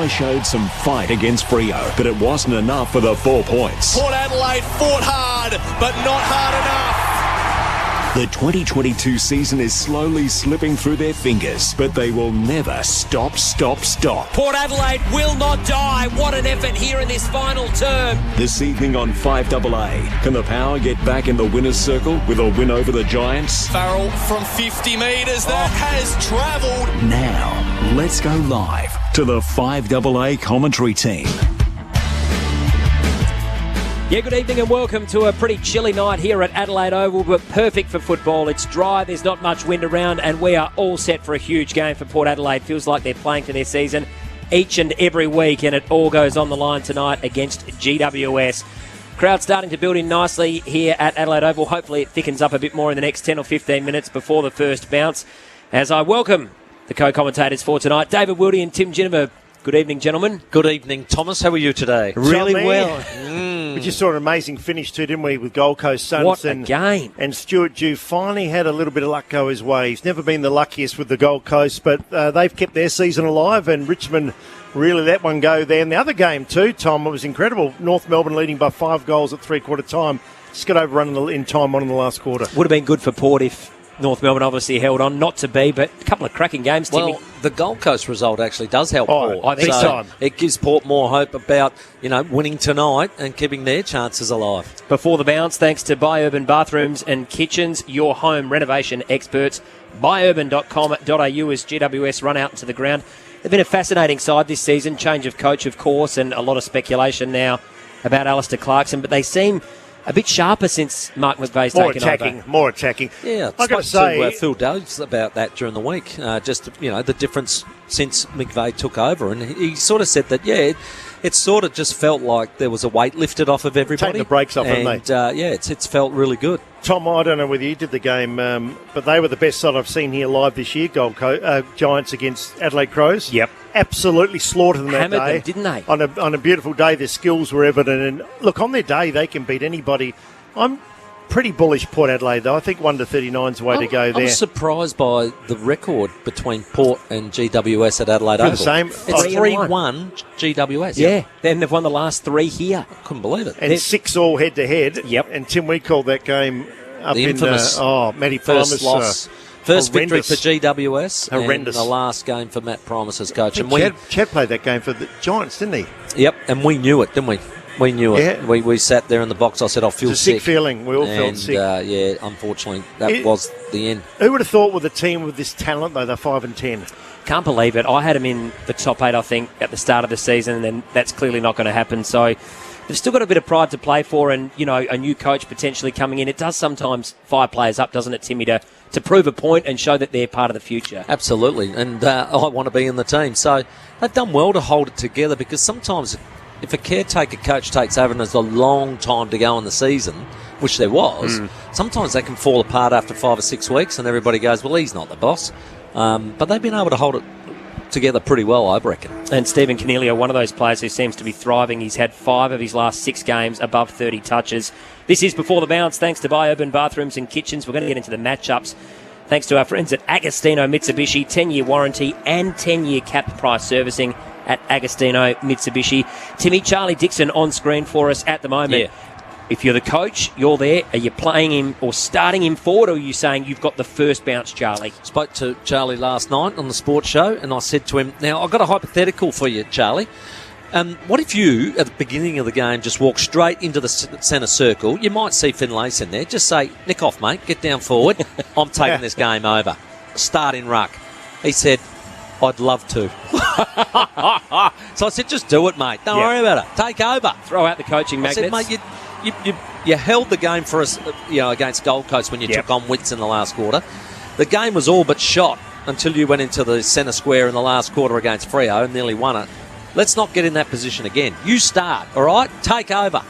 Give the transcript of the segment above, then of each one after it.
Power showed some fight against Freo, but it wasn't enough for the 4 points. Port Adelaide fought hard, but not hard enough. The 2022 season is slowly slipping through their fingers, but they will never stop. Port Adelaide will not die. What an effort here in this final term. This evening on 5AA, can the Power get back in the winner's circle with a win over the Giants? Farrell from 50 metres, that has travelled. Now, let's go live to the 5AA commentary team. Yeah, good evening and welcome to a pretty chilly night here at Adelaide Oval, but perfect for football. It's dry, there's not much wind around, and we are all set for a huge game for Port Adelaide. Feels like they're playing for their season each and every week, and it all goes on the line tonight against GWS. Crowd starting to build in nicely here at Adelaide Oval. Hopefully it thickens up a bit more in the next 10 or 15 minutes before the first bounce. As I welcome the co-commentators for tonight, David Wildy and Tim Ginniver. Good evening, gentlemen. Good evening, Thomas. How are you today? Really well. We just saw an amazing finish too, didn't we, with Gold Coast Suns. What a game. And Stuart Dew finally had a little bit of luck go his way. He's never been the luckiest with the Gold Coast, but they've kept their season alive, and Richmond really let one go there. And the other game too, Tom, it was incredible. North Melbourne leading by 5 goals at three-quarter time. Just got overrun in time on in the last quarter. Would have been good for Port if North Melbourne obviously held on, not to be, but a couple of cracking games, Timmy. Well, the Gold Coast result actually does help Port. I think so. It gives Port more hope about, winning tonight and keeping their chances alive. Before the bounce, thanks to Urban Bathrooms and Kitchens, your home renovation experts. Buyurban.com.au as GWS run out into the ground. They've been a fascinating side this season. Change of coach, of course, and a lot of speculation now about Alistair Clarkson, but they seem a bit sharper since Mark McVeigh's taken over. More attacking. Yeah, I spoke to Phil Doves about that during the week. The difference since McVeigh took over, and he sort of said that it sort of just felt like there was a weight lifted off of everybody. Taking the brakes off, haven't they? It's felt really good. Tom, I don't know whether you did the game, but they were the best side I've seen here live this year. Giants against Adelaide Crows. Yep. Absolutely slaughtered them that day. Hammered them, didn't they? On a beautiful day, their skills were evident. And look, on their day, they can beat anybody. I'm pretty bullish Port Adelaide, though. I think 1-39 is the way to go there. I'm surprised by the record between Port and GWS at Adelaide Oval. The same. It's 3-1 GWS. Yeah, then they've won the last 3 here. I couldn't believe it. And 6 all head-to-head. Yep. And Tim, we called that game up the infamous Matty first Primus, loss. First victory horrendous. for GWS. Horrendous. And the last game for Matt Primus as coach. And Chad played that game for the Giants, didn't he? Yep, and we knew it, didn't we? We knew it. Yeah. We sat there in the box. I said, I feel It's a sick feeling. We all felt sick. Unfortunately, that was the end. Who would have thought with a team with this talent, though, they're 5-10? Can't believe it. I had them in the top 8, I think, at the start of the season, and that's clearly not going to happen. So they've still got a bit of pride to play for, and, a new coach potentially coming in. It does sometimes fire players up, doesn't it, Timmy, to prove a point and show that they're part of the future. Absolutely, and I want to be in the team. So they've done well to hold it together, because sometimes if a caretaker coach takes over and there's a long time to go in the season, which there was, sometimes they can fall apart after 5 or 6 weeks and everybody goes, well, he's not the boss. But they've been able to hold it together pretty well, I reckon. And Stephen Cornelio, one of those players who seems to be thriving. He's had 5 of his last 6 games above 30 touches. This is Before the Bounce, thanks to Urban Bathrooms and Kitchens. We're going to get into the matchups. Thanks to our friends at Agostino Mitsubishi, 10-year warranty and 10-year capped price servicing at Agostino Mitsubishi. Timmy, Charlie Dixon on screen for us at the moment. Yeah. If you're the coach, you're there. Are you playing him or starting him forward, or are you saying you've got the first bounce, Charlie? Spoke to Charlie last night on the sports show, and I said to him, now, I've got a hypothetical for you, Charlie. What if you, at the beginning of the game, just walk straight into the centre circle? You might see Finlayson in there. Just say, nick off, mate. Get down forward. I'm taking this game over. Start in ruck. He said, I'd love to. So I said, just do it, mate. Don't worry about it. Take over. Throw out the coaching magnets. I said, mate, you held the game for us, against Gold Coast when you took on Wits in the last quarter. The game was all but shot until you went into the centre square in the last quarter against Freo and nearly won it. Let's not get in that position again. You start, all right? Take over.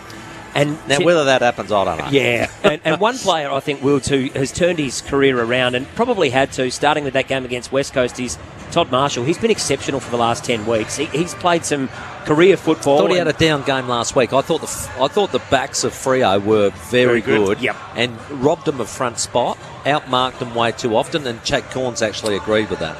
And now, whether that happens, I don't know. Yeah. and one player, I think, Will, too, has turned his career around and probably had to, starting with that game against West Coast, is Todd Marshall. He's been exceptional for the last 10 weeks. He's played some career football. I thought he had a down game last week. I thought the backs of Freo were very good. Yep. And robbed them of front spot, outmarked them way too often, and Chad Corns actually agreed with that.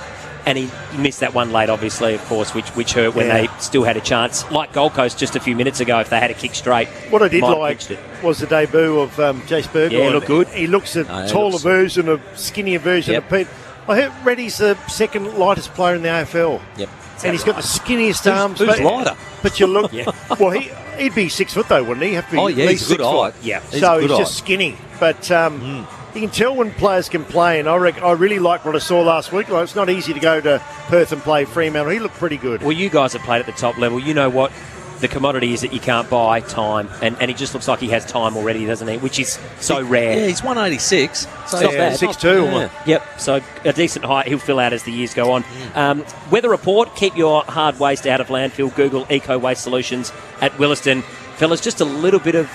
And he missed that one late, obviously, of course, which hurt when they still had a chance. Like Gold Coast just a few minutes ago, if they had a kick straight. What I did like was the debut of Jace Burgoyne. Yeah, looked good. He looks a taller version, a skinnier version of Pete. I heard Reddy's the second lightest player in the AFL. Yep. And he's got the skinniest arms. Who's lighter? But you look... Well, he'd be 6 foot, though, wouldn't he? Have to be at least he's a good 6 foot. height. Yeah. So he's just skinny. But you can tell when players can play, and I really like what I saw last week. Like, it's not easy to go to Perth and play Fremantle. He looked pretty good. Well, you guys have played at the top level. You know what the commodity is that you can't buy, time. And he just looks like he has time already, doesn't he? Which is so rare. Yeah, he's 186. So not bad. 6'2". Yep, so a decent height. He'll fill out as the years go on. Weather report, keep your hard waste out of landfill. Google Eco Waste Solutions at Williston. Fellas, just a little bit of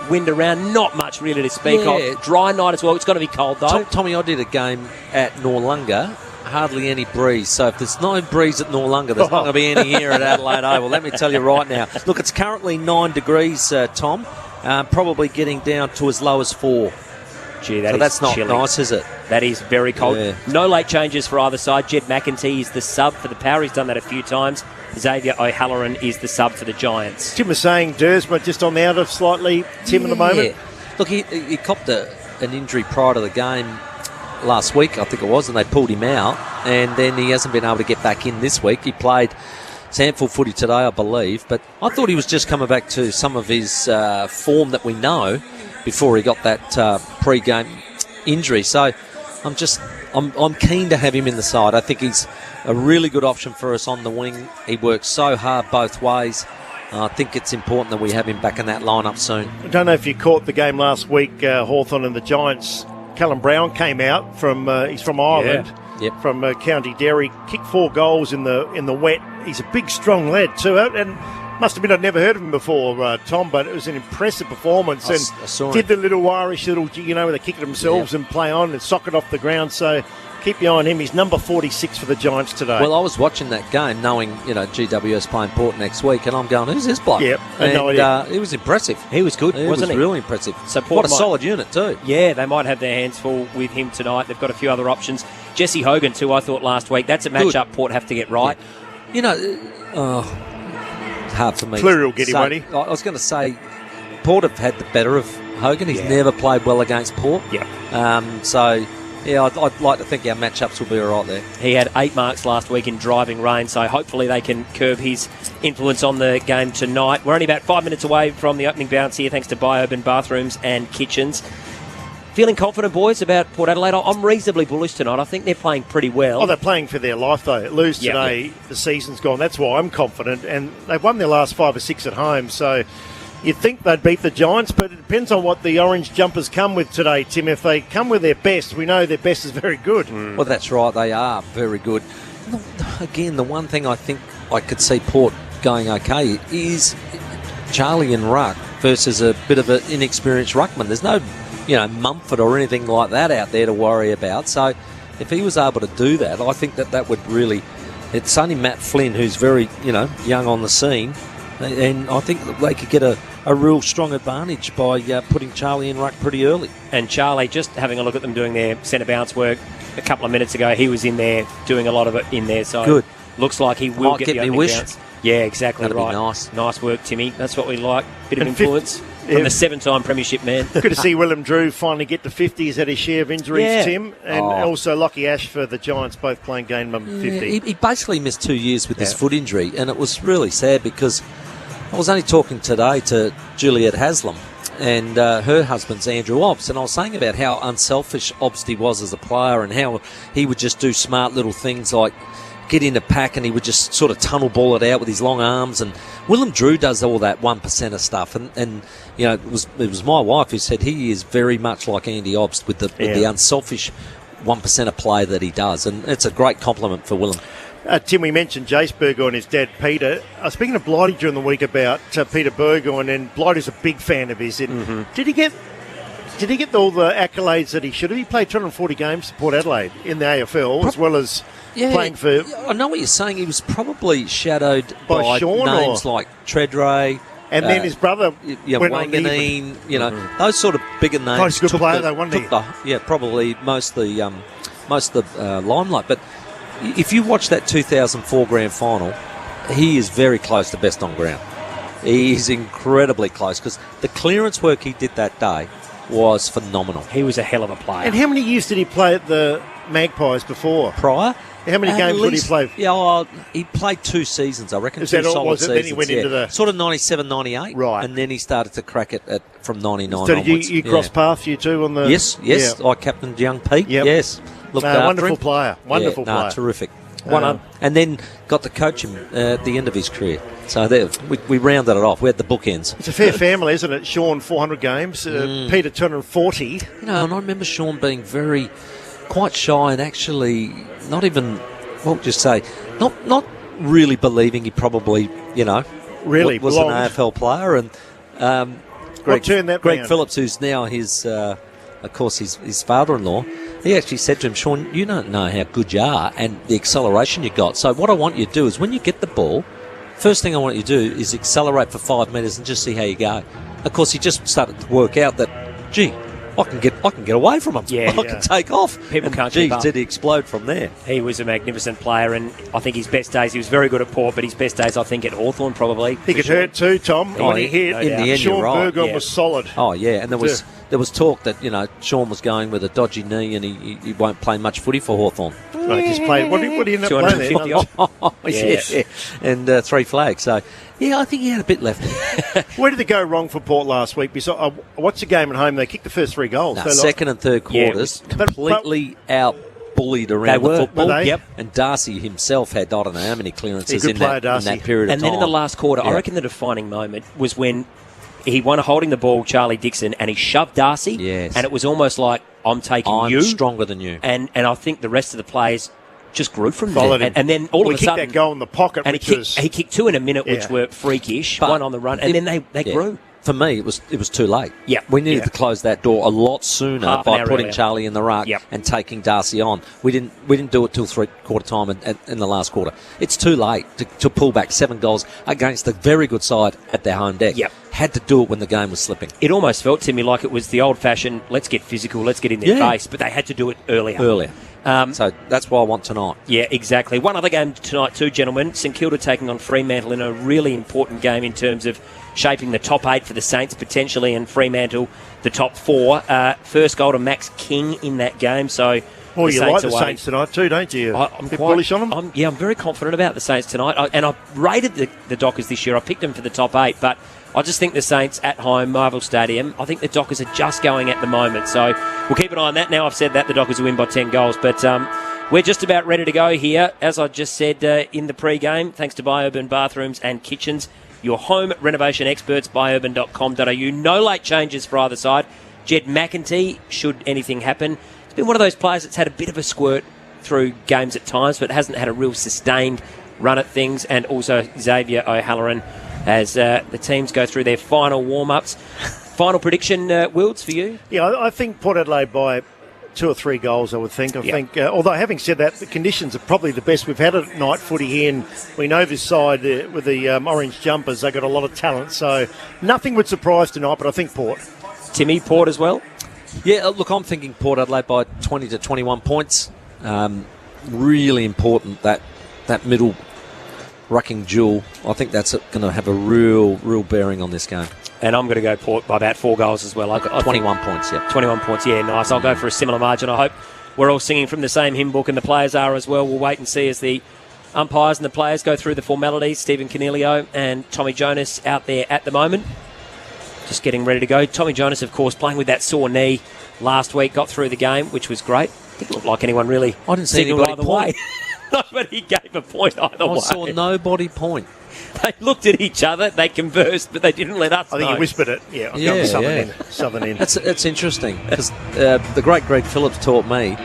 wind around, not much really to speak of. Dry night as well. It's going to be cold though. Tommy, I did a game at Noarlunga. Hardly any breeze. So if there's no breeze at Noarlunga, there's not going to be any here at Adelaide Oval. Let me tell you right now. Look, it's currently 9 degrees, Tom. Probably getting down to as low as 4. Gee, that's not chilly. nice, is it? That is very cold. Yeah. No late changes for either side. Jed McEntee is the sub for the Power. He's done that a few times. Xavier O'Halloran is the sub for the Giants. Tim was saying Dersma just on the outer slightly, Tim, at the moment. Look, he copped an injury prior to the game last week, I think it was, and they pulled him out, and then he hasn't been able to get back in this week. He played sample footy today, I believe, but I thought he was just coming back to some of his form that we know before he got that pre-game injury. So I'm keen to have him in the side. I think he's a really good option for us on the wing. He works so hard both ways. I think it's important that we have him back in that lineup soon. I don't know if you caught the game last week, Hawthorn and the Giants. Callum Brown came out from he's from Ireland, from County Derry, kicked 4 goals in the wet. He's a big, strong lad too, and must admit I'd never heard of him before, Tom, but it was an impressive performance. I saw did the little Irish where they kick it themselves and play on and sock it off the ground. So keep your eye on him. He's number 46 for the Giants today. Well, I was watching that game knowing, GWS playing Port next week, and I'm going, who's this bloke? Yep, and he was impressive. He was good, wasn't he? Really impressive. So what a solid unit too. Yeah, they might have their hands full with him tonight. They've got a few other options. Jesse Hogan too, I thought last week. That's a matchup Port have to get right. Yeah. Hard for me. Fleury will get him, won't he? I was going to say, Port have had the better of Hogan. He's never played well against Port. Yeah. I'd like to think our matchups will be all right there. He had 8 marks last week in driving rain, so hopefully they can curb his influence on the game tonight. We're only about 5 minutes away from the opening bounce here, thanks to Biourban Bathrooms and Kitchens. Feeling confident, boys, about Port Adelaide? I'm reasonably bullish tonight. I think they're playing pretty well. Oh, they're playing for their life, though. Lose today, the season's gone. That's why I'm confident. And they've won their last 5 or 6 at home, so you'd think they'd beat the Giants, but it depends on what the orange jumpers come with today, Tim. If they come with their best, we know their best is very good. Well, that's right. They are very good. Again, the one thing I think I could see Port going okay is Charlie and Ruck versus a bit of an inexperienced ruckman. There's no Mumford or anything like that out there to worry about. So if he was able to do that, I think that would really... It's only Matt Flynn who's very, young on the scene, and I think they could get a real strong advantage by putting Charlie in ruck pretty early. And Charlie, just having a look at them doing their centre bounce work a couple of minutes ago, he was in there doing a lot of it in there. So good. Looks like he will Might get get the me opening wish. bounce. Yeah, exactly. That'd right. be nice. Nice work, Timmy. That's what we like. Bit of And influence from the 7-time premiership man. Good to see Willem Drew finally get to 50. He's had his share of injuries, Tim. And also Lockie Ash for the Giants, both playing game number 50. He basically missed 2 years with his foot injury, and it was really sad because I was only talking today to Juliet Haslam, and her husband's Andrew Obst, and I was saying about how unselfish Obst was as a player and how he would just do smart little things like get in a pack and he would just sort of tunnel ball it out with his long arms. And Willem Drew does all that 1% of stuff. And it was my wife who said he is very much like Andy Obst with the unselfish 1% of play that he does. And it's a great compliment for Willem. Tim, we mentioned Jace Burgoyne and his dad, Peter. I was speaking to Blighty during the week about Peter Burgoyne, and Blighty's a big fan of his. And Did he get all the accolades that he should have? He played 240 games for Port Adelaide in the AFL, as well as playing for... I know what you're saying. He was probably shadowed by Sean names like Treadray. And then his brother went on Wanganeen, those sort of bigger names. Quite a good player, though, wasn't he? Probably most of the limelight. But if you watch that 2004 grand final, he is very close to best on ground. He is incredibly close because the clearance work he did that day was phenomenal. He was a hell of a player. And how many years did he play at the Magpies before? Prior? How many games would he play? Yeah, he played 2 seasons, I reckon. Is two that all? solid Was it? seasons. Then he went into the sort of 97, 98. Right. And then he started to crack it from 99 So onwards. did you cross paths, you two, on the... Yes. Yeah. I captained young Pete. Yep. Yes. Looked after wonderful him. player. Wonderful player. Terrific. And then got to coach him at the end of his career. So there, we rounded it off. We had the bookends. It's a fair family, isn't it? Sean, 400 games. Peter, 240. You know, and I remember Sean being quite shy and actually not even, what would you say, not really believing he probably, Really was belonged. an AFL player. And What turned that Greg round? Phillips, who's now his, of course, his father-in-law, he actually said to him, Sean, you don't know how good you are and the acceleration you got. So what I want you to do is when you get the ball, first thing I want you to do is accelerate for 5 metres and just see how you go. Of course, he just started to work out that, gee, I can get away from him. Yeah. I can take off. People can't keep up. Did he explode from there? He was a magnificent player, and I think his best days, he was very good at Port, but his best days, I think, at Hawthorn probably. He could hurt too, Tom. Oh, When he hit, in the end, Sean you're right. Burgon Yeah. was solid. Oh, yeah, and there was talk that, Sean was going with a dodgy knee and he won't play much footy for Hawthorn. Well, he just played. What did he end up playing there? 250 odd. Oh, Yes. yeah. And 3 flags. So, yeah, I think he had a bit left. Where did it go wrong for Port last week? Because I watched the game at home. They kicked the first 3 goals. No, They lost. second and third quarters, But- completely out-bullied They around were. the football. Were they? Yep. And Darcy himself had, I don't know how many clearances He's a good in player, that Darcy. period of And time. then in the last quarter, I Yeah. reckon the defining moment was when he won holding the ball, Charlie Dixon, and he shoved Darcy. Yes. And it was almost like, I'm taking I'm you. stronger than you. And I think the rest of the players just grew from Followed there. him. And then all We of a kicked sudden... that goal in the pocket, and which was... he kicked 2 in a minute, which Yeah. were freakish, But one on the run, and then they Yeah. grew. For me, it was too late. Yeah. We needed Yeah. to close that door a lot sooner Half an by hour putting earlier. Charlie in the ruck Yep. and taking Darcy on. We didn't do it till 3/4 time in the last quarter. It's too late to pull back 7 goals against a very good side at their home deck. Yep. Had to do it when the game was slipping. It almost felt to me like it was the old-fashioned, let's get physical, let's get in their Yeah. face, but they had to do it earlier. So that's what I want tonight. Yeah, exactly. One other game tonight too, gentlemen. St Kilda taking on Fremantle in a really important game in terms of shaping the top 8 for the Saints potentially, and Fremantle the top 4. First goal to Max King in that game, so... Well, you like the away. Saints tonight too, don't you? I'm Bit quite bullish on them? I'm very confident about the Saints tonight. I rated the Dockers this year. I picked them for the top 8, but I just think the Saints at home, Marvel Stadium, I think the Dockers are just going at the moment. So we'll keep an eye on that. Now I've said that, the Dockers will win by 10 goals. But we're just about ready to go here. As I just said in the pre-game, thanks to Biourban Bathrooms and Kitchens, your home renovation experts, biourban.com.au. No late changes for either side. Jed McEntee, should anything happen. He's been one of those players that's had a bit of a squirt through games at times, but hasn't had a real sustained run at things. And also Xavier O'Halloran as the teams go through their final warm-ups. Final prediction, Wilds, for you? Yeah, I think Port Adelaide by 2 or 3 goals, I would think. I think, although having said that, the conditions are probably the best we've had at night footy here, and we know this side with the orange jumpers, they've got a lot of talent, so nothing would surprise tonight, but I think Port. Timmy, Port as well? Yeah, look, I'm thinking Port Adelaide by 20 to 21 points. Really important, that middle rucking duel. I think that's going to have a real bearing on this game. And I'm going to go Port by about 4 goals as well. I've got 21 points, yeah. 21 points, yeah, nice. I'll go for a similar margin. I hope we're all singing from the same hymn book and the players are as well. We'll wait and see as the umpires and the players go through the formalities. Stephen Canelio and Tommy Jonas out there at the moment, just getting ready to go. Tommy Jonas, of course, playing with that sore knee last week, got through the game, which was great. Didn't look like anyone really I didn't see signalled anybody either way. point. Nobody gave a point either way. I saw nobody point. They looked at each other, they conversed, but they didn't let us I think know. you whispered it. Yeah, I've Yeah, got Southern yeah. in. Southern in. That's interesting because the great Greg Phillips taught me,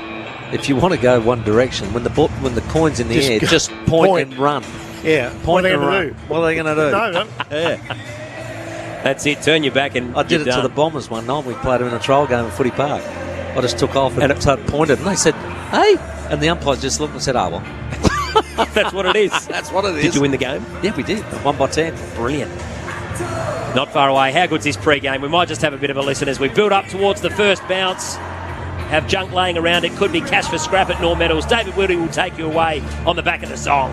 if you want to go one direction, when the coin's in the Just air, go- just point point. and run. Yeah, Point what are they and going run. to do? What are they going to do? No. Yeah. That's it, turn your back and I did you're it to the done. Bombers one night. We played them in a trial game at Footy Park. I just took off and started pointed, and they said, "Hey," and the umpires just looked and said, "Oh well." That's what it is. That's what it is. Did you win the game? Yeah, we did. 1 by 10. Brilliant. Not far away. How good's this pre-game? We might just have a bit of a listen as we build up towards the first bounce. have junk laying around. It could be cash for scrap at Norm Metals. David Wildy will take you away on the back of the song.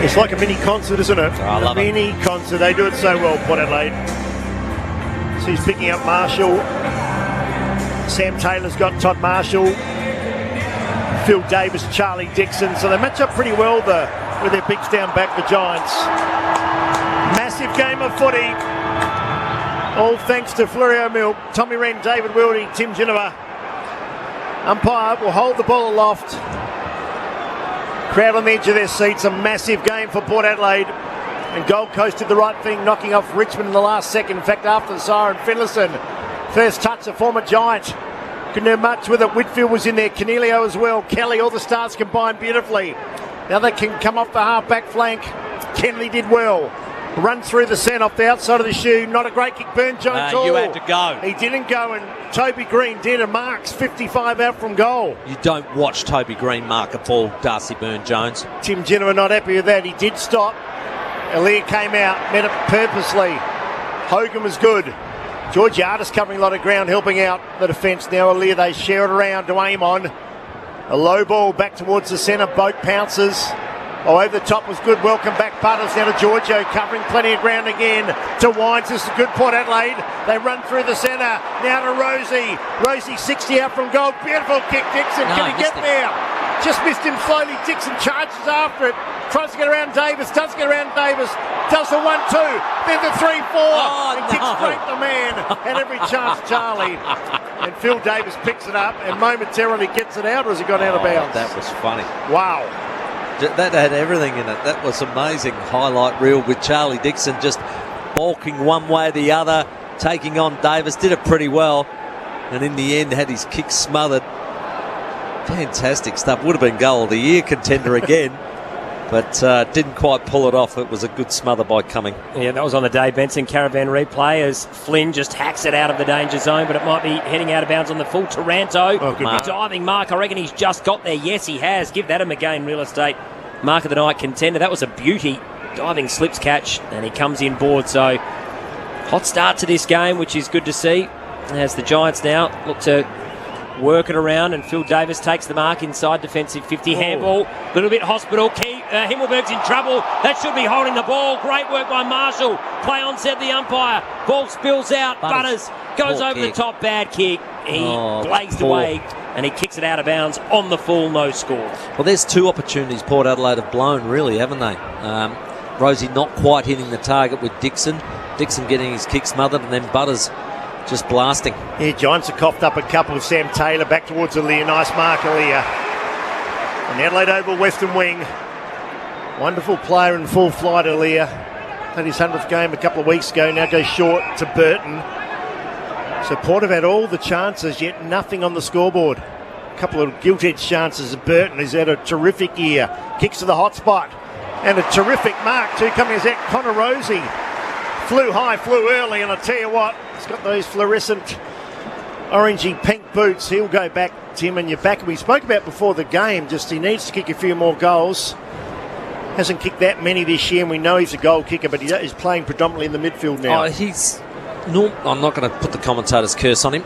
It's like a mini concert, isn't it? I love it. Mini concert. They do it so well, Port Adelaide. So he's picking up Marshall. Sam Taylor's got Todd Marshall. Phil Davis, Charlie Dixon. So they match up pretty well with their bigs down back, the Giants. Massive game of footy. All thanks to Florio Milk, Tommy Wren, David Wildy, Tim Geneva. Umpire will hold the ball aloft. Crowd on the edge of their seats. A massive game for Port Adelaide. And Gold Coast did the right thing, knocking off Richmond in the last second. In fact, after the siren, Finlayson, first touch, a former Giant. Couldn't do much with it. Whitfield was in there. Canelio as well. Kelly, all the stars combined beautifully. Now they can come off the half-back flank. Kennedy did well. Run through the centre off the outside of the shoe. Not a great kick. Burn Jones all. You had to go. He didn't go, and Toby Green did. And Marks 55 out from goal. You don't watch Toby Green mark a ball, Darcy Byrne-Jones. Tim Geneva not happy with that. He did stop. Aaliyah came out, met it purposely. Hogan was good. George Artis covering a lot of ground, helping out the defence. Now Aaliyah, they share it around to aim on. A low ball back towards the centre. Boat pounces. Oh, over the top was good. Welcome back, Butters. Now to Giorgio, covering plenty of ground again. To Wines. This is good, Port Adelaide. They run through the centre. Now to Rosie. Rosie 60 out from goal. Beautiful kick, Dixon. Can he get there? Just missed him slowly. Dixon charges after it. Tries to get around Davis. Does get around Davis. Does the 1-2. Then the 3-4. And kicks straight the man. And every chance, Charlie. And Phil Davis picks it up and momentarily gets it out, or has it gone out of bounds? That was funny. Wow. That had everything in it. That was amazing. Highlight reel with Charlie Dixon just balking one way or the other, taking on Davis. Did it pretty well. And in the end, had his kick smothered. Fantastic stuff. Would have been goal of the year contender again. But didn't quite pull it off. It was a good smother by Cumming. Yeah, that was on the Dave Benson Caravan replay as Flynn just hacks it out of the danger zone, but it might be heading out of bounds on the full. Taranto, diving mark. I reckon he's just got there. Yes, he has. Give that a McGain Real Estate Mark of the Night contender. That was a beauty. Diving slips catch, and he comes in board. So, hot start to this game, which is good to see. As the Giants now look to work it around, and Phil Davis takes the mark inside defensive 50. Handball, a little bit hospital. Himmelberg's in trouble. That should be holding the ball. Great work by Marshall. Play on, said the umpire. Ball spills out. Butters goes over the top. Bad kick. He blazed away, and he kicks it out of bounds on the full. No score. Well, there's two opportunities Port Adelaide have blown, really, haven't they? Rosie not quite hitting the target with Dixon. Dixon getting his kick smothered, and then Butters just blasting. Yeah, Giants have coughed up a couple of Sam Taylor back towards Aaliyah. Nice mark, Aaliyah. And the Adelaide Oval Western Wing. Wonderful player in full flight, Aaliyah. Had his 100th game a couple of weeks ago. Now goes short to Burton. So Port have had all the chances, yet nothing on the scoreboard. A couple of gilt-edged chances. Burton has had a terrific year. Kicks to the hot spot. And a terrific mark too coming as that. Connor Rosie flew high, flew early, and I tell you what, he's got those fluorescent orangey pink boots. He'll go back, Tim, and you're back. We spoke about before the game, just he needs to kick a few more goals. Hasn't kicked that many this year, and we know he's a goal kicker, but he's playing predominantly in the midfield now. I'm not going to put the commentator's curse on him.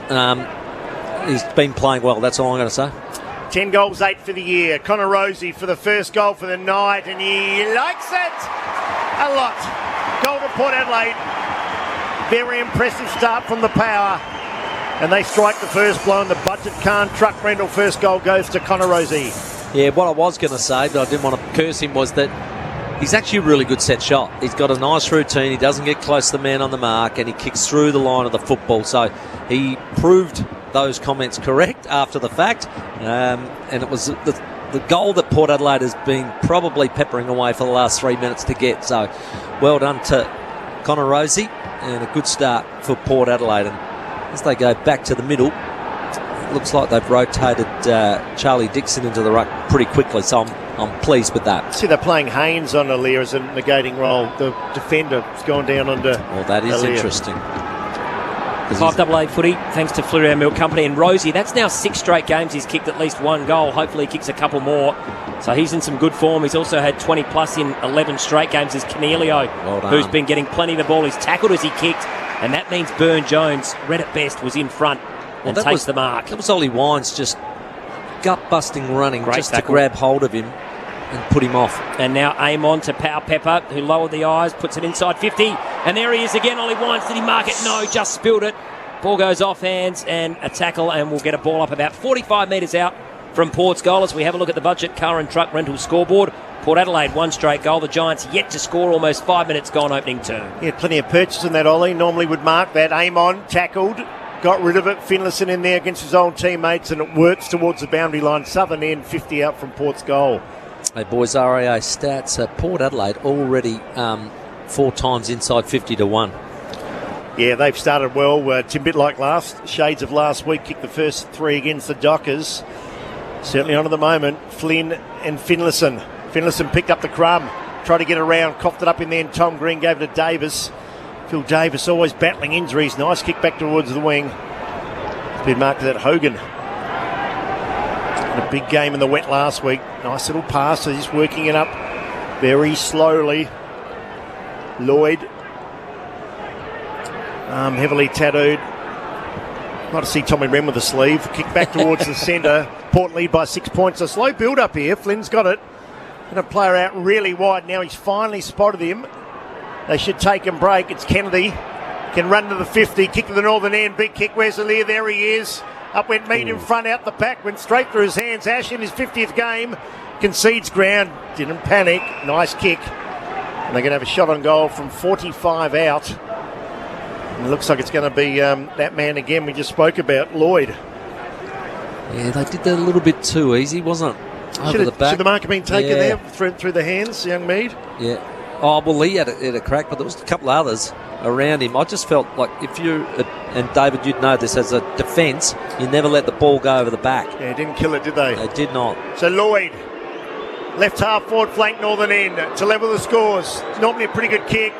He's been playing well, that's all I'm going to say. 10 goals, 8 for the year. Connor Rosie for the first goal for the night, and he likes it a lot. Goal to Port Adelaide. Very impressive start from the power. And they strike the first blow, and the Budget Khan truck rental first goal goes to Connor Rosie. Yeah, what I was going to say, but I didn't want to curse him, was that he's actually a really good set shot. He's got a nice routine. He doesn't get close to the man on the mark, and he kicks through the line of the football. So he proved those comments correct after the fact. And it was the goal that Port Adelaide has been probably peppering away for the last 3 minutes to get. So well done to Connor Rosie, and a good start for Port Adelaide. And as they go back to the middle, it looks like they've rotated Charlie Dixon into the ruck pretty quickly, so I'm pleased with that. See, they're playing Haynes on Aaliyah as a negating role. The defender has gone down under Well, that is Aaliyah. interesting. 5AA footy, thanks to Fleurieu Milk Company. And Rosie, that's now 6 straight games he's kicked at least 1 goal. Hopefully he kicks a couple more. So he's in some good form. He's also had 20 plus in 11 straight games as Cornelio, who's been getting plenty of the ball. He's tackled as he kicked, and that means Burn Jones, red at best, was in front and takes the mark. That was Ollie Wines just gut-busting running Great just tackle. to grab hold of him and put him off. And now aim on to Power Pepper, who lowered the eyes, puts it inside 50. And there he is again, Ollie Wines. Did he mark it? No, just spilled it. Ball goes off hands and a tackle, and we'll get a ball up about 45 metres out from Port's goal as we have a look at the budget car and truck rental scoreboard. Port Adelaide, 1 straight goal. The Giants yet to score, almost 5 minutes gone opening term. He had plenty of purchase in that, Ollie. Normally would mark that. Aim on, tackled, got rid of it. Finlayson in there against his old teammates, and it works towards the boundary line. Southern end, 50 out from Port's goal. Hey boys, RAA stats. Port Adelaide already 4 times inside 50 to 1. Yeah, they've started well. It's a bit like shades of last week, kicked the first 3 against the Dockers. Certainly on at the moment. Flynn and Finlayson. Finlayson picked up the crumb, tried to get around, coughed it up in there, and Tom Green gave it to Davis. Phil Davis always battling injuries. Nice kick back towards the wing. It's been marked at Hogan. Had a big game in the wet last week. Nice little pass, so he's working it up very slowly. Lloyd. Heavily tattooed. Might to see Tommy Wren with a sleeve. Kick back towards the centre. Port lead by 6 points. A slow build up here. Flynn's got it. And a player out really wide. Now he's finally spotted him. They should take and break. It's Kennedy. Can run to the 50. Kick to the northern end. Big kick. Where's Alir? There he is. Up went Mead in front, out the back. Went straight through his hands. Ash in his 50th game. Concedes ground. Didn't panic. Nice kick. And they're going to have a shot on goal from 45 out. And it looks like it's going to be that man again we just spoke about, Lloyd. Yeah, they did that a little bit too easy, wasn't it? Over the back. Should the mark have been taken there through the hands, young Mead? Yeah. Oh, well, he had a crack, but there was a couple others around him. I just felt like if you, and David, you'd know this, as a defence, you never let the ball go over the back. Yeah, didn't kill it, did they? They did not. So Lloyd, left half forward flank, northern end, to level the scores. Normally a pretty good kick.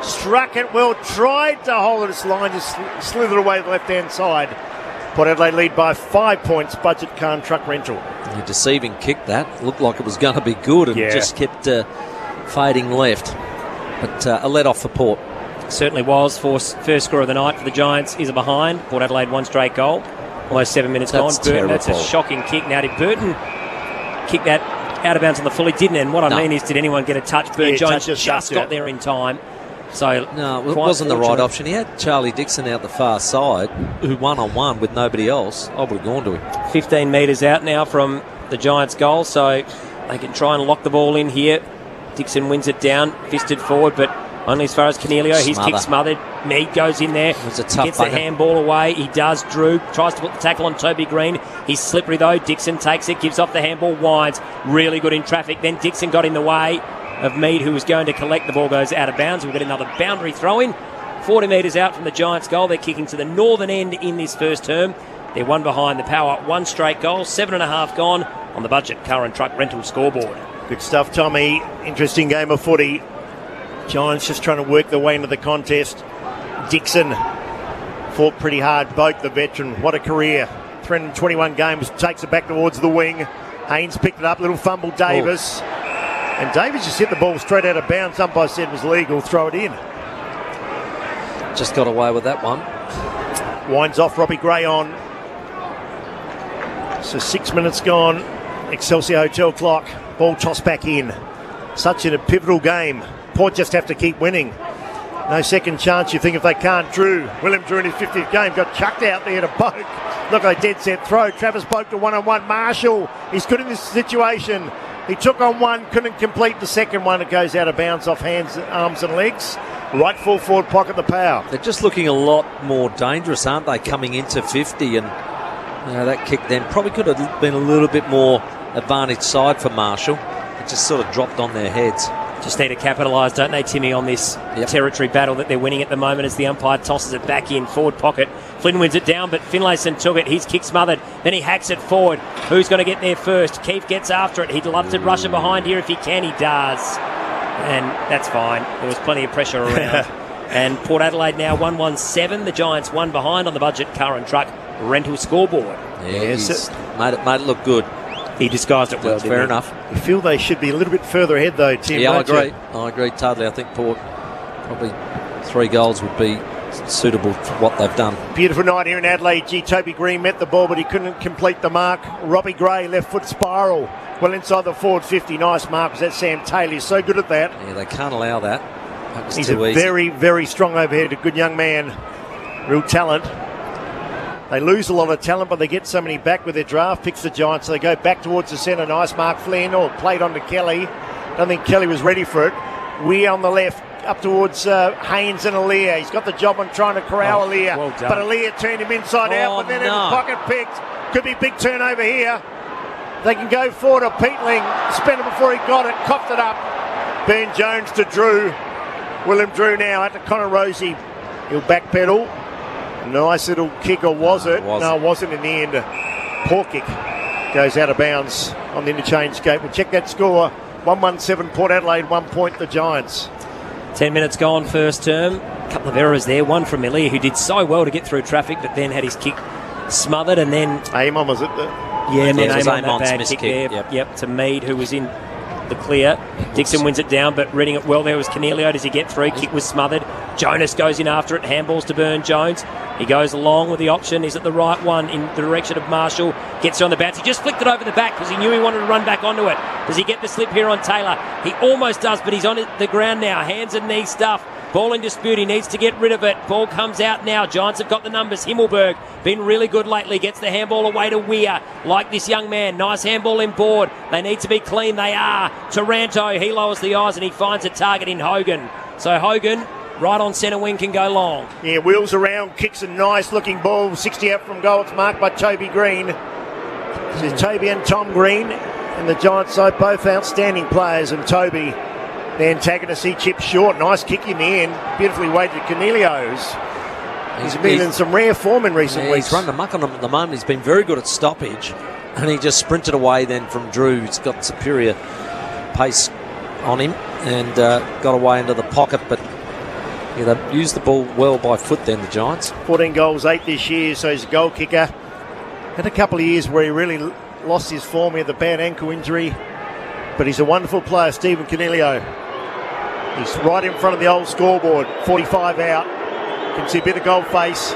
Struck it well, tried to hold it. Its line just slithered away the left-hand side. Port Adelaide lead by 5 points. Budget car and truck rental. A deceiving kick that. Looked like it was going to be good and just kept fading left. But a let-off for Port. Certainly was. First score of the night for the Giants is a behind. Port Adelaide 1 straight goal. Almost 7 minutes gone. Burton, that's a shocking kick. Now, did Burton kick that out of bounds on the full? He didn't. And what I mean is, did anyone get a touch? Burton Jones just got there in time. So no, it wasn't the right option. He had Charlie Dixon out the far side, who one-on-one with nobody else. I would have gone to him. 15 metres out now from the Giants' goal, so they can try and lock the ball in here. Dixon wins it down, fisted forward, but only as far as Cornelio. His kick smothered. Mead goes in there. It was a tough gets the handball away. He does. Drew tries to put the tackle on Toby Green. He's slippery though. Dixon takes it, gives off the handball. Wines really good in traffic. Then Dixon got in the way of Mead, who was going to collect. The ball goes out of bounds. We'll get another boundary throw-in. 40 metres out from the Giants' goal. They're kicking to the northern end in this first term. They're 1 behind the power. 1 straight goal. 7.5 gone on the budget car and truck rental scoreboard. Good stuff, Tommy. Interesting game of footy. Giants just trying to work their way into the contest. Dixon fought pretty hard. Boak, the veteran. What a career. 321 games. Takes it back towards the wing. Haynes picked it up. Little fumble, Davis. And Davis just hit the ball straight out of bounds. Umpire said it was legal. Throw it in. Just got away with that one. Winds off. Robbie Gray on. So 6 minutes gone. Excelsior Hotel clock. Ball tossed back in. Such a pivotal game. Port just have to keep winning. No second chance, you think, if they can't. William Drew in his 50th game got chucked out there to Boak. Look at a dead set throw. Travis Boak to one-on-one. Marshall, he's good in this situation. He took on one, couldn't complete the second one. It goes out of bounds off hands, arms and legs. Right full forward pocket, the power. They're just looking a lot more dangerous, aren't they, coming into 50? And that kick then probably could have been a little bit more advantage side for Marshall. It just sort of dropped on their heads. Just need to capitalise, don't they, Timmy, on this territory battle that they're winning at the moment as the umpire tosses it back in, forward pocket. Flynn wins it down, but Finlayson took it. His kick smothered. Then he hacks it forward. Who's going to get there first? Keefe gets after it. He'd love to rush it behind here if he can. He does. And that's fine. There was plenty of pressure around. And Port Adelaide now 1-1-7. The Giants one behind on the budget car and truck rental scoreboard. Yeah, he's made it look good. He disguised it well. Fair enough. You feel they should be a little bit further ahead, though, Tim. Yeah, I don't you? agree. I agree totally. I think Port probably 3 goals would be suitable for what they've done. Beautiful night here in Adelaide. Toby Green met the ball, but he couldn't complete the mark. Robbie Gray, left foot spiral. Well inside the forward 50. Nice mark. Was that Sam Taylor? He's so good at that. Yeah, they can't allow that. That was He's too a easy. very, very strong overhead. A good young man. Real talent. They lose a lot of talent, but they get so many back with their draft picks, the Giants. So they go back towards the centre. Nice mark. Flynn, played on to Kelly. Don't think Kelly was ready for it. Weir on the left. Up towards Haynes and Aaliyah. He's got the job on trying to corral Aaliyah. Well done. But Aaliyah turned him inside out, but then in the pocket picked. Could be big turnover here. They can go forward to Peatling. Spent it before he got it. Coughed it up. Ben Jones to Drew. William Drew now at the Connor Rosie. He'll backpedal. Nice little kick, or was it? No, it wasn't in the end. Poor kick. Goes out of bounds on the interchange gate. We'll check that score. 1-1-7 Port Adelaide, 1 point the Giants. 10 minutes gone first term. A couple of errors there. One from Aaliyah, who did so well to get through traffic, but then had his kick smothered, and then... Amon, was it? And then it was Amon, that Amon's bad missed kick kick. there. Yep, to Mead, who was in the clear. Dixon wins it down, but reading it well there was Cornelio. Does he get through? Kick was smothered. Jonas goes in after it. Handballs to Burn Jones. He goes along with the option. Is it the right one in the direction of Marshall? Gets on the bounce. He just flicked it over the back because he knew he wanted to run back onto it. Does he get the slip here on Taylor? He almost does, but he's on the ground now. Hands and knee stuff. Ball in dispute. He needs to get rid of it. Ball comes out now. Giants have got the numbers. Himmelberg been really good lately. Gets the handball away to Weir. Like this young man. Nice handball in board. They need to be clean. They are. Taranto. He lowers the eyes and he finds a target in Hogan. So Hogan, right on centre wing, can go long. Yeah, wheels around. Kicks a nice looking ball. 60 out from goal. It's marked by Toby Green. This is Toby and Tom Green. And the Giants side, both outstanding players. And Toby, the antagonist, he chips short. Nice kick in the end. Beautifully weighted Cornelios. He's been in some rare form in recent weeks. He's run the muck on him at the moment. He's been very good at stoppage. And he just sprinted away then from Drew. He's got superior pace on him and got away into the pocket. But yeah, they used the ball well by foot then, the Giants. 14 goals, 8 this year, so he's a goal kicker. Had a couple of years where he really lost his form. He had the bad ankle injury. But he's a wonderful player, Stephen Cornelio. He's right in front of the old scoreboard. 45 out. Can see a bit of goal face.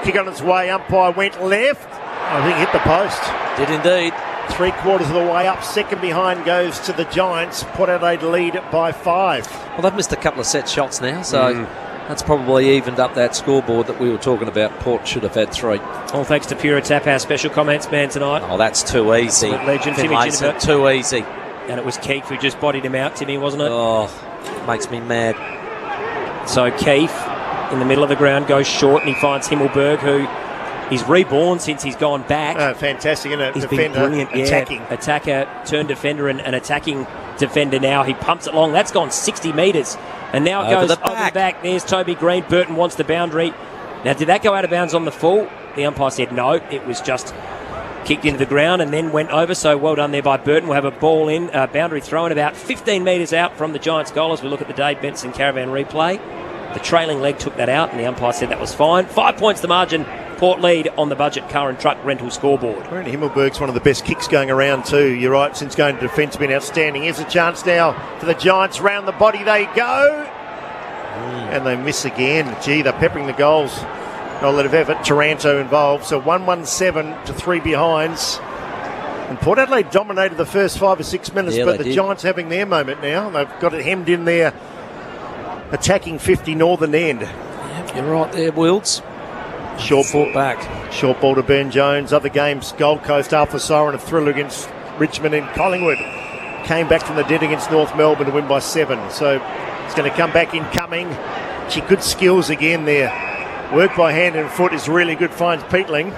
Kick on its way. Umpire went left. I think hit the post. Did indeed. 3/4 of the way up. Second behind goes to the Giants. Port Adelaide lead by 5. Well, they've missed a couple of set shots now, so that's probably evened up that scoreboard that we were talking about. Port should have had 3. All thanks to Pura Tap, our special comments man tonight. Oh, that's too easy. Legend Timmy Finlayson, Ginnivan. too easy. And it was Keefe who just bodied him out, Timmy, wasn't it? Oh, makes me mad. So Keefe, in the middle of the ground, goes short and he finds Himmelberg, who he's reborn since he's gone back. Fantastic, isn't it? He's Defender, been brilliant. attacking. Yeah. Attacker, turned defender and an attacking defender now. He pumps it long. That's gone 60 metres. And now it goes over the back. There's Toby Green. Burton wants the boundary. Now, did that go out of bounds on the full? The umpire said no. It was just kicked into the ground and then went over. So well done there by Burton. We'll have a ball in, boundary thrown about 15 metres out from the Giants' goal as we look at the Dave Benson Caravan replay. The trailing leg took that out and the umpire said that was fine. 5 points the margin. Port lead on the budget car and truck rental scoreboard. Himmelberg's one of the best kicks going around too. You're right, since going to defence, been outstanding. Here's a chance now for the Giants. Round the body they go. And they miss again. Gee, they're peppering the goals. Not a lot of effort. Taranto involved. So 1-1-7 to 3 behinds. And Port Adelaide dominated the first 5 or 6 minutes, but the Giants having their moment now. They've got it hemmed in there, attacking 50 northern end. Yeah, you're right there, Wilds. Short ball back. Short ball to Ben Jones. Other games, Gold Coast, Alpha Siren, a thriller against Richmond and Collingwood. Came back from the dead against North Melbourne to win by 7. So it's going to come back incoming. She good skills again there. Work by hand and foot is really good. Finds Peatling.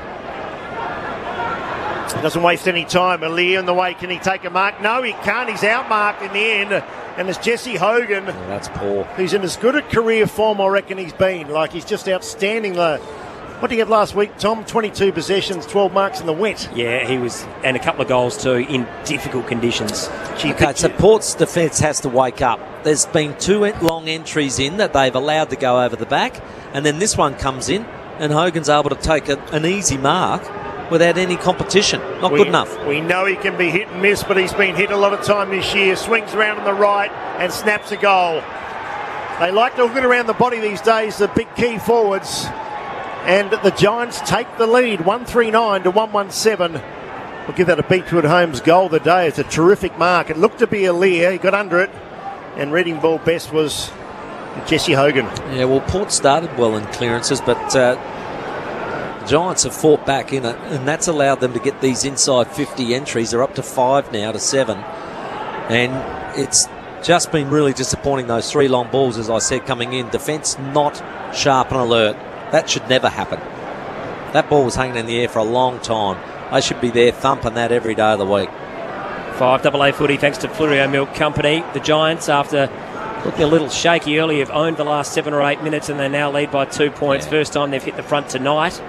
Doesn't waste any time. Aaliyah in the way. Can he take a mark? No, he can't. He's outmarked in the end. And it's Jesse Hogan. Oh, that's poor. He's in as good a career form, I reckon, he's been. Like, he's just outstanding. The What did he have last week, Tom? 22 possessions, 12 marks in the wet. Yeah, he was, and a couple of goals too in difficult conditions. Okay, so Port's defence has to wake up. There's been 2 long entries in that they've allowed to go over the back, and then this one comes in, and Hogan's able to take an easy mark without any competition. Not good enough. We know he can be hit and miss, but he's been hit a lot of time this year. Swings around on the right and snaps a goal. They like to hook it around the body these days, the big key forwards. And the Giants take the lead, 139 to 117. We'll give that a Beechwood Holmes goal of the day. It's a terrific mark. It looked to be a Lear. He got under it. And reading ball best was Jesse Hogan. Yeah, well, Port started well in clearances, but the Giants have fought back in it, and that's allowed them to get these inside 50 entries. They're up to 5 now to 7. And it's just been really disappointing, those 3 long balls, as I said, coming in. Defence not sharp and alert. That should never happen. That ball was hanging in the air for a long time. They should be there thumping that every day of the week. 5AA footy thanks to Flurio Milk Company. The Giants, after looking a little shaky early, have owned the last 7 or 8 minutes, and they now lead by 2 points. First time they've hit the front tonight.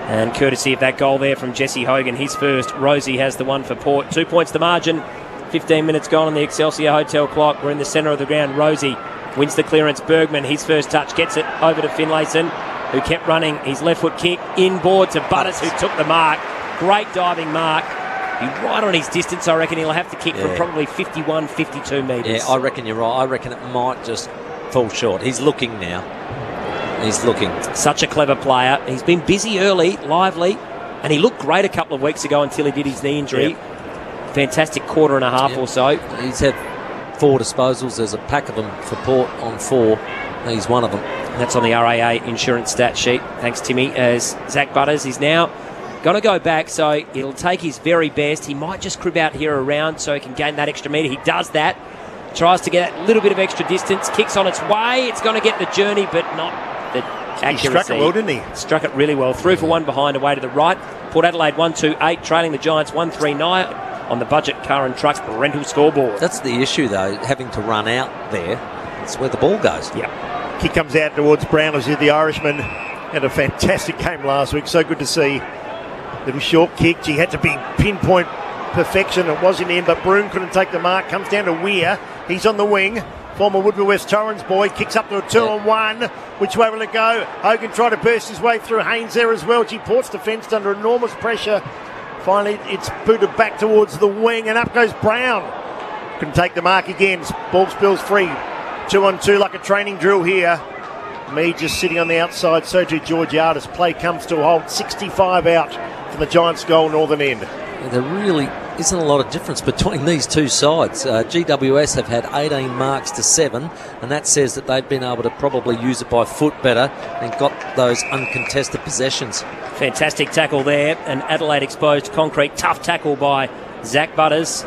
And courtesy of that goal there from Jesse Hogan, his first. Rosie has the one for Port. 2 points the margin. 15 minutes gone on the Excelsior Hotel clock. We're in the centre of the ground. Rosie wins the clearance. Bergman, his first touch, gets it over to Finlayson, who kept running. His left foot kick inboard to Butters, who took the mark. Great diving mark. Be right on his distance. I reckon he'll have to kick from probably 51, 52 metres. Yeah, I reckon you're right. I reckon it might just fall short. He's looking now. He's looking. Such a clever player. He's been busy early, lively, and he looked great a couple of weeks ago until he did his knee injury. Yep. Fantastic quarter and a half or so. He's had 4 disposals. There's a pack of them for Port on 4. He's one of them. And that's on the RAA insurance stat sheet. Thanks, Timmy. As Zach Butters is now going to go back, so it'll take his very best. He might just crib out here around so he can gain that extra metre. He does that. Tries to get a little bit of extra distance. Kicks on its way. It's going to get the journey, but not the accuracy. He struck it well, didn't he? Struck it really well. Through for 1 behind, away to the right. Port Adelaide 1-2-8, trailing the Giants 1-3-9 on the budget car and trucks rental scoreboard. That's the issue, though, having to run out there. That's where the ball goes. Yeah. Kick comes out towards Brown, as did the Irishman. Had a fantastic game last week. So good to see. Little short kick. He had to be pinpoint perfection. It was in the end, but Broom couldn't take the mark. Comes down to Weir. He's on the wing. Former Woodville West Torrens boy. Kicks up to a 2-on-1. Which way will it go? Hogan tried to burst his way through. Haynes there as well. Port's defence under enormous pressure. Finally, it's booted back towards the wing, and up goes Brown. Couldn't take the mark again. Ball spills free. 2-on-2 like a training drill here. Mead just sitting on the outside. So too Georgiades. Play comes to a halt. 65 out from the Giants' goal northern end. There really isn't a lot of difference between these two sides. GWS have had 18 marks to 7, and that says that they've been able to probably use it by foot better and got those uncontested possessions. Fantastic tackle there, and Adelaide exposed concrete. Tough tackle by Zach Butters.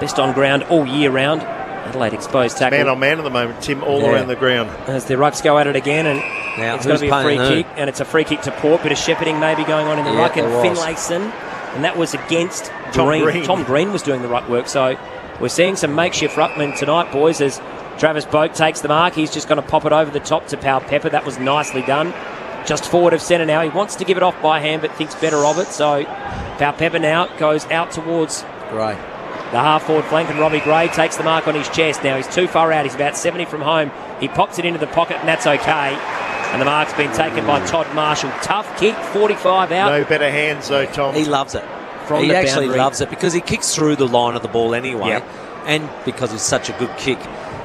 Best on ground all year round. Adelaide exposed tackle. Man on man at the moment, Tim, all around the ground. As the Rucks go at it again, and now, it's going to be a free kick, and it's a free kick to Port. Bit of shepherding maybe going on in the ruck, and Finlayson, and that was against Green. Tom Green was doing the ruck work, so we're seeing some makeshift ruckmen tonight, boys, as Travis Boak takes the mark. He's just going to pop it over the top to Pal Pepper. That was nicely done. Just forward of centre now. He wants to give it off by hand, but thinks better of it, so Pal Pepper now goes out towards Gray. The half-forward flank, and Robbie Gray takes the mark on his chest. Now he's too far out. He's about 70 from home. He pops it into the pocket, and that's okay. And the mark's been taken by Todd Marshall. Tough kick, 45 out. No better hands, though, Tom. He loves it. He actually loves it because he kicks through the line of the ball anyway. Yep. And because he's such a good kick,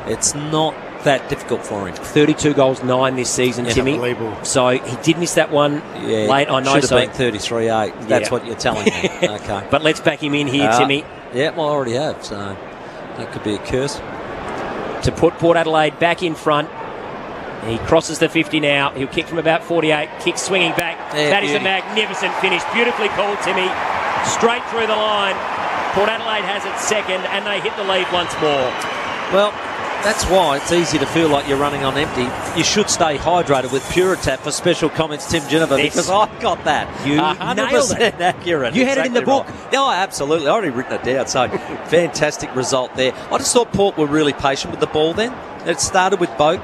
it's not that difficult for him. 32 goals, 9 this season, Timmy. Unbelievable. So he did miss that one late, I know. Should have been 33-8. That's what you're telling me. Okay. But let's back him in here, Timmy. Yeah, well, I already have, so that could be a curse. To put Port Adelaide back in front. He crosses the 50 now. He'll kick from about 48. Kicks swinging back. That is a magnificent finish. Beautifully called, Timmy. Straight through the line. Port Adelaide has it second, and they hit the lead once more. Well, that's why it's easy to feel like you're running on empty. You should stay hydrated with Puritat for special comments, Tim Geneva, because I got that. You 100% nailed it. Accurate. You had it in the book. Right. No, absolutely. I already written it down. So, fantastic result there. I just thought Port were really patient with the ball then. It started with Boak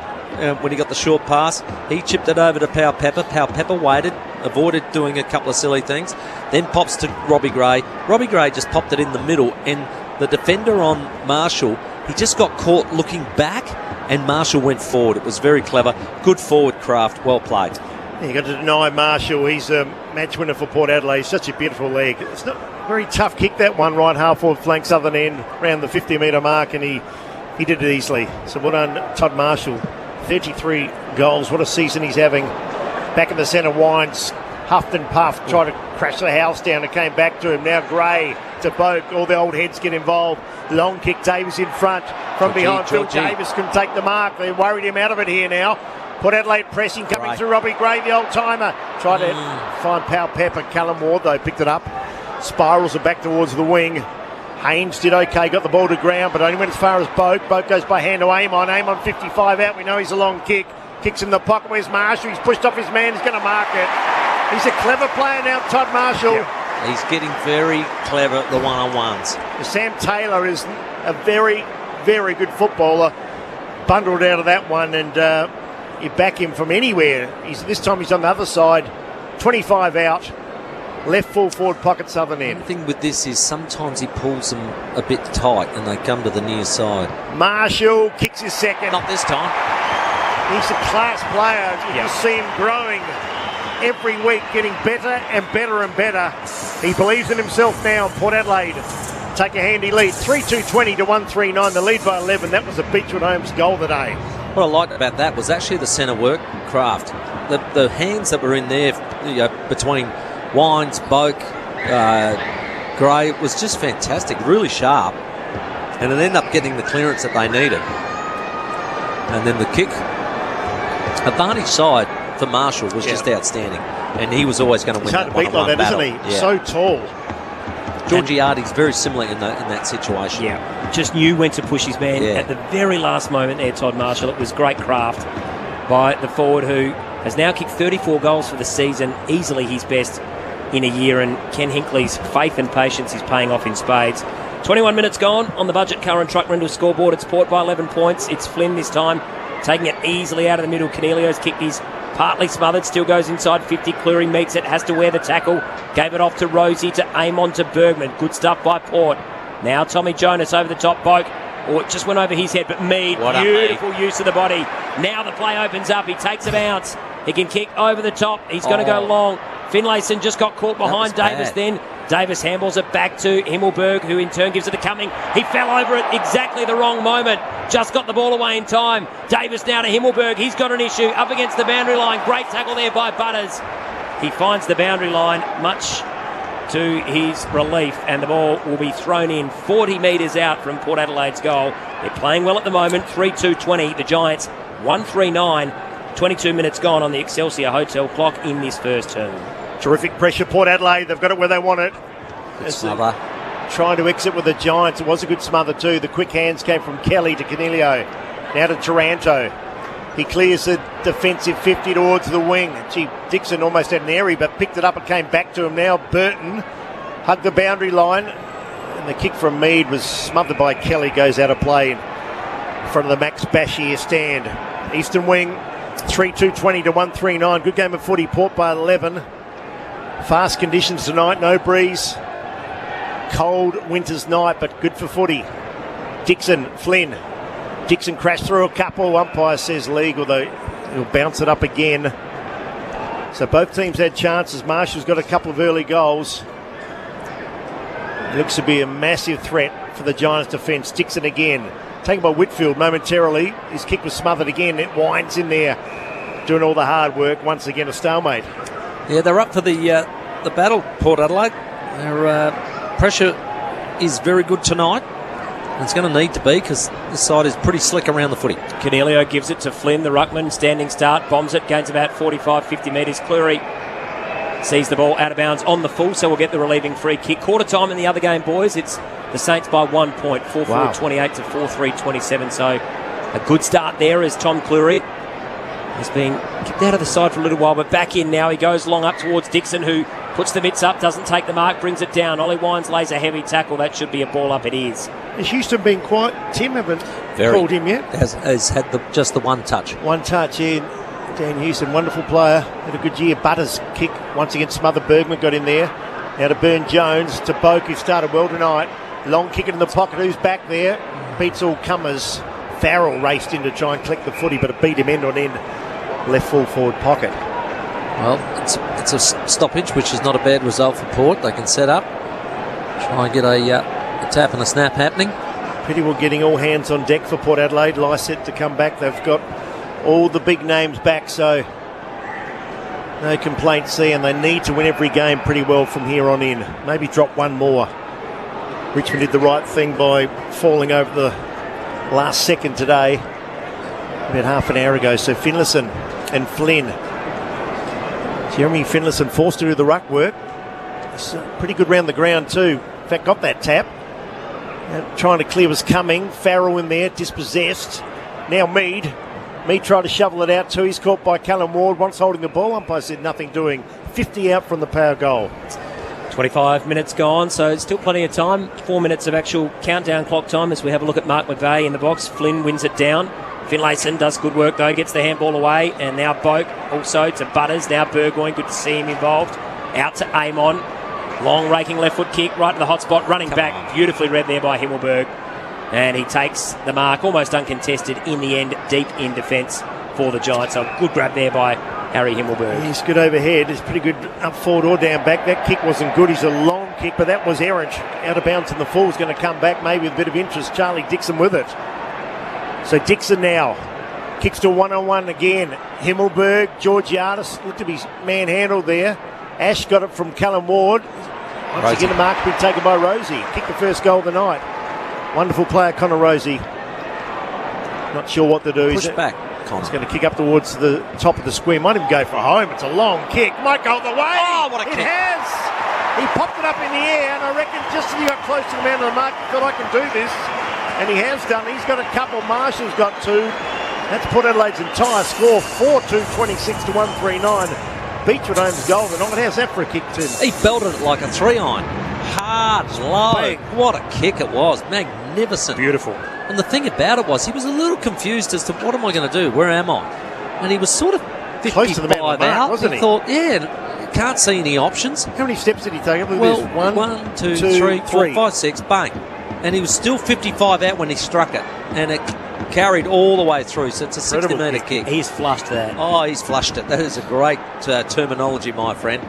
when he got the short pass. He chipped it over to Pau Pepper. Pau Pepper waited avoided doing a couple of silly things. Then pops to Robbie Gray. Robbie Gray just popped it in the middle, and the defender on Marshall, he just got caught looking back, and Marshall went forward. It was very clever. Good forward craft. Well played. You got to deny Marshall. He's a match winner for Port Adelaide. Such a beautiful leg. It's not a very tough kick, that one, right half forward flank, southern end, around the 50-metre mark, and he did it easily. So well done, Todd Marshall. 33 goals. What a season he's having. Back in the centre, Wines huffed and puffed, tried to crash the house down. It came back to him. Now Gray to Boak. All the old heads get involved. Long kick, Davis in front. From behind, Phil Davis can take the mark. They worried him out of it here now. Port Adelaide pressing, coming through Robbie Gray, the old-timer. Tried to find Powell Pepper. Callum Ward, though, picked it up. Spirals it back towards the wing. Haynes did okay, got the ball to ground, but only went as far as Boak. Boak goes by hand to Amon. Amon 55 out. We know he's a long kick. Kicks in the pocket. Where's Marshall? He's pushed off his man. He's going to mark it. He's a clever player now, Todd Marshall. Yep. He's getting very clever at the one-on-ones. Sam Taylor is a very, very good footballer. Bundled out of that one, and you back him from anywhere. This time he's on the other side. 25 out. Left full forward pocket, southern end. The thing with this is sometimes he pulls them a bit tight and they come to the near side. Marshall kicks his second. Not this time. He's a class player. You just see him growing every week, getting better and better and better. He believes in himself now. Port Adelaide take a handy lead. 3-2-20 to 1-3-9. The lead by 11. That was a Beechwood Homes goal today. What I liked about that was actually the centre work craft. The hands that were in there, between Wines, Boak, Gray, was just fantastic, really sharp, and it ended up getting the clearance that they needed. And then the kick, advantage side for Marshall was just outstanding, and he was always going to win that one-on-one battle. He's hard to beat like that, isn't he? Yeah. So tall. Georgiades very similar in that situation. Yeah, just knew when to push his man at the very last moment there, Todd Marshall. It was great craft by the forward, who has now kicked 34 goals for the season, easily his best in a year, and Ken Hinckley's faith and patience is paying off in spades. 21 minutes gone on the Budget Car and Truck Rental scoreboard. It's Port by 11 points. It's Flynn this time, taking it easily out of the middle. Canelio's kicked his partly smothered, still goes inside 50. Cleary meets it, has to wear the tackle. Gave it off to Rosie, to Amon, to Bergman. Good stuff by Port. Now Tommy Jonas over the top. Boak. Oh, it just went over his head, but Mead, beautiful use of the body. Now the play opens up. He takes a bounce. He can kick over the top. He's going to go long. Finlayson just got caught behind Davis then. Davis handballs it back to Himmelberg, who in turn gives it to Cumming. He fell over at exactly the wrong moment. Just got the ball away in time. Davis now to Himmelberg. He's got an issue up against the boundary line. Great tackle there by Butters. He finds the boundary line, much to his relief, and the ball will be thrown in 40 metres out from Port Adelaide's goal. They're playing well at the moment. 3-2-20. The Giants 1-3-9. 22 minutes gone on the Excelsior Hotel clock in this first term. Terrific pressure, Port Adelaide. They've got it where they want it. Smother. Trying to exit with the Giants. It was a good smother too. The quick hands came from Kelly to Canelio. Now to Taranto. He clears the defensive 50 towards the wing. Gee, Dixon almost had an airy, but picked it up and came back to him now. Burton hugged the boundary line. And the kick from Mead was smothered by Kelly. Goes out of play in front of the Max Bashir stand. Eastern wing. 3-2-20 to 1-3-9. Good game of footy. Port by 11. Fast conditions tonight. No breeze. Cold winter's night, but good for footy. Dixon, Flynn. Dixon crashed through a couple. Umpire says legal, though he'll bounce it up again. So both teams had chances. Marshall's got a couple of early goals. It looks to be a massive threat for the Giants' defence. Dixon again. Taken by Whitfield momentarily. His kick was smothered again. It winds in there, doing all the hard work. Once again, a stalemate. Yeah, they're up for the battle, Port Adelaide. Their pressure is very good tonight. It's going to need to be, because this side is pretty slick around the footy. Canelio gives it to Flynn, the ruckman, standing start, bombs it, gains about 45-50 metres. Cleary sees the ball out of bounds on the full, so we'll get the relieving free kick. Quarter time in the other game, boys. It's the Saints by 1 point, 4-4-28 to 4-3-27. So a good start there as Tom Cleary has been kicked out of the side for a little while, but back in now. He goes long up towards Dixon, who puts the mitts up, doesn't take the mark, brings it down. Ollie Wines lays a heavy tackle. That should be a ball up. It is. Has Houston been quiet? Tim haven't called him yet. Has had just the one touch. One touch in. Dan Houston, wonderful player. Had a good year. Butters kick once again smothered Bergman, got in there. Now to Burn Jones, to Boak, who started well tonight. Long kick in the pocket, who's back there? Beats all comers. Farrell raced in to try and collect the footy, but it beat him end on end. Left full forward pocket. Well, it's a stoppage, which is not a bad result for Port. They can set up, try and get a tap and a snap happening. Pretty well getting all hands on deck for Port Adelaide. Lycett to come back. They've got all the big names back, so no complaints there, and they need to win every game pretty well from here on in. Maybe drop one more. Richmond did the right thing by falling over the last second today, about half an hour ago. So Finlayson and Flynn. Jeremy Finlayson forced to do the ruck work. He's pretty good round the ground too. In fact, got that tap. Trying to clear was coming. Farrell in there, dispossessed. Now Mead. Mead tried to shovel it out too. He's caught by Callum Ward. Once holding the ball, umpire said nothing doing. 50 out from the power goal. 25 minutes gone, so still plenty of time. 4 minutes of actual countdown clock time as we have a look at Mark McVeigh in the box. Flynn wins it down. Finlayson does good work though, gets the handball away, and now Boak also to Butters. Now Burgoyne, good to see him involved. Out to Amon. Long raking left foot kick right to the hot spot, running back. Beautifully read there by Himmelberg. And he takes the mark, almost uncontested in the end, deep in defence for the Giants. So good grab there by Harry Himmelberg. He's good overhead. He's pretty good up forward or down back. That kick wasn't good. He's a long kick, but that was errant. Out of bounds, and the full's going to come back, maybe with a bit of interest. Charlie Dixon with it. So Dixon now kicks to one-on-one again. Himmelberg, Georgiadis looked to be manhandled there. Ash got it from Callum Ward. Once again, the mark been taken by Rosie. Kicked the first goal of the night. Wonderful player, Connor Rosie. Not sure what to do. Push back, Connor. He's going to kick up towards the top of the square. Might even go for home. It's a long kick. Might go the way. Oh, what a kick. It has. He popped it up in the air, and I reckon just as he got close to the man of the mark, he thought, I can do this. And he has done. He's got a couple. Marshall's got two. That's Port Adelaide's entire score. 4-2, 26-139. Beechwood owns the goal of the night. How's that for a kick, Tim? He belted it like a 3-iron. Hard, low. Bang. What a kick it was. Magnificent. Beautiful. And the thing about it was he was a little confused as to what am I going to do? Where am I? And he was sort of 55 Close to the man of the mark, out. wasn't He he? thought, can't see any options. How many steps did he take? I believe Well, there's 1, 2, 3, 4, 5, 6, bang. And he was still 55 out when he struck it. And it carried all the way through. So it's a 60-metre kick. He's flushed that. Oh, he's flushed it. That is a great terminology, my friend.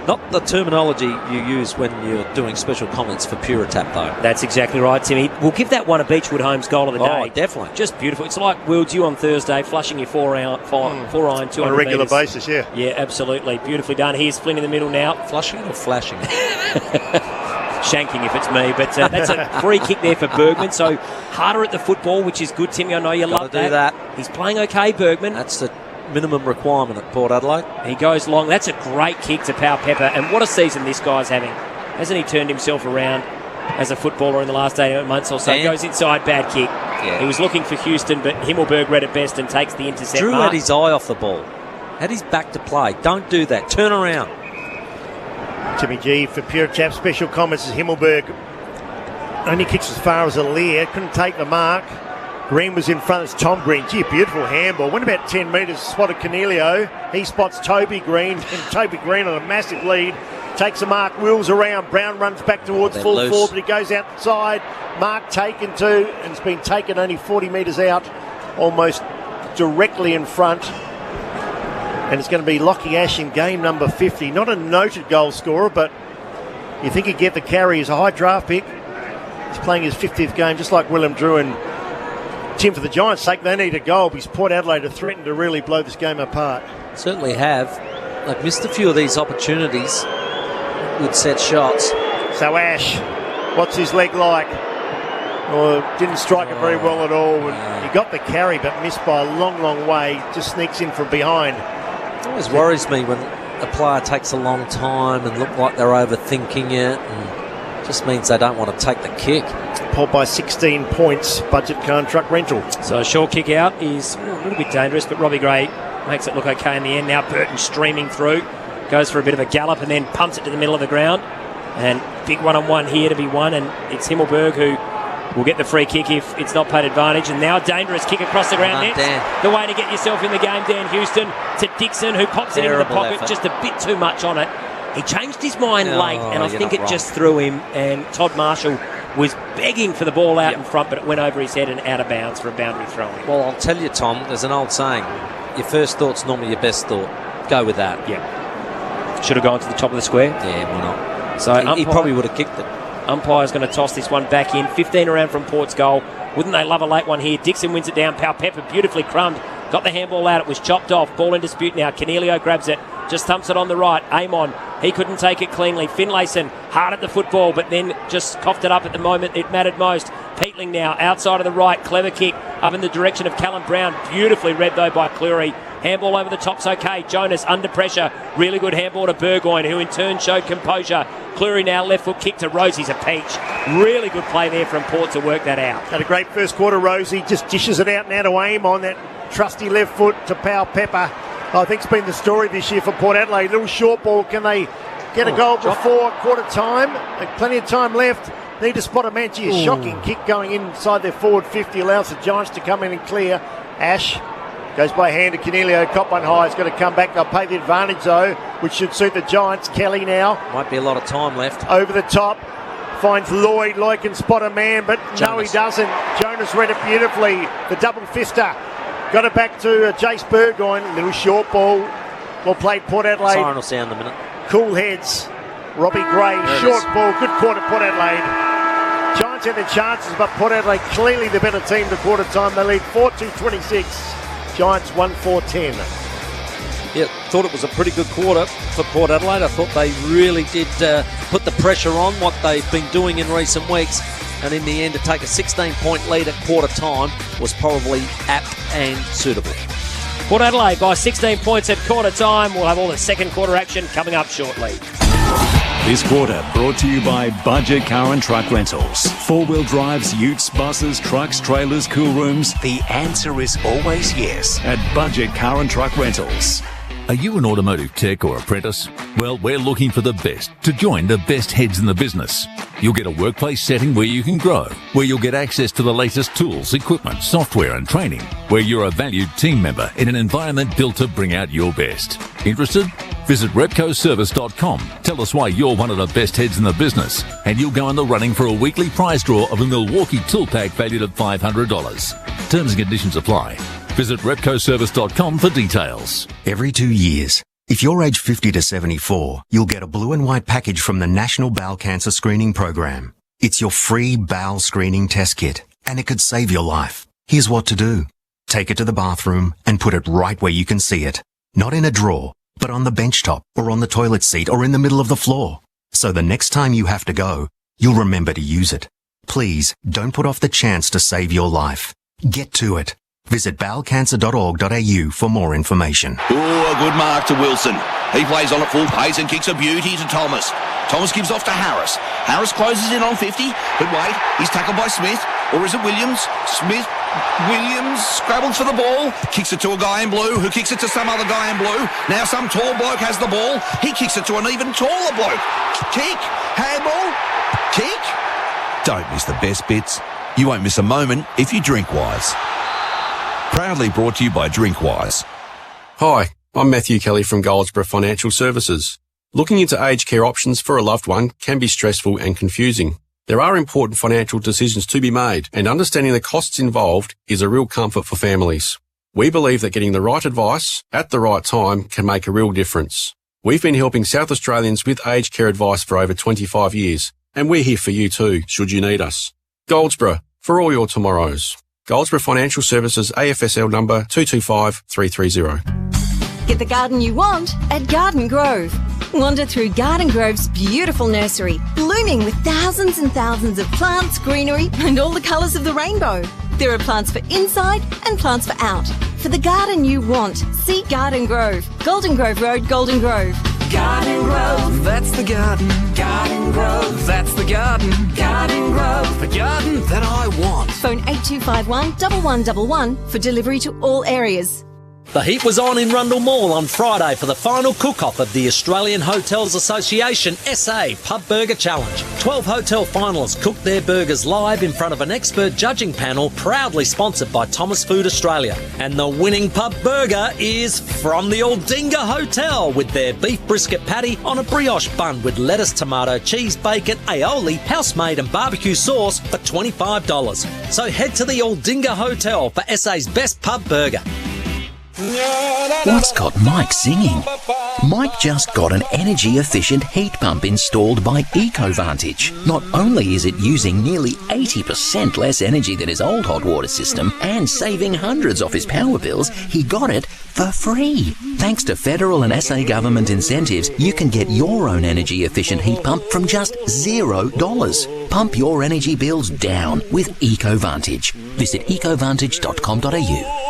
Not the terminology you use when you're doing special comments for Puritap, though. That's exactly right, Timmy. We'll give that one a Beechwood Homes goal of the day. Oh, definitely. Just beautiful. It's like Willed you on Thursday, flushing your four iron 200 on a regular metres. basis, yeah. Yeah, absolutely. Beautifully done. Here's Flynn in the middle now. Flushing or flashing? Shanking if it's me, but that's a free kick there for Bergman. So harder at the football, which is good, Timmy. I know you love Gotta do that. He's playing okay, Bergman. That's the minimum requirement at Port Adelaide. He goes long. That's a great kick to Pau Pepper, and what a season this guy's having. Hasn't he turned himself around as a footballer in the last 8 months or so? And goes inside, bad kick. Yeah. He was looking for Houston, but Himmelberg read it best and takes the intercept. Drew mark. had his eye off the ball. Had his back to play. Don't do that. Turn around. Timmy G for Pure Chap. Special comments is Himmelberg. Only kicks as far as a Lear. Couldn't take the mark. Green was in front. It's Tom Green. Gee, beautiful handball. Went about 10 metres. Spotted Cornelio. He spots Toby Green. And Toby Green on a massive lead. Takes a mark. Wheels around. Brown runs back towards They're full loose. forward, but he goes outside. Mark taken too. And it's been taken only 40 metres out. Almost directly in front. And it's going to be Lockie Ash in game number 50. Not a noted goal scorer, but you think he'd get the carry. He's a high draft pick. He's playing his 50th game, just like Willem Drew. And Tim, for the Giants' sake, they need a goal because Port Adelaide are threatened to really blow this game apart. Certainly have. They've missed a few of these opportunities with set shots. So Ash, what's his leg like? Well, didn't strike it very well at all. And he got the carry, but missed by a long, long way. Just sneaks in from behind. It always worries me when a player takes a long time and look like they're overthinking it, and just means they don't want to take the kick. Port by 16 points. Budget car and truck rental. So a short kick out is a little bit dangerous, but Robbie Gray makes it look okay in the end. Now Burton streaming through, goes for a bit of a gallop and then pumps it to the middle of the ground. And big one-on-one here to be won, and it's Himmelberg who will get the free kick if it's not paid advantage. And now a dangerous kick across the ground net. The way to get yourself in the game, Dan Houston, to Dixon, who pops it into the pocket. Effort. Just a bit too much on it. He changed his mind late, and I think it just threw him. And Todd Marshall was begging for the ball out in front, but it went over his head and out of bounds for a boundary throw-in. Well, I'll tell you, Tom, there's an old saying, your first thought's normally your best thought. Go with that. Yeah. Should have gone to the top of the square. Yeah, why not? So he probably would have kicked it. Umpire's going to toss this one back in. 15 around from Port's goal. Wouldn't they love a late one here? Dixon wins it down. Pau Pepper beautifully crumbed. Got the handball out. It was chopped off. Ball in dispute now. Cornelio grabs it. Just thumps it on the right. Amon, he couldn't take it cleanly. Finlayson, hard at the football, but then just coughed it up at the moment it mattered most. Peatling now, outside of the right. Clever kick up in the direction of Callum Brown. Beautifully read, though, by Cleary. Handball over the top's okay. Jonas under pressure. Really good handball to Burgoyne, who in turn showed composure. Cleary now left foot kick to Rosie's a peach. Really good play there from Port to work that out. Had a great first quarter, Rosie. Just dishes it out now to Amon, that trusty left foot to Pau Pepper. I think it's been the story this year for Port Adelaide. Little short ball. Can they get a goal before quarter time? Plenty of time left. Need to spot a man. Gee, a shocking kick going inside their forward 50. Allows the Giants to come in and clear. Ash goes by hand to Cornelio. Cop one high. It's going to come back. They'll pay the advantage, though, which should suit the Giants. Kelly now. Might be a lot of time left. Over the top. Finds Lloyd. Lloyd can spot a man, but Jonas. No, he doesn't. Jonas read it beautifully. The double fister. Got it back to Jace Burgoyne. Little short ball. Well played, Port Adelaide. Siren will sound in a minute. Cool heads. Robbie Gray. Short ball. Good quarter, Port Adelaide. Giants had their chances, but Port Adelaide clearly the better team to quarter time. They lead 4-2-26. Giants 1-4-10. Yeah, thought it was a pretty good quarter for Port Adelaide. I thought they really did put the pressure on what they've been doing in recent weeks. And in the end, to take a 16-point lead at quarter time was probably apt and suitable. Port Adelaide by 16 points at quarter time. We'll have all the second quarter action coming up shortly. This quarter brought to you by Budget Car and Truck Rentals. Four-wheel drives, utes, buses, trucks, trailers, cool rooms. The answer is always yes at Budget Car and Truck Rentals. Are you an automotive tech or apprentice? Well, we're looking for the best to join the best heads in the business. You'll get a workplace setting where you can grow, where you'll get access to the latest tools, equipment, software and training, where you're a valued team member in an environment built to bring out your best. Interested? Visit repcoservice.com. Tell us why you're one of the best heads in the business, and you'll go in the running for a weekly prize draw of a Milwaukee tool pack valued at $500. Terms and conditions apply. Visit repcoservice.com for details. Every 2 years, if you're age 50 to 74, you'll get a blue and white package from the National Bowel Cancer Screening Program. It's your free bowel screening test kit, and it could save your life. Here's what to do. Take it to the bathroom and put it right where you can see it. Not in a drawer, but on the bench top or on the toilet seat or in the middle of the floor. So the next time you have to go, you'll remember to use it. Please don't put off the chance to save your life. Get to it. Visit bowelcancer.org.au for more information. Oh, a good mark to Wilson. He plays on at full pace and kicks a beauty to Thomas. Thomas gives off to Harris. Harris closes in on 50, but wait, he's tackled by Smith. Or is it Williams? Williams scrabbles for the ball, kicks it to a guy in blue, who kicks it to some other guy in blue. Now some tall bloke has the ball. He kicks it to an even taller bloke. Kick, handball, kick. Don't miss the best bits. You won't miss a moment if you drink Wise. Proudly brought to you by Drinkwise. Hi, I'm Matthew Kelly from Goldsborough Financial Services. Looking into aged care options for a loved one can be stressful and confusing. There are important financial decisions to be made, and understanding the costs involved is a real comfort for families. We believe that getting the right advice at the right time can make a real difference. We've been helping South Australians with aged care advice for over 25 years, and we're here for you too, should you need us. Goldsborough, for all your tomorrows. Goldsborough Financial Services, AFSL number 225330. Get the garden you want at Garden Grove. Wander through Garden Grove's beautiful nursery, blooming with thousands and thousands of plants, greenery, and all the colours of the rainbow. There are plants for inside and plants for out. For the garden you want, see Garden Grove. Golden Grove Road, Golden Grove. Garden Grove, that's the garden. Garden Grove, that's the garden. Garden Grove, the garden that I want. Phone 8251 1111 for delivery to all areas. The heat was on in Rundle Mall on Friday for the final cook-off of the Australian Hotels Association SA Pub Burger Challenge. 12 hotel finalists cooked their burgers live in front of an expert judging panel proudly sponsored by Thomas Food Australia. And the winning pub burger is from the Aldinga Hotel with their beef brisket patty on a brioche bun with lettuce, tomato, cheese, bacon, aioli, house-made and barbecue sauce for $25. So head to the Aldinga Hotel for SA's best pub burger. What's got Mike singing? Mike just got an energy-efficient heat pump installed by EcoVantage. Not only is it using nearly 80% less energy than his old hot water system and saving hundreds off his power bills, he got it for free. Thanks to federal and SA government incentives, you can get your own energy-efficient heat pump from just $0. Pump your energy bills down with EcoVantage. Visit ecovantage.com.au.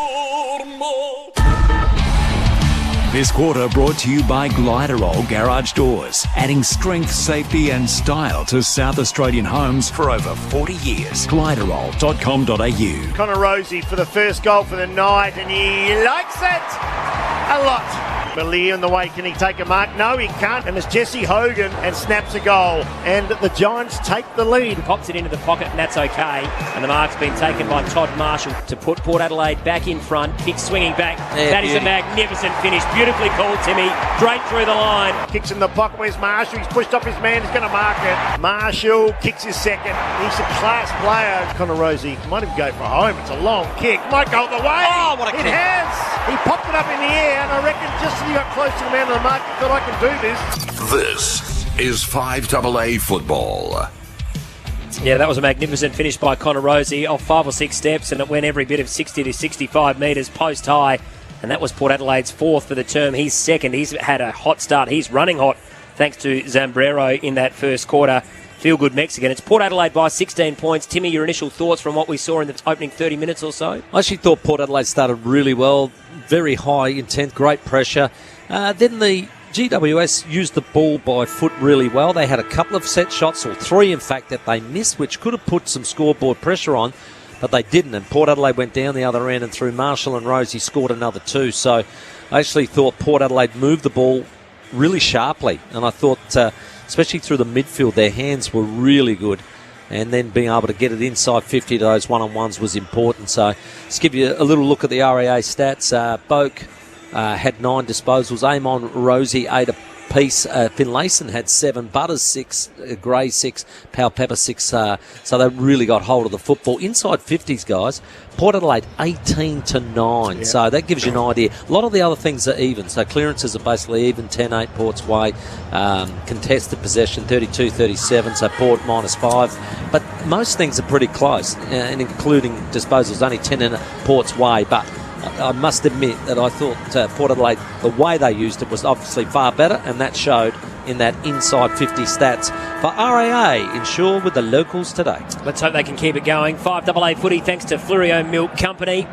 This quarter brought to you by Gliderol Garage Doors, adding strength, safety and style to South Australian homes for over 40 years. Gliderol.com.au. Connor Rosie for the first goal for the night, and he likes it a lot. Malia in the way, can he take a mark? No, he can't, and it's Jesse Hogan and snaps a goal, and the Giants take the lead. Pops it into the pocket, and that's okay. And the mark's been taken by Todd Marshall to put Port Adelaide back in front. Kick swinging back. Yeah, that is a magnificent finish. Beautifully called, Timmy. Straight through the line. Kicks in the pocket. Where's Marshall? He's pushed off his man. He's going to mark it. Marshall kicks his second. He's a class player. Connor Rosie might even go for home. It's a long kick. Might go the way. Oh, what a kick. It has. He popped it up in the air, and I reckon just as he got close to the man on the mark, he thought, I can do this. This is 5AA football. Yeah, that was a magnificent finish by Connor Rosie off 5 or 6 steps, and it went every bit of 60 to 65 metres post high. And that was Port Adelaide's fourth for the term. He's second. He's had a hot start. He's running hot thanks to Zambrero in that first quarter. Feel good Mexican. It's Port Adelaide by 16 points. Timmy, your initial thoughts from what we saw in the opening 30 minutes or so? I actually thought Port Adelaide started really well. Very high intent, great pressure. Then the GWS used the ball by foot really well. They had a couple of set shots, or 3 in fact, that they missed, which could have put some scoreboard pressure on, but they didn't. And Port Adelaide went down the other end, and through Marshall and Rosie scored another 2. So I actually thought Port Adelaide moved the ball really sharply, and I thought, especially through the midfield, their hands were really good. And then being able to get it inside 50 to those one-on-ones was important. So let's give you a little look at the RAA stats. Boak had 9 disposals. Amon, Rosie, 8 apiece. Finlayson had 7. Butters, 6. Gray, 6. Powell Pepper, 6. So they really got hold of the football. Inside 50s, guys. Port Adelaide, 18 to 9. Yeah. So that gives you an idea. A lot of the other things are even. So clearances are basically even, 10-8 Port's way. Contested possession, 32-37. So Port -5. But most things are pretty close, and including disposals, only 10 in Port's way. But I must admit that I thought Port Adelaide, the way they used it was obviously far better, and that showed in that inside 50 stats. For RAA, insure with the locals today. Let's hope they can keep it going. 5AA footy thanks to Flurio Milk Company.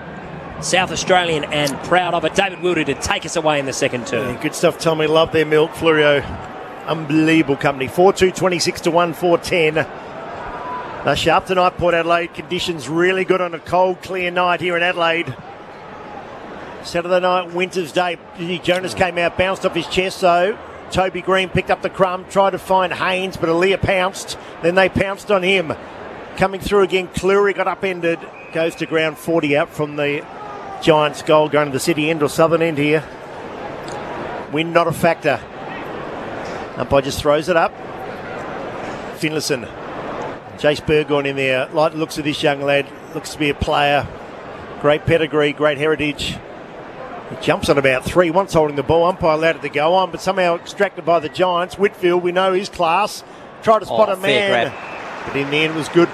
South Australian and proud of it. David Wilder to take us away in the second term. Yeah, good stuff, Tommy. Love their milk. Flurio, unbelievable company. 4-2, 26 to 1, 4-10. They're sharp tonight, Port Adelaide. Conditions really good on a cold, clear night here in Adelaide. Saturday night, Winter's Day. Jonas came out, bounced off his chest, though. Toby Green picked up the crumb, tried to find Haynes, but Aaliyah pounced. Then they pounced on him. Coming through again, Cleary got upended. Goes to ground, 40 out from the Giants' goal, going to the city end or southern end here. Wind not a factor. Umpire just throws it up. Finlayson. Jace Burgoyne in there. Like the looks of this young lad. Looks to be a player. Great pedigree, great heritage. He jumps on about 3, once holding the ball. Umpire allowed it to go on, but somehow extracted by the Giants. Whitfield, we know his class. Tried to spot a man. But in the end, it was good.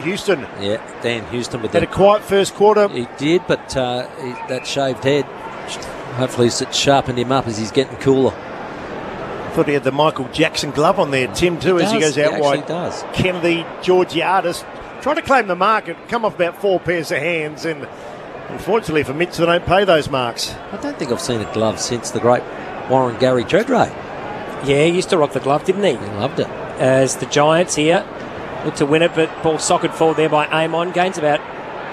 Houston. Yeah, Dan Houston with had a quiet first quarter. He did, but that shaved head, hopefully it's sharpened him up as he's getting cooler. I thought he had the Michael Jackson glove on there, Tim, too, as he goes out wide. He does. Kennedy, Georgiadis, tried to claim the market, come off about 4 pairs of hands, and unfortunately for Mitch, they don't pay those marks. I don't think I've seen a glove since the great Warren Gary Treadray. Yeah, he used to rock the glove, didn't he? He loved it. As the Giants here look to win it, but ball socket forward there by Amon. Gains about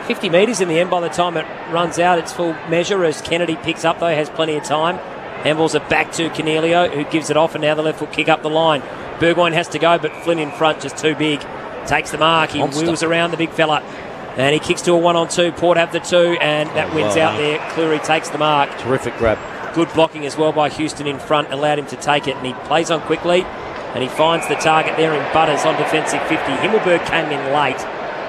50 metres in the end by the time it runs out. It's full measure as Kennedy picks up, though, has plenty of time. Handballs it back to Cornelio, who gives it off, and now the left foot kick up the line. Burgoyne has to go, but Flynn in front, just too big. Takes the mark. He wheels around the big fella. And he kicks to a 1-on-2. Port have the 2, and that wins out there. Cleary takes the mark. Terrific grab. Good blocking as well by Houston in front, allowed him to take it, and he plays on quickly, and he finds the target there in Butters on defensive 50. Himmelberg came in late.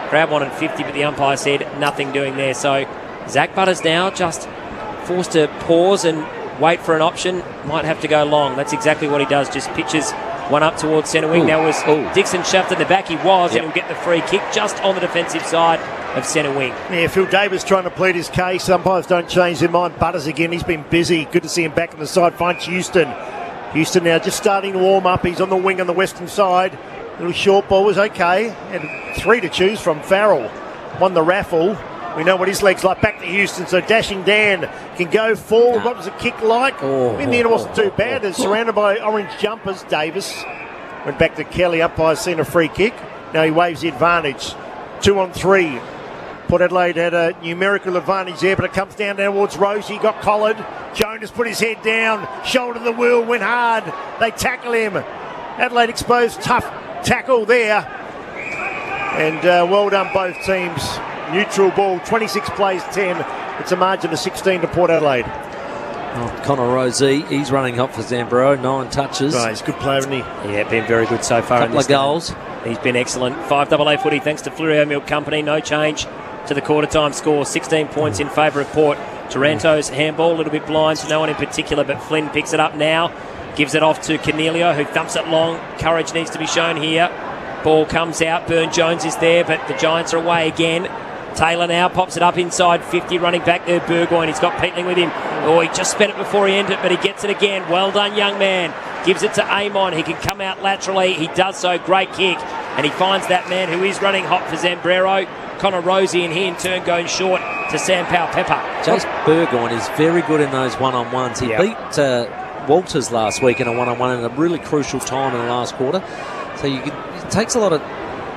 Crowd wanted 50, but the umpire said nothing doing there. So Zach Butters now just forced to pause and wait for an option. Might have to go long. That's exactly what he does. Just pitches one up towards centre wing. Now was Dixon shoved in the back. He was, and he'll get the free kick just on the defensive side of centre wing. Yeah, Phil Davis trying to plead his case. Umpires don't change their mind. Butters again. He's been busy. Good to see him back on the side. Finds Houston. Houston now just starting to warm up. He's on the wing on the western side. Little short ball was okay. And 3 to choose from. Farrell won the raffle. We know what his leg's like. Back to Houston. So Dashing Dan can go forward. What was the kick like? In the end, it wasn't too bad. It's surrounded by orange jumpers. Davis went back to Kelly. Umpire's seen a free kick. Now he waves the advantage. 2-on-3. Port Adelaide had a numerical advantage there, but it comes down towards Rosie. Got collared. Jonas put his head down. Shoulder the wheel. Went hard. They tackle him. Adelaide exposed. Tough tackle there. And well done both teams. Neutral ball, 26 plays 10. It's a margin of 16 to Port Adelaide. Connor Rosie, he's running hot for Zambrero, 9 touches. Oh, he's a good player, isn't he? Yeah, been very good so far. Couple of goals. He's been excellent. 5AA footy thanks to Flurio Milk Company. No change to the quarter time score. 16 points in favour of Port. Taranto's handball, a little bit blind to no one in particular, but Flynn picks it up now. Gives it off to Cornelio, who thumps it long. Courage needs to be shown here. Ball comes out. Burne-Jones is there, but the Giants are away again. Taylor now pops it up inside 50, running back there, Burgoyne. He's got Peatling with him. Oh, he just spent it before he ended, but he gets it again. Well done, young man. Gives it to Amon. He can come out laterally. He does so. Great kick. And he finds that man who is running hot for Zambrero, Connor Rosie, and he in turn going short to Sam Powell-Pepper. Jace Burgoyne is very good in those one-on-ones. He beat Walters last week in a one-on-one in a really crucial time in the last quarter. So it takes a lot of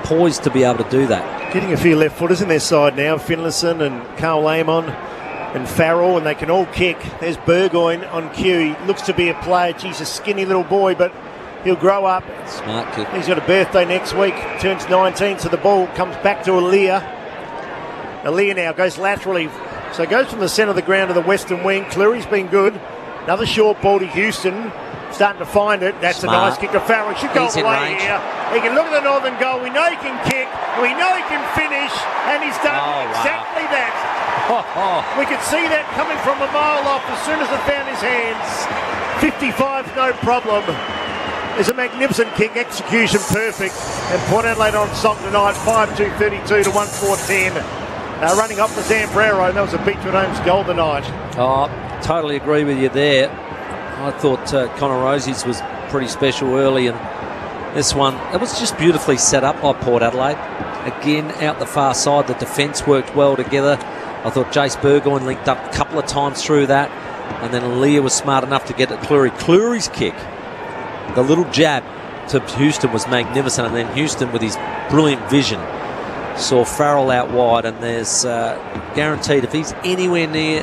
poise to be able to do that. Getting a few left footers in their side now. Finlayson and Carl Amon and Farrell, and they can all kick. There's Burgoyne on cue. He looks to be a player. Geez, a skinny little boy, but he'll grow up. Smart kick. He's got a birthday next week. Turns 19, so the ball comes back to Aaliyah. Aaliyah now goes laterally. So it goes from the centre of the ground to the western wing. Cleary's been good. Another short ball to Houston. Starting to find it. That's a nice kick to Farrell. Should go away here. He can look at the northern goal. We know he can kick. We know he can finish. And he's done exactly that. We could see that coming from a mile off as soon as it found his hands. 55, no problem. It's a magnificent kick. Execution perfect. And Port Adelaide on song tonight. 5-2-32 to 1-4-10. Running up for Zambrero. That was a Beechwood Homes goal tonight. Oh, totally agree with you there. I thought Connor Rosie's was pretty special early, and this one, it was just beautifully set up by Port Adelaide. Again, out the far side, the defence worked well together. I thought Jace Burgoyne linked up a couple of times through that, and then Leah was smart enough to get at Cleary. Cleary's kick, the little jab to Houston was magnificent, and then Houston, with his brilliant vision, saw Farrell out wide, and there's guaranteed if he's anywhere near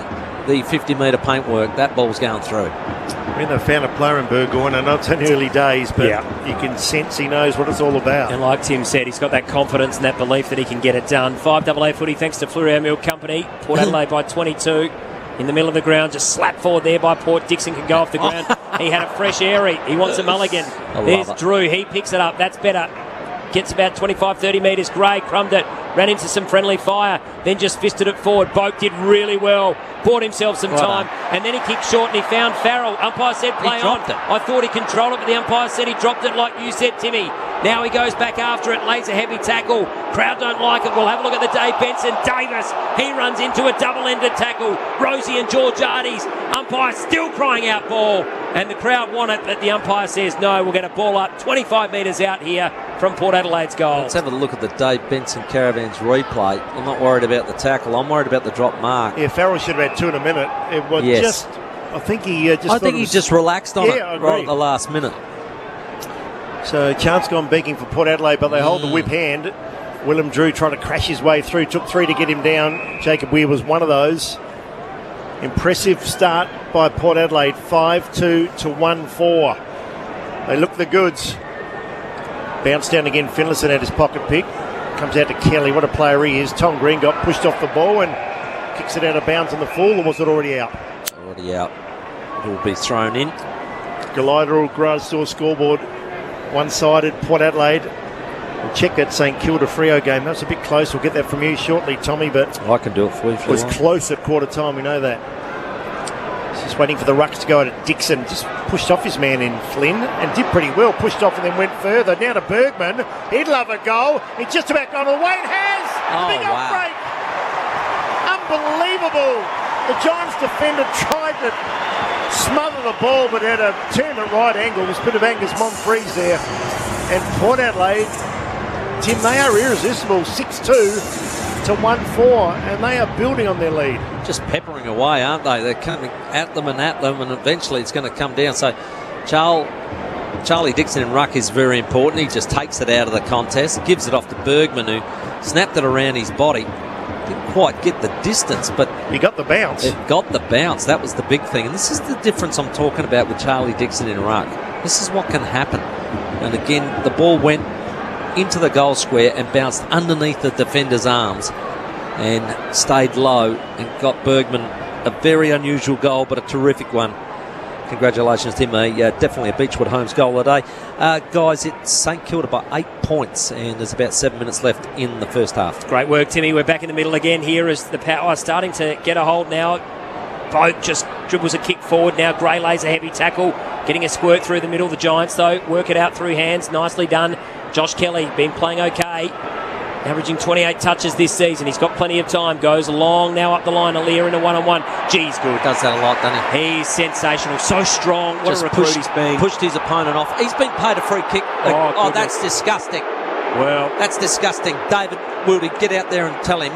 the 50-metre paintwork, that ball's going through. I mean, they found a player in Burgoyne. I know it's in early days, but you can sense he knows what it's all about. And like Tim said, he's got that confidence and that belief that he can get it done. 5AA footy thanks to Flurio Milk Company. Port Adelaide by 22. In the middle of the ground, just slap forward there by Port. Dixon can go off the ground. He had a fresh airy. He wants a mulligan. There's Drew. He picks it up. That's better. Gets about 25-30 metres. Gray crumbed it. Ran into some friendly fire. Then just fisted it forward. Boak did really well. Bought himself some time. And then he kicked short and he found Farrell. Umpire said play on. I thought he controlled it, but the umpire said he dropped it like you said, Timmy. Now he goes back after it. Lays a heavy tackle. Crowd don't like it. We'll have a look at the Dave Benson. Davis. He runs into a double-ended tackle. Rosie and Georgiades. Umpire still crying out ball. And the crowd want it, but the umpire says no. We'll get a ball up 25 metres out here from Port Adelaide's goal. Let's have a look at the Dave Benson Caravans replay. I'm not worried about the tackle. I'm worried about the drop mark. Yeah, Farrell should have had 2 in a minute. It was just, I think he just relaxed on it right at the last minute. So chance gone begging for Port Adelaide, but they hold the whip hand. Willem Drew trying to crash his way through, took 3 to get him down. Jacob Weir was one of those. Impressive start by Port Adelaide, 5-2 to 1-4. They look the goods. Bounce down again, Finlayson had his pocket pick. Comes out to Kelly, what a player he is. Tom Green got pushed off the ball and kicks it out of bounds on the full, or was it already out? Already out. It will be thrown in. Gallida grass door scoreboard, one-sided, Port Adelaide. We'll check that St Kilda Freo game. That's a bit close. We'll get that from you shortly, Tommy, but I can do it for you if you it was want. close at quarter time, we know that. Just waiting for the rucks to go to Dixon. Just pushed off his man in Flynn and did pretty well. Pushed off and then went further. Now to Bergman. He'd love a goal. He's just about gone all the way. It has! Oh, Big wow. off break! Unbelievable! The Giants defender tried to smother the ball but had a turn at right angle. There's a bit of Angus Monfries there. And Port Adelaide, Tim, they are irresistible. 6-2 to 1-4, and they are building on their lead. Just peppering away, aren't they? They're coming at them, and eventually it's going to come down. So Charlie Dixon in ruck is very important. He just takes it out of the contest, gives it off to Bergman, who snapped it around his body. Didn't quite get the distance, but he got the bounce. It got the bounce. That was the big thing. And this is the difference I'm talking about with Charlie Dixon in ruck. This is what can happen. And again, the ball went into the goal square and bounced underneath the defender's arms and stayed low and got Bergman a very unusual goal, but a terrific one. Congratulations to him. Definitely a Beechwood Homes goal today. Guys, it's St Kilda by 8 points, and there's about 7 minutes left in the first half. Great work, Timmy. We're back in the middle again here as the power starting to get a hold now. Boat just dribbles a kick forward now. Gray lays a heavy tackle, getting a squirt through the middle. The Giants, though, work it out through hands. Nicely done. Josh Kelly been playing okay, averaging 28 touches this season. He's got plenty of time. Goes long now up the line. Aaliyah in a one-on-one. Geez, good. Does that a lot, doesn't he? He's sensational. So strong. What Just a recruit he's been. Pushed his opponent off. He's been paid a free kick. Oh, that's disgusting. Well, that's disgusting. David Wildy, get out there and tell him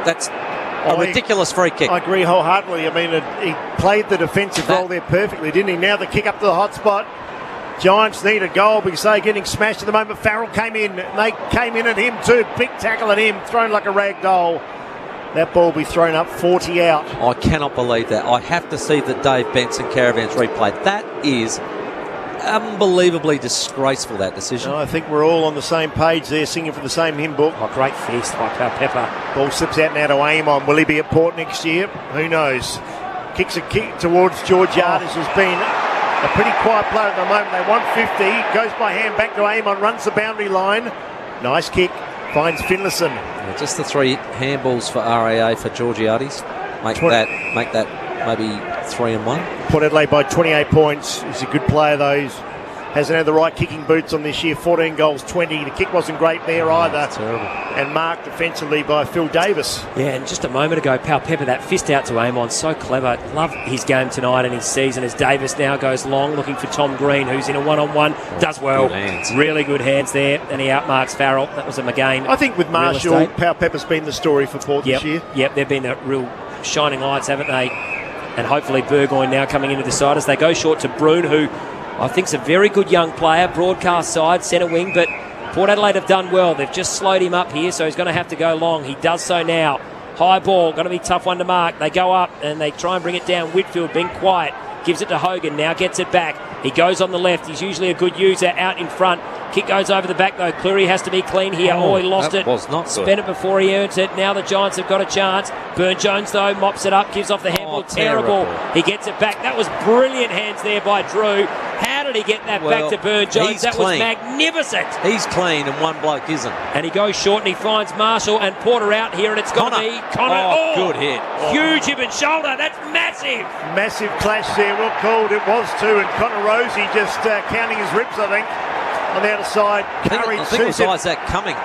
that's a ridiculous free kick. I agree wholeheartedly. I mean, he played the defensive role there perfectly, didn't he? Now the kick up to the hot spot. Giants need a goal because they're getting smashed at the moment. Farrell came in. They came in at him too. Big tackle at him. Thrown like a rag doll. That ball will be thrown up 40 out. I cannot believe that. I have to see the Dave Benson Caravans replay. That is unbelievably disgraceful, that decision. No, I think we're all on the same page there, singing from the same hymn book. Oh, great fist by Pepper. Ball slips out now to Amon. Will he be at Port next year? Who knows? Kicks a kick towards Georgiades, who's been a pretty quiet player at the moment. They want 50. Goes by hand back to Amon. Runs the boundary line. Nice kick. Finds Finlayson. Yeah, just the 3 handballs for RAA for Georgiades. Make that maybe 3-1. Port Adelaide by 28 points. He's a good player though. Hasn't had the right kicking boots on this year. 14 goals, 20. The kick wasn't great there either. Terrible. And marked defensively by Phil Davis. Yeah, and just a moment ago, Pal Pepper, that fist out to Amon, so clever. Love his game tonight and his season as Davis now goes long, looking for Tom Green, who's in a one-on-one. Does well. Good hands. Really good hands there, and he outmarks Farrell. That was a McGain. I think with Marshall, Pal Pepper's been the story for Port this year. Yep, they've been the real shining lights, haven't they? And hopefully Burgoyne now coming into the side as they go short to Broon, who I think's a very good young player, broadcast side, centre wing, but Port Adelaide have done well. They've just slowed him up here, so he's going to have to go long. He does so now. High ball, going to be a tough one to mark. They go up and they try and bring it down. Whitfield being quiet, gives it to Hogan, now gets it back. He goes on the left. He's usually a good user out in front. Kick goes over the back, though. Cleary has to be clean here. Oh, he lost it. Was not good. Spent it before he earns it. Now the Giants have got a chance. Burn-Jones, though, mops it up, gives off the handball. Terrible. He gets it back. That was brilliant hands there by Drew. How did he get that back to Burn-Jones? That was magnificent. He's clean and one bloke isn't. And he goes short and he finds Marshall and Porter out here, and it's got to be Connor. Oh, good hit. Huge hip and shoulder. That's massive. Massive clash there. Well called. It was too. And Connor Rosie just counting his ribs, I think. On the outer side, I think it was Isaac Cumming.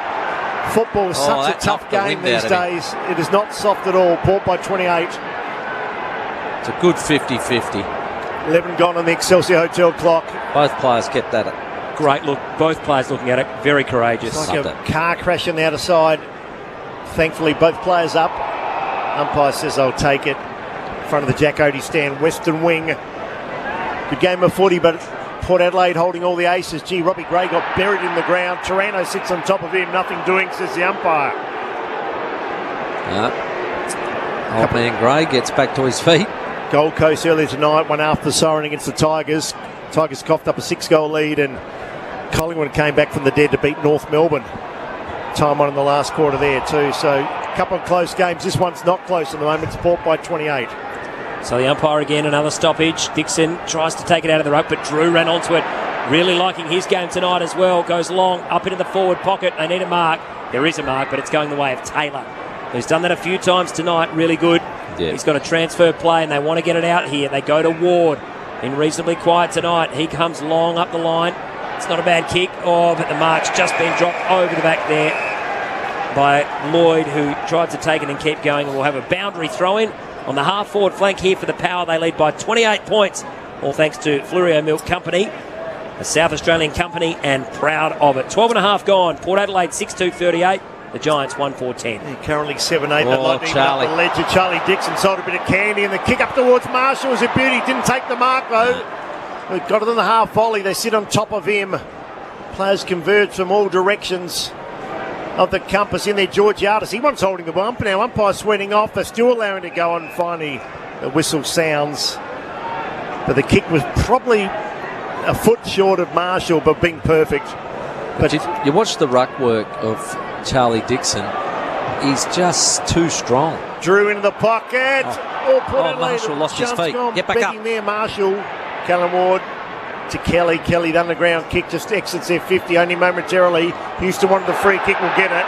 Football is such a tough game these days. It is not soft at all. Port by 28. It's a good 50-50. 11 gone on the Excelsior Hotel clock. Both players kept at it. Great look. Both players looking at it. Very courageous. It's like a car crash on the outer side. Thankfully, both players up. Umpire says I'll take it. In front of the Jack Oatey stand, Western wing. Good game of footy, but Port Adelaide holding all the aces. Gee, Robbie Gray got buried in the ground. Taranto sits on top of him. Nothing doing, says the umpire. Old man Gray gets back to his feet. Gold Coast earlier tonight, one after the siren against the Tigers. Tigers coughed up a 6-goal lead, and Collingwood came back from the dead to beat North Melbourne. Time on in the last quarter there too. So a couple of close games. This one's not close at the moment. It's Port by 28. So the umpire again, another stoppage. Dixon tries to take it out of the rope, but Drew ran onto it. Really liking his game tonight as well. Goes long, up into the forward pocket. They need a mark. There is a mark, but it's going the way of Taylor, who's done that a few times tonight. Really good. Yeah. He's got a transfer play, and they want to get it out here. They go to Ward. Been reasonably quiet tonight. He comes long up the line. It's not a bad kick. Oh, but the mark's just been dropped over the back there by Lloyd, who tried to take it and keep going. And we'll have a boundary throw-in on the half-forward flank here for the Power. They lead by 28 points, all thanks to Flurio Milk Company, a South Australian company, and proud of it. 12 and a half gone. Port Adelaide 6-2-38. The Giants 1-4-10. Currently 7-8. Oh, Charlie. The ledger. Charlie Dixon sold a bit of candy, and the kick up towards Marshall was a beauty. Didn't take the mark though. Got it in the half volley. They sit on top of him. Players converge from all directions of the compass in there. Georgiadis, he wants holding the bump now. Umpire sweating off. They're still allowing it to go on. Finally, the whistle sounds. But the kick was probably a foot short of Marshall, but being perfect. But you watch the ruck work of Charlie Dixon. He's just too strong. Drew into the pocket. Marshall lost his feet. Get back up. There, Marshall. Callum Ward to Kelly. Kelly, the underground kick, just exits their 50 only momentarily. Houston wanted the free kick, will get it.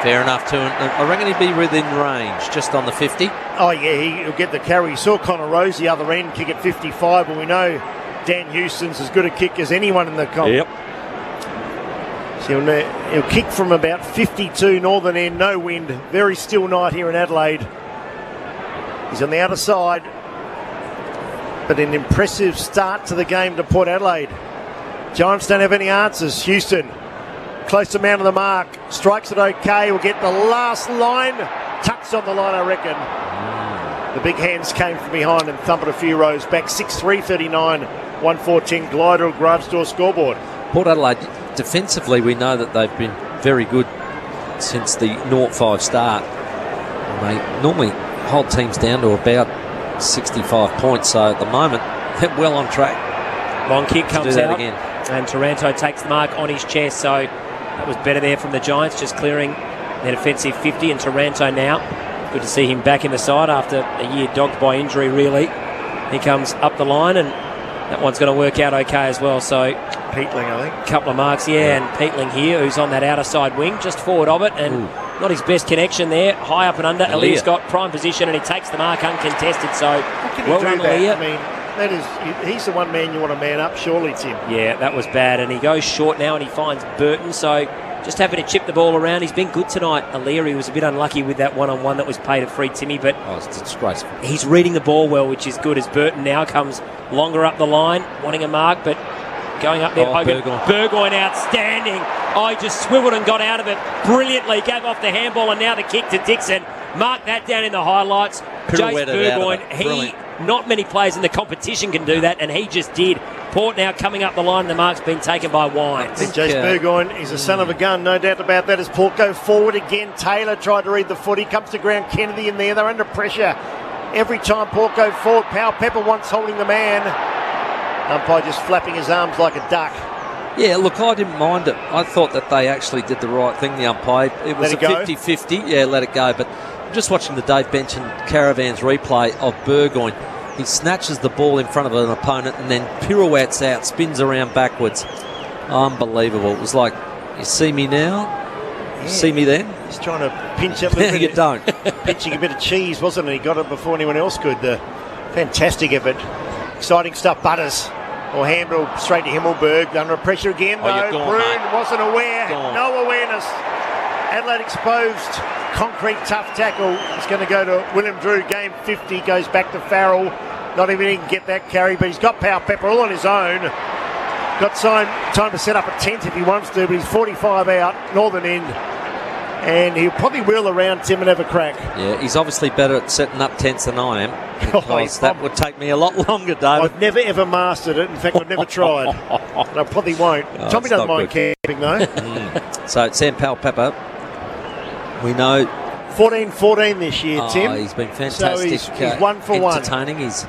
Fair enough to him. I reckon he'd be within range, just on the 50. Oh yeah, he'll get the carry. You saw Connor Rose the other end kick at 55, but we know Dan Houston's as good a kick as anyone in the comp. Yep. So he'll kick from about 52 northern end, no wind. Very still night here in Adelaide. He's on the outer side. But an impressive start to the game to Port Adelaide. Giants don't have any answers. Houston, close to man of the mark, strikes it okay, will get the last line, tucks on the line I reckon. The big hands came from behind and thump it a few rows back. 6-3-39, 1-4-10 Glider garage door scoreboard. Port Adelaide, defensively we know that they've been very good since the 0-5 start. They normally hold teams down to about 65 points, so at the moment they're well on track. Long kick comes out again. And Taranto takes the mark on his chest, so that was better there from the Giants, just clearing that offensive 50. And Taranto now, good to see him back in the side after a year dogged by injury really. He comes up the line, and that one's going to work out okay as well. So Peatling, I think. A couple of marks, and Peatling here, who's on that outer side wing, just forward of it, and not his best connection there. High up and under. Alia's got prime position, and he takes the mark uncontested. So well done, Alia. I mean, he's the one man you want to man up, surely, Tim. Yeah, that was bad, and he goes short now, and he finds Burton. So just having to chip the ball around. He's been good tonight. Alia was a bit unlucky with that one-on-one that was paid a free Timmy, but it's disgraceful. He's reading the ball well, which is good, as Burton now comes longer up the line, wanting a mark, but going up there. Burgoyne outstanding. He just swiveled and got out of it brilliantly, gave off the handball, and now the kick to Dixon. Mark that down in the highlights. Jace Burgoyne, not many players in the competition can do that, and he just did. Port now coming up the line, and the mark's been taken by Wines. Jace Burgoyne is a son of a gun, no doubt about that, as Port go forward again. Taylor tried to read the footy, comes to ground. Kennedy in there, they're under pressure. Every time Port go forward, Powell Pepper once holding the man. Umpire just flapping his arms like a duck. Yeah, look, I didn't mind it. I thought that they actually did the right thing, the umpire. It was a 50-50. Yeah, let it go. But I'm just watching the Dave Bench and Caravans replay of Burgoyne. He snatches the ball in front of an opponent and then pirouettes out, spins around backwards. Unbelievable. It was like, you see me now? Yeah. See me then? He's trying to pinch it. No, you don't. Pinching a bit of cheese, wasn't he? He got it before anyone else could. Fantastic effort. Exciting stuff. Butters. Or handball straight to Himmelberg. Under pressure again, though. Broon wasn't aware. No awareness. Adelaide exposed. Concrete tough tackle. It's going to go to William Drew. Game 50 goes back to Farrell. Not even he can get that carry, but he's got Powell Pepper all on his own. Got time to set up a tent if he wants to, but he's 45 out. Northern end. And he'll probably wheel around Tim and have a crack. Yeah, he's obviously better at setting up tents than I am, because that would take me a lot longer, David. I've never ever mastered it. In fact, I've never tried. And I probably won't. Tommy doesn't mind camping, though. So, Sam Powell-Pepper, we know 14-14 this year, Tim. He's been fantastic. So he's 1 for 1. Entertaining. He's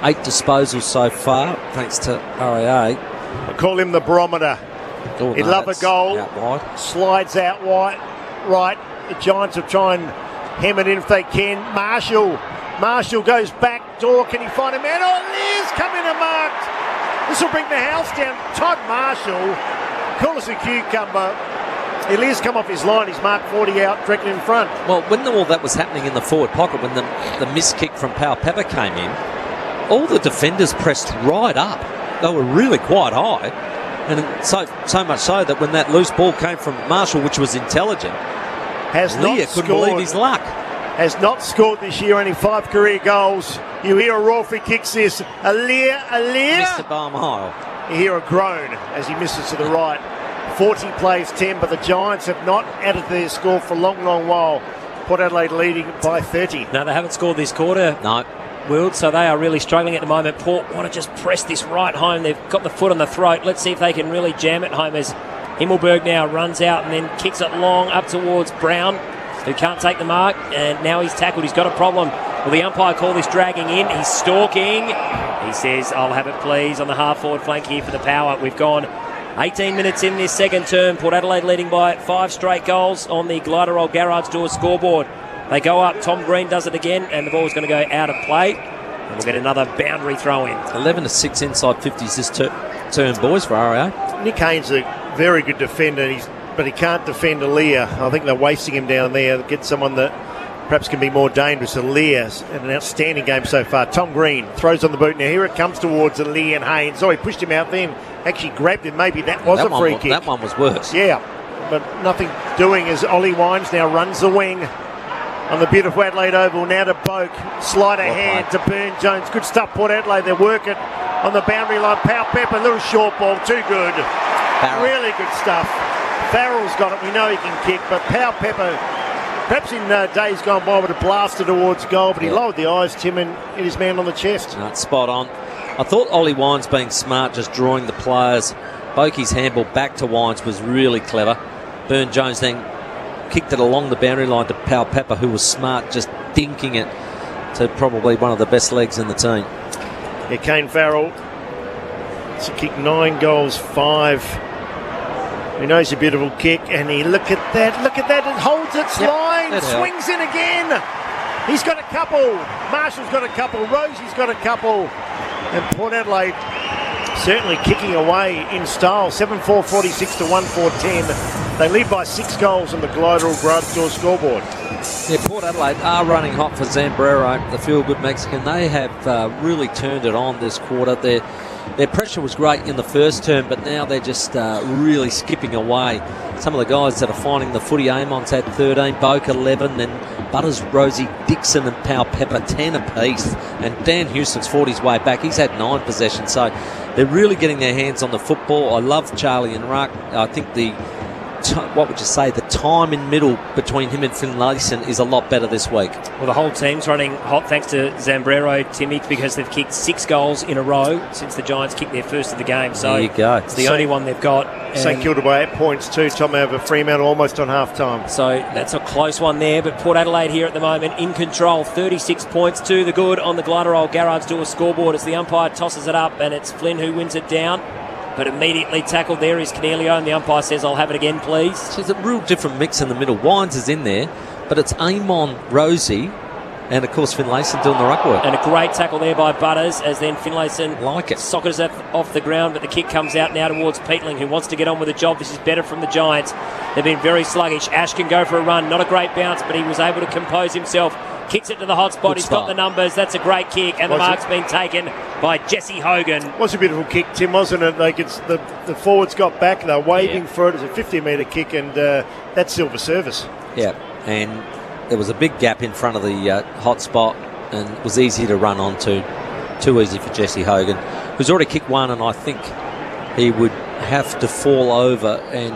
8 disposals so far, thanks to RAA. I call him the barometer. Oh, He'd love a goal. Out wide. Slides out wide. Right. The Giants will try and hem it in if they can. Marshall goes back door. Can he find a man? Oh, Lear's come in and marked. This will bring the house down. Todd Marshall, cool as a cucumber. Elias come off his line. He's marked 40 out directly in front. Well, when all that was happening in the forward pocket, when the missed kick from Powell-Pepper came in, all the defenders pressed right up. They were really quite high. And so much so that when that loose ball came from Marshall, which was intelligent, Lear couldn't believe his luck. Has not scored this year, only 5 career goals. You hear a roar for kicks this. Lear. Mr. Barmile. You hear a groan as he misses to the right. 40 plays 10, but the Giants have not added to their score for a long, long while. Port Adelaide leading by 30. No, they haven't scored this quarter. No. Wild, so they are really struggling at the moment. Port want to just press this right home. They've got the foot on the throat. Let's see if they can really jam it home as Himmelberg now runs out and then kicks it long up towards Brown, who can't take the mark, and now he's tackled. He's got a problem. Will the umpire call this dragging in? He's stalking. He says, I'll have it please on the half-forward flank here for the Power. We've gone 18 minutes in this second term. Port Adelaide leading by 5 straight goals on the Gliderol Garage Doors scoreboard. They go up. Tom Green does it again, and the ball's going to go out of play. And we'll get another boundary throw in. 11-6 inside 50s this term, boys, for RAA. Nick Haynes a very good defender, but he can't defend Lear. I think they're wasting him down there. Get someone that perhaps can be more dangerous. Lear's an outstanding game so far. Tom Green throws on the boot. Now here it comes towards Lear and Haynes. Oh, he pushed him out then. Actually grabbed him. Maybe that was a free kick. That one was worse. Yeah, but nothing doing as Ollie Wines now runs the wing on the beautiful Adelaide Oval. Now to Boak. Slider hand to Burn-Jones. Good stuff, Port Adelaide. They work it on the boundary line. Powell-Pepper, little short ball. Too good. Farrell. Really good stuff. Farrell's got it. We know he can kick, but Powell-Pepper, perhaps in days gone by, would have blasted towards goal, but he lowered the eyes, Tim, and hit his man on the chest. No, it's spot on. I thought Ollie Wines being smart, just drawing the players. Boakey's handball back to Wines was really clever. Burn-Jones then kicked it along the boundary line to Powell-Pepper, who was smart, just dinking it to probably one of the best legs in the team. Yeah, Kane Farrell to kick 9 goals, 5. He knows a beautiful kick, and look at that, it holds its line, swings in again. He's got a couple, Marshall's got a couple, Rosie's got a couple, and Port Adelaide certainly kicking away in style. 7-4, 46 to 1-4, 10. They lead by 6 goals on the Gliderol Garage Door scoreboard. Yeah, Port Adelaide are running hot for Zambrero, the feel-good Mexican. They have really turned it on this quarter. Their pressure was great in the first term, but now they're just really skipping away. Some of the guys that are finding the footy, Amon's had 13, Boak 11, then Butters, Rosie, Dixon and Powell-Pepper 10 apiece. And Dan Houston's fought his way back. He's had 9 possessions, so they're really getting their hands on the football. I love Charlie and Ruck. I think what would you say, the time in middle between him and Finlayson is a lot better this week. Well, the whole team's running hot thanks to Zambrero, Timmy, because they've kicked 6 goals in a row since the Giants kicked their first of the game. So there you go. It's the only one they've got. St Kilda by 8 points too, Tom, over Fremantle almost on half-time. So that's a close one there, but Port Adelaide here at the moment in control. 36 points to the good on the Gliderol Garage Door scoreboard as the umpire tosses it up, and it's Flynn who wins it down. But immediately tackled there is Cornelio, and the umpire says, I'll have it again, please. There's a real different mix in the middle. Wines is in there, but it's Amon, Rosie, and of course Finlayson doing the ruck work. And a great tackle there by Butters, as then Finlayson sockets it off the ground, but the kick comes out now towards Peatling, who wants to get on with the job. This is better from the Giants. They've been very sluggish. Ash can go for a run. Not a great bounce, but he was able to compose himself. Kicks it to the hot spot. He's got the numbers. That's a great kick, and the mark's been taken by Jesse Hogan. Was a beautiful kick, Tim, wasn't it? The forwards got back. They're waving for it. It was a 50-metre kick, and that's silver service. Yeah, and there was a big gap in front of the hot spot, and it was easy to run onto. Too easy for Jesse Hogan, who's already kicked one, and I think he would have to fall over and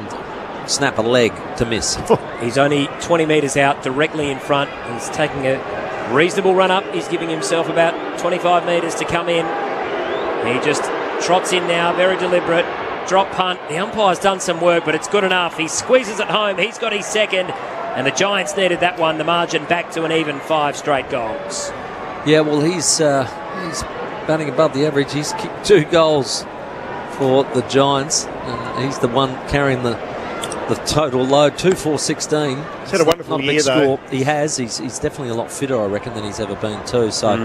snap a leg to miss. He's only 20 metres out, directly in front. He's taking a reasonable run up. He's giving himself about 25 metres to come in. He just trots in now, very deliberate. Drop punt. The umpire's done some work, but it's good enough. He squeezes it home. He's got his second. And the Giants needed that one. The margin back to an even 5 straight goals. Yeah, well, he's batting above the average. He's kicked 2 goals for the Giants. And he's the one carrying the total load. 2-4-16. He's had a wonderful year, though. He has. He's definitely a lot fitter, I reckon, than he's ever been too. So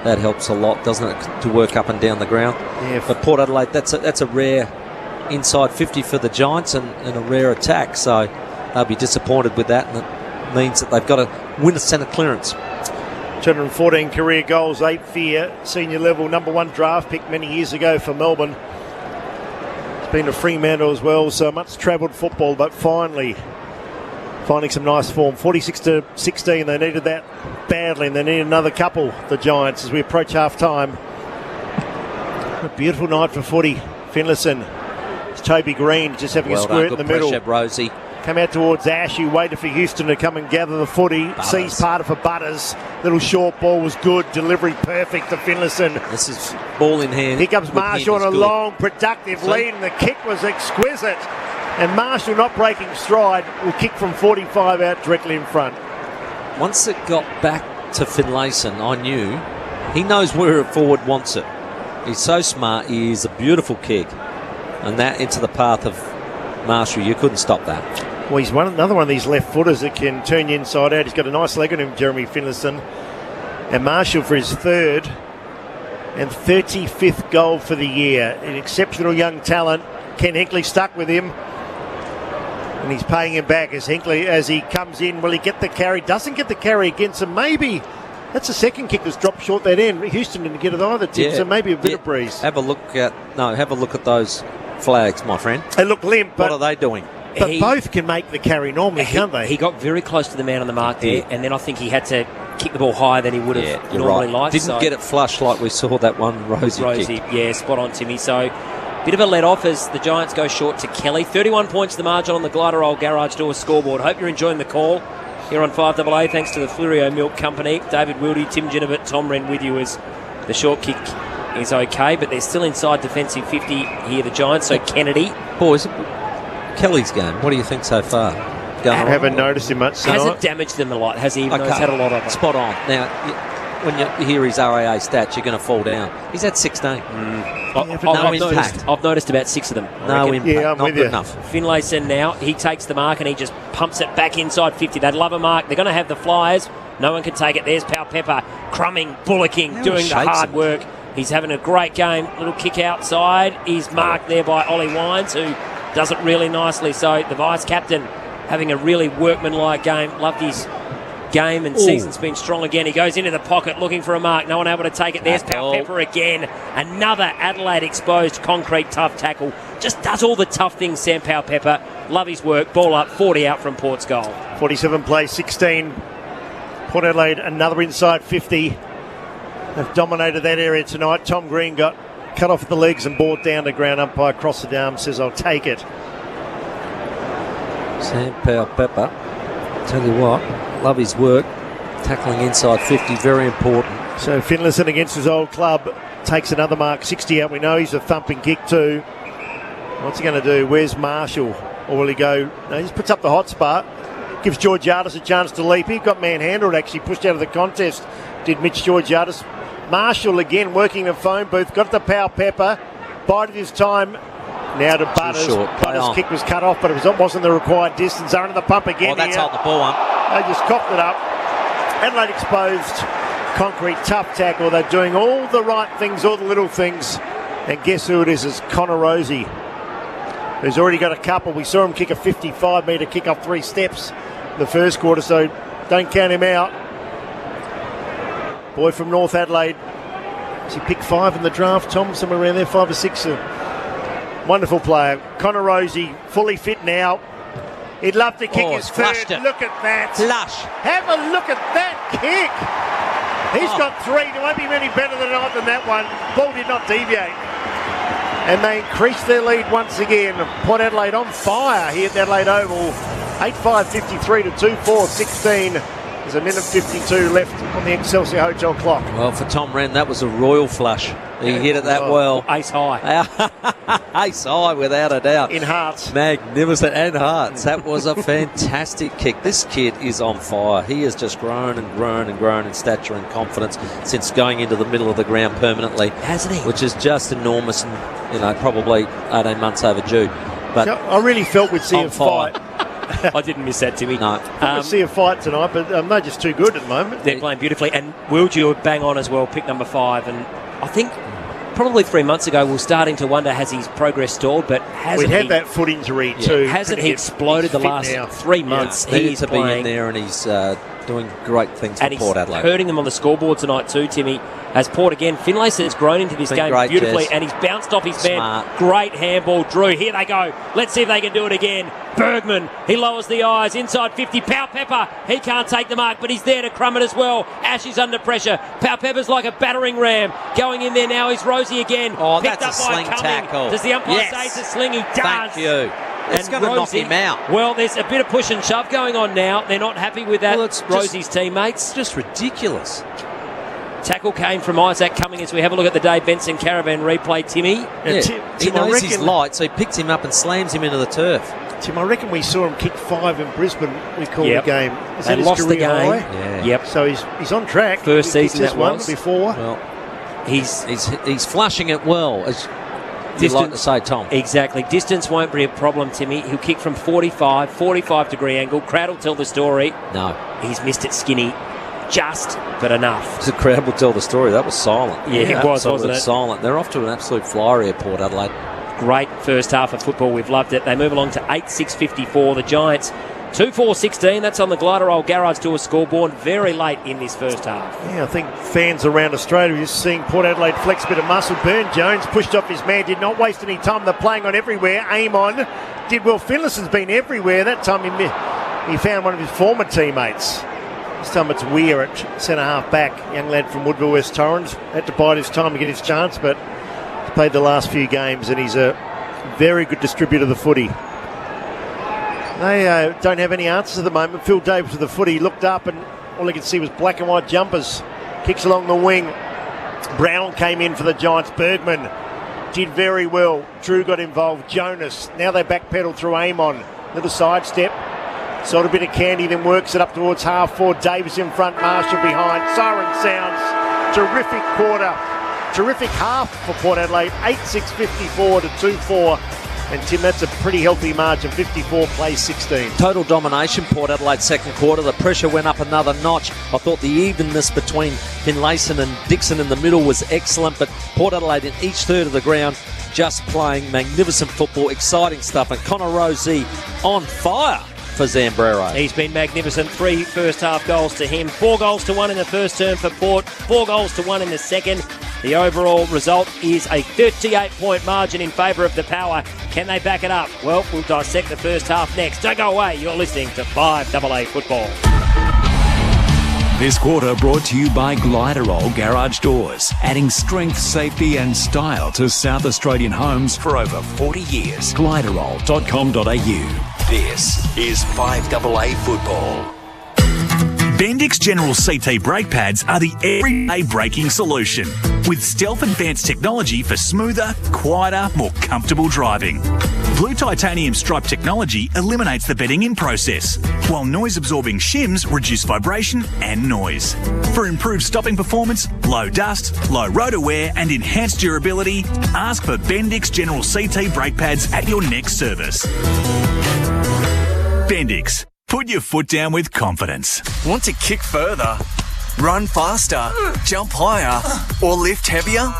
that helps a lot, doesn't it, to work up and down the ground. Yeah. But Port Adelaide, that's a rare inside 50 for the Giants and a rare attack. So they'll be disappointed with that, and it means that they've got to win a centre clearance. 214 career goals, 8th year, senior level, number 1 draft pick many years ago for Melbourne. It's been a Fremantle as well, so much travelled football, but finally finding some nice form. 46-16, they needed that badly, and they need another couple, the Giants, as we approach half-time. A beautiful night for footy. Finlayson, it's Toby Green just having a squirt in the middle. Pressure, Rosie. Come out towards Ash, who waited for Houston to come and gather the footy. Sees part of for Butters. Little short ball was good. Delivery perfect to Finlayson. This is ball in hand. Here comes Marshall on a long, productive lead, and the kick was exquisite. And Marshall, not breaking stride, will kick from 45 out directly in front. Once it got back to Finlayson, I knew he knows where a forward wants it. He's so smart. He is a beautiful kick. And that into the path of Marshall. You couldn't stop that. Well, he's another one of these left footers that can turn you inside out. He's got a nice leg on him, Jeremy Finlayson. And Marshall for his 3rd and 35th goal for the year. An exceptional young talent. Ken Hinkley stuck with him. And he's paying him back as he comes in. Will he get the carry? Doesn't get the carry against him. Maybe that's the second kick that's dropped short that end. Houston didn't get it either, Tim, so maybe a bit of breeze. Have a look at those flags, my friend. They look limp, but what are they doing? But both can make the carry normally, can't they? He got very close to the man on the mark there, and then I think he had to kick the ball higher than he would have normally liked. Didn't get it flush like we saw that one Rosie kick. Yeah, spot on, Timmy. So bit of a let-off as the Giants go short to Kelly. 31 points the margin on the Glider Old Garage Door scoreboard. Hope you're enjoying the call here on 5AA. Thanks to the Flurio Milk Company. David Wildy, Tim Ginnivan, Tom Wren with you as the short kick is okay, but they're still inside defensive 50 here, the Giants. So Kennedy. Boys, Kelly's game, what do you think so far? I haven't noticed him much tonight. Hasn't damaged them a lot, has he? Even though he's had a lot of them. Spot on. Now, when you hear his RAA stats, you're going to fall down. He's at 16. I've noticed about 6 of them. No impact. Yeah, I'm not with good you. enough. Finlayson now, he takes the mark and he just pumps it back inside 50. They'd love a mark. They're going to have the flyers. No one can take it. There's Pal Pepper crumbing, bullocking, doing the hard work. He's having a great game. Little kick outside. He's marked there by Ollie Wines, who does it really nicely. So the vice-captain having a really workmanlike game. Loved his game, and season's been strong again. He goes into the pocket looking for a mark. No one able to take it. There's Pal Pepper again. Another Adelaide exposed concrete tough tackle. Just does all the tough things, Sam Pal Pepper. Love his work. Ball up, 40 out from Port's goal. 47 plays, 16. Port Adelaide, another inside 50. They've dominated that area tonight. Tom Green got cut off at the legs and brought down to ground. Umpire across the arm says, I'll take it. Sam Pal Pepper, tell you what, love his work. Tackling inside 50, very important. So Finlayson against his old club takes another mark, 60 out. We know he's a thumping kick too. What's he going to do? Where's Marshall? Or will he go? No, he just puts up the hot spot. Gives Georgiadis a chance to leap. He got manhandled, actually pushed out of the contest. Did Mitch Georgiadis. Marshall again working the phone booth. Got the Pal Pepper. Bided his time. Now to Butters. Butters' kick was cut off, but it wasn't the required distance. They're under the pump again. Oh, that's holding the ball up. They just coughed it up. Adelaide exposed. Concrete tough tackle. They're doing all the right things, all the little things. And guess who it is? It's Connor Rosie, who's already got a couple. We saw him kick a 55-metre kick off 3 steps in the first quarter, so don't count him out. Boy from North Adelaide. Has he picked 5 in the draft, Tom? Somewhere around there, 5 or 6. Wonderful player. Connor Rosie, fully fit now. He'd love to kick his third. Look at that. Flush. Have a look at that kick. He's got 3. There won't be many better than that one. Ball did not deviate. And they increase their lead once again. Port Adelaide on fire here at Adelaide Oval. 8-5-53 to 2-4-16. There's a minute 52 left on the Excelsior Hotel clock. Well, for Tom Wren, that was a royal flush. He hit it that well. Ace high. Ace high, without a doubt. In hearts. Magnificent, and hearts. That was a fantastic kick. This kid is on fire. He has just grown and grown and grown in stature and confidence since going into the middle of the ground permanently. Hasn't he? Which is just enormous and, probably 18 months overdue. But I really felt we'd see a fight. I didn't miss that, Timmy. No. We'll see a fight tonight, but they're just too good at the moment. They're playing beautifully. And Wildew bang on as well, pick number 5. And I think probably 3 months ago we were starting to wonder, has his progress stalled? But hasn't We'd had that foot injury too. Hasn't he exploded the last 3 months? Yeah. He is to be in there, and he's doing great things for Port Adelaide. And he's hurting them on the scoreboard tonight too, Timmy. As Port again, Finlayson has grown into this game beautifully, and he's bounced off his man. Great handball, Drew. Here they go. Let's see if they can do it again. Bergman, he lowers the eyes, inside 50. Pau Pepper, he can't take the mark, but he's there to crumb it as well. Ash is under pressure. Pau Pepper's like a battering ram. Going in there now is Rosie again. Oh, Picked that's up a by sling Cumming. tackle. Does the umpire Yes. say it's a sling? He does. Thank you. It's going to knock him out. Well, there's a bit of push and shove going on now. They're not happy with that. Well, it's Rosie's teammates. Just ridiculous. Tackle came from Isaac Cumming as we have a look at the Dave Benson Caravan replay, Timmy. Yeah. He knows he's light, so he picks him up and slams him into the turf. Tim, I reckon we saw him kick 5 in Brisbane. We called the game. Is they that lost his the career game. high? Yeah. Yep. So he's on track. First season that one was before. Well, he's flashing it well, as you like to say, Tom. Exactly. Distance won't be a problem, Timmy. He'll kick from 45 degree angle. Crowd will tell the story. No. He's missed it skinny. Just, but enough. The crowd will tell the story. That was silent. Yeah, it was, wasn't it? Silent. They're off to an absolute flyer here, Port Adelaide. Great first half of football. We've loved it. They move along to 8-6-54. The Giants 2-4-16. That's on the Glider Old Garage Door scoreboard very late in this first half. Yeah, I think fans around Australia are just seeing Port Adelaide flex a bit of muscle. Burn Jones pushed off his man, did not waste any time. They're playing on everywhere. Aim on. Did well. Finlayson's been everywhere. That time he found one of his former teammates. This time it's Weir at centre-half back. Young lad from Woodville, West Torrens. Had to bide his time to get his chance, but he's played the last few games and he's a very good distributor of the footy. They don't have any answers at the moment. Phil Davis with the footy looked up and all he could see was black and white jumpers. Kicks along the wing. Brown came in for the Giants. Bergman did very well. Drew got involved. Jonas. Now they backpedal through Amon. Little sidestep. Sort of bit of candy, then works it up towards half forward. Davis in front, Marshall behind. Siren sounds. Terrific quarter. Terrific half for Port Adelaide. 8-6-54 to 2-4. And Tim, that's a pretty healthy margin. 54 plays 16. Total domination, Port Adelaide second quarter. The pressure went up another notch. I thought the evenness between Finlayson and Dixon in the middle was excellent, but Port Adelaide in each third of the ground just playing magnificent football, exciting stuff. And Connor Rosie on fire for Zambrero. He's been magnificent. 3 first half goals to him. 4 goals to 1 in the first term for Port. 4 goals to 1 in the second. The overall result is a 38-point margin in favour of the Power. Can they back it up? Well, we'll dissect the first half next. Don't go away. You're listening to 5AA Football. This quarter brought to you by Gliderol Garage Doors, adding strength, safety and style to South Australian homes for over 40 years. Gliderol.com.au. This is 5AA Football. Bendix General CT brake pads are the everyday braking solution, with stealth advanced technology for smoother, quieter, more comfortable driving. Blue titanium stripe technology eliminates the bedding in process, while noise-absorbing shims reduce vibration and noise. For improved stopping performance, low dust, low rotor wear and enhanced durability, ask for Bendix General CT brake pads at your next service. Bendix. Put your foot down with confidence. Want to kick further, run faster, jump higher, or lift heavier?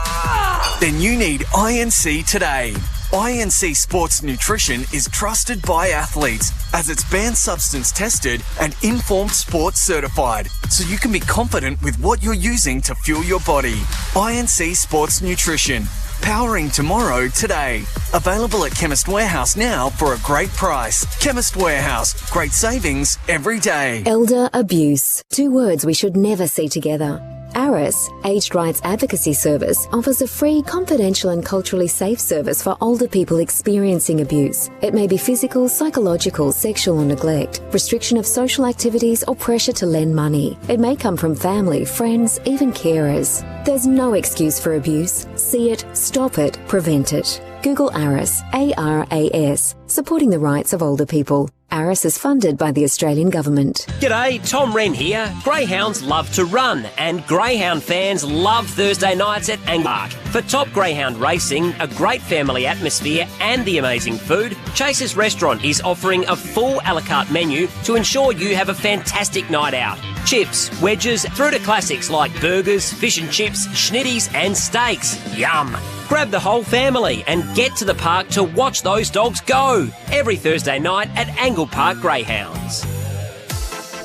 Then you need INC today. INC Sports Nutrition is trusted by athletes as it's banned substance tested and Informed Sports certified, so you can be confident with what you're using to fuel your body. INC Sports Nutrition. Powering tomorrow today. Available at Chemist Warehouse now for a great price. Chemist Warehouse. Great savings every day. Elder abuse. 2 words we should never see together. ARIS, Aged Rights Advocacy Service, offers a free, confidential and culturally safe service for older people experiencing abuse. It may be physical, psychological, sexual or neglect, restriction of social activities or pressure to lend money. It may come from family, friends, even carers. There's no excuse for abuse. See it, stop it, prevent it. Google ARIS, ARAS, supporting the rights of older people. ARIS is funded by the Australian Government. G'day, Tom Wren here. Greyhounds love to run, and Greyhound fans love Thursday nights at Angle Park. For top greyhound racing, a great family atmosphere and the amazing food, Chase's Restaurant is offering a full a la carte menu to ensure you have a fantastic night out. Chips, wedges, through to classics like burgers, fish and chips, schnitties and steaks. Yum! Grab the whole family and get to the park to watch those dogs go. Every Thursday night at Angle Park Greyhounds.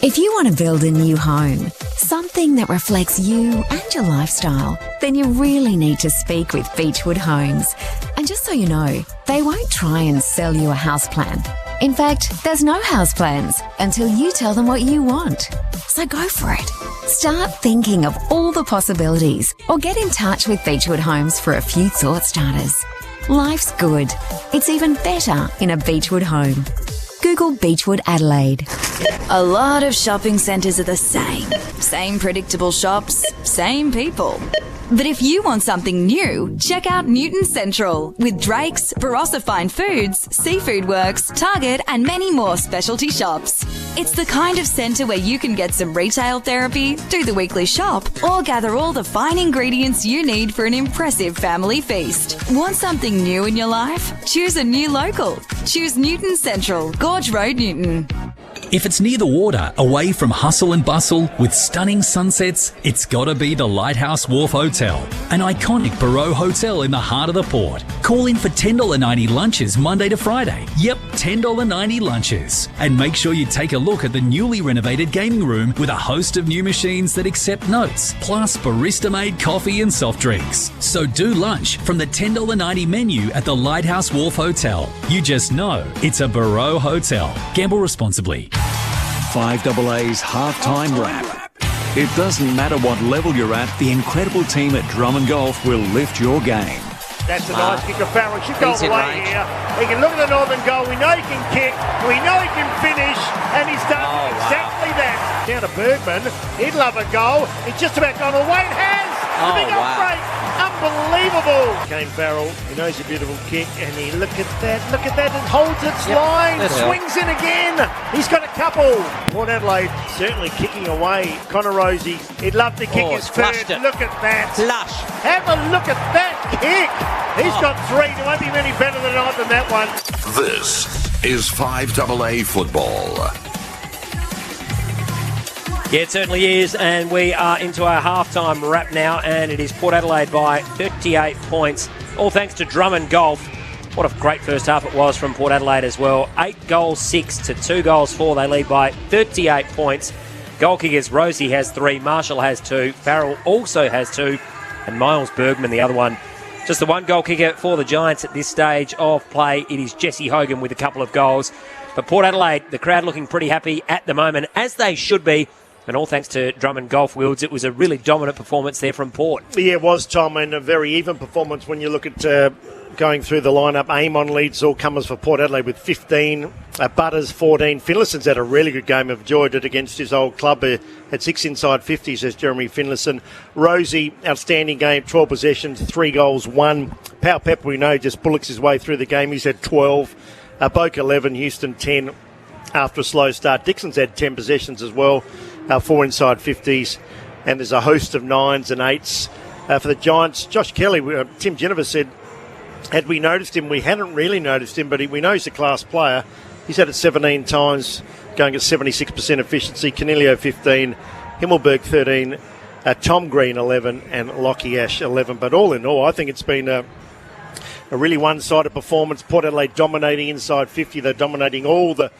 If you want to build a new home, something that reflects you and your lifestyle, then you really need to speak with Beechwood Homes. And just so you know, they won't try and sell you a house plan. In fact, there's no house plans until you tell them what you want. So go for it. Start thinking of all the possibilities or get in touch with Beechwood Homes for a few thought starters. Life's good. It's even better in a Beechwood home. Google Beechwood Adelaide. A lot of shopping centres are the same. Same predictable shops, same people. But if you want something new, check out Newton Central with Drake's, Barossa Fine Foods, Seafood Works, Target and many more specialty shops. It's the kind of centre where you can get some retail therapy, do the weekly shop, or gather all the fine ingredients you need for an impressive family feast. Want something new in your life? Choose a new local. Choose Newton Central, Gorge Road, Newton. If it's near the water, away from hustle and bustle, with stunning sunsets, it's gotta be the Lighthouse Wharf Hotel, an iconic Barreau hotel in the heart of the port. Call in for $10.90 lunches Monday to Friday. Yep, $10.90 lunches. And make sure you take a look at the newly renovated gaming room with a host of new machines that accept notes, plus barista-made coffee and soft drinks. So do lunch from the $10.90 menu at the Lighthouse Wharf Hotel. You just know it's a Barreau hotel. Gamble responsibly. 5AA's halftime wrap. It doesn't matter what level you're at, the incredible team at Drummond Golf will lift your game. That's a nice kick of Farrell. Should go away here. He can look at the northern goal. We know he can kick. We know he can finish. And he's done exactly that. Down to Bergman. He'd love a goal. It's just about gone away. It has. The big break. Unbelievable. Kane Farrell. He knows a beautiful kick. And he look at that. It holds its line. Swings in again. He's got a couple. Port Adelaide certainly kicking away. Connor Rosie. He'd love to kick his third. Look at that. Flush. Have a look at that kick. He's got three. There won't be many better than that one. This is 5AA football. Yeah, it certainly is, and we are into our halftime wrap now, and it is Port Adelaide by 38 points, all thanks to Drummond Golf. What a great first half it was from Port Adelaide as well. 8 goals 6 to 2 goals 4. They lead by 38 points. Goal kickers, Rosie has 3, Marshall has 2, Farrell also has 2, and Miles Bergman the other one. Just the one goal kicker for the Giants at this stage of play. It is Jesse Hogan with a couple of goals. But Port Adelaide, the crowd looking pretty happy at the moment, as they should be. And all thanks to Drummond Golf Wilds. It was a really dominant performance there from Port. Yeah, it was, Tom, and a very even performance when you look at going through the lineup. Amon leads all comers for Port Adelaide with 15. Butters, 14. Finlayson's had a really good game. I've enjoyed it against his old club. Had 6 inside 50, says Jeremy Finlayson. Rosie, outstanding game, 12 possessions, 3 goals, 1. Pau Pepper, we know, just bullocks his way through the game. He's had 12. Boak 11, Houston 10 after a slow start. Dixon's had 10 possessions as well. 4 inside 50s, and there's a host of 9s and 8s for the Giants. Josh Kelly, Tim Jennifer said, had we noticed him, we hadn't really noticed him, but we know he's a class player. He's had it 17 times, going at 76% efficiency. Canelio 15, Himmelberg 13, Tom Green 11, and Lockie Ash 11. But all in all, I think it's been a really one-sided performance. Port Adelaide dominating inside 50. They're dominating all the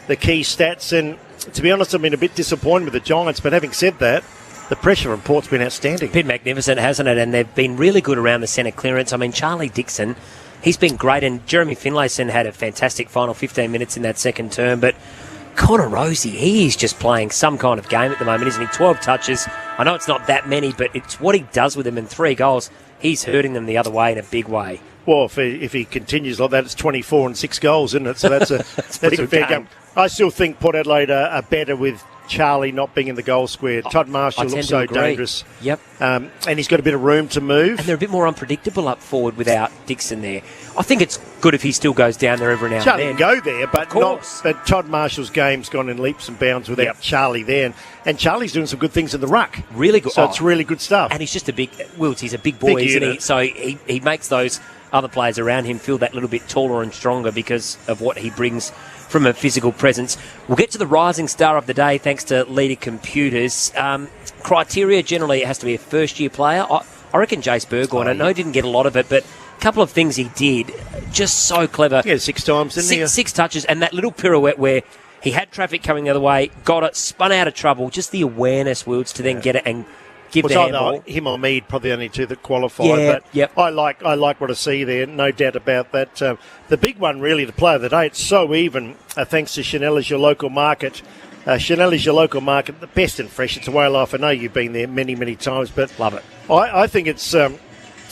key stats, and to be honest, I've been a bit disappointed with the Giants, but having said that, the pressure from Port's been outstanding. Been magnificent, hasn't it? And they've been really good around the centre clearance. I mean, Charlie Dixon, he's been great, and Jeremy Finlayson had a fantastic final 15 minutes in that second term, but Connor Rosie, he is just playing some kind of game at the moment, isn't he? 12 touches. I know it's not that many, but it's what he does with them, and 3 goals. He's hurting them the other way in a big way. Well, if he continues like that, it's 24 and 6 goals, isn't it? So that's a that's a fair game. I still think Port Adelaide are better with Charlie not being in the goal square. Todd Marshall looks so dangerous. Yep. And he's got a bit of room to move. And they're a bit more unpredictable up forward without Dixon there. I think it's good if he still goes down there every now Charlie and then. can go there, but but Todd Marshall's game's gone in leaps and bounds without Charlie there. And Charlie's doing some good things in the ruck. Really good. So it's really good stuff. And he's just a big, Wilts, he's a big boy, isn't he? So he makes those other players around him feel that little bit taller and stronger because of what he brings from a physical presence. We'll get to the rising star of the day thanks to Leader Computers. Criteria, generally, it has to be a first-year player. I reckon Jace Burgoyne, I know he didn't get a lot of it, but a couple of things he did, just so clever. Yeah, 6 times, didn't he? 6 touches, and that little pirouette where he had traffic coming the other way, got it, spun out of trouble, just the awareness, Wilds, to then get it and give the handball. Him or Mead, probably the only 2 that qualified. But I like what I see there, no doubt about that. The big one, really, the player of the day, it's so even, thanks to Chanel as your local market. Chanel is your local market, the best and fresh. It's a way of life. I know you've been there many, many times, but love it. I think it's. I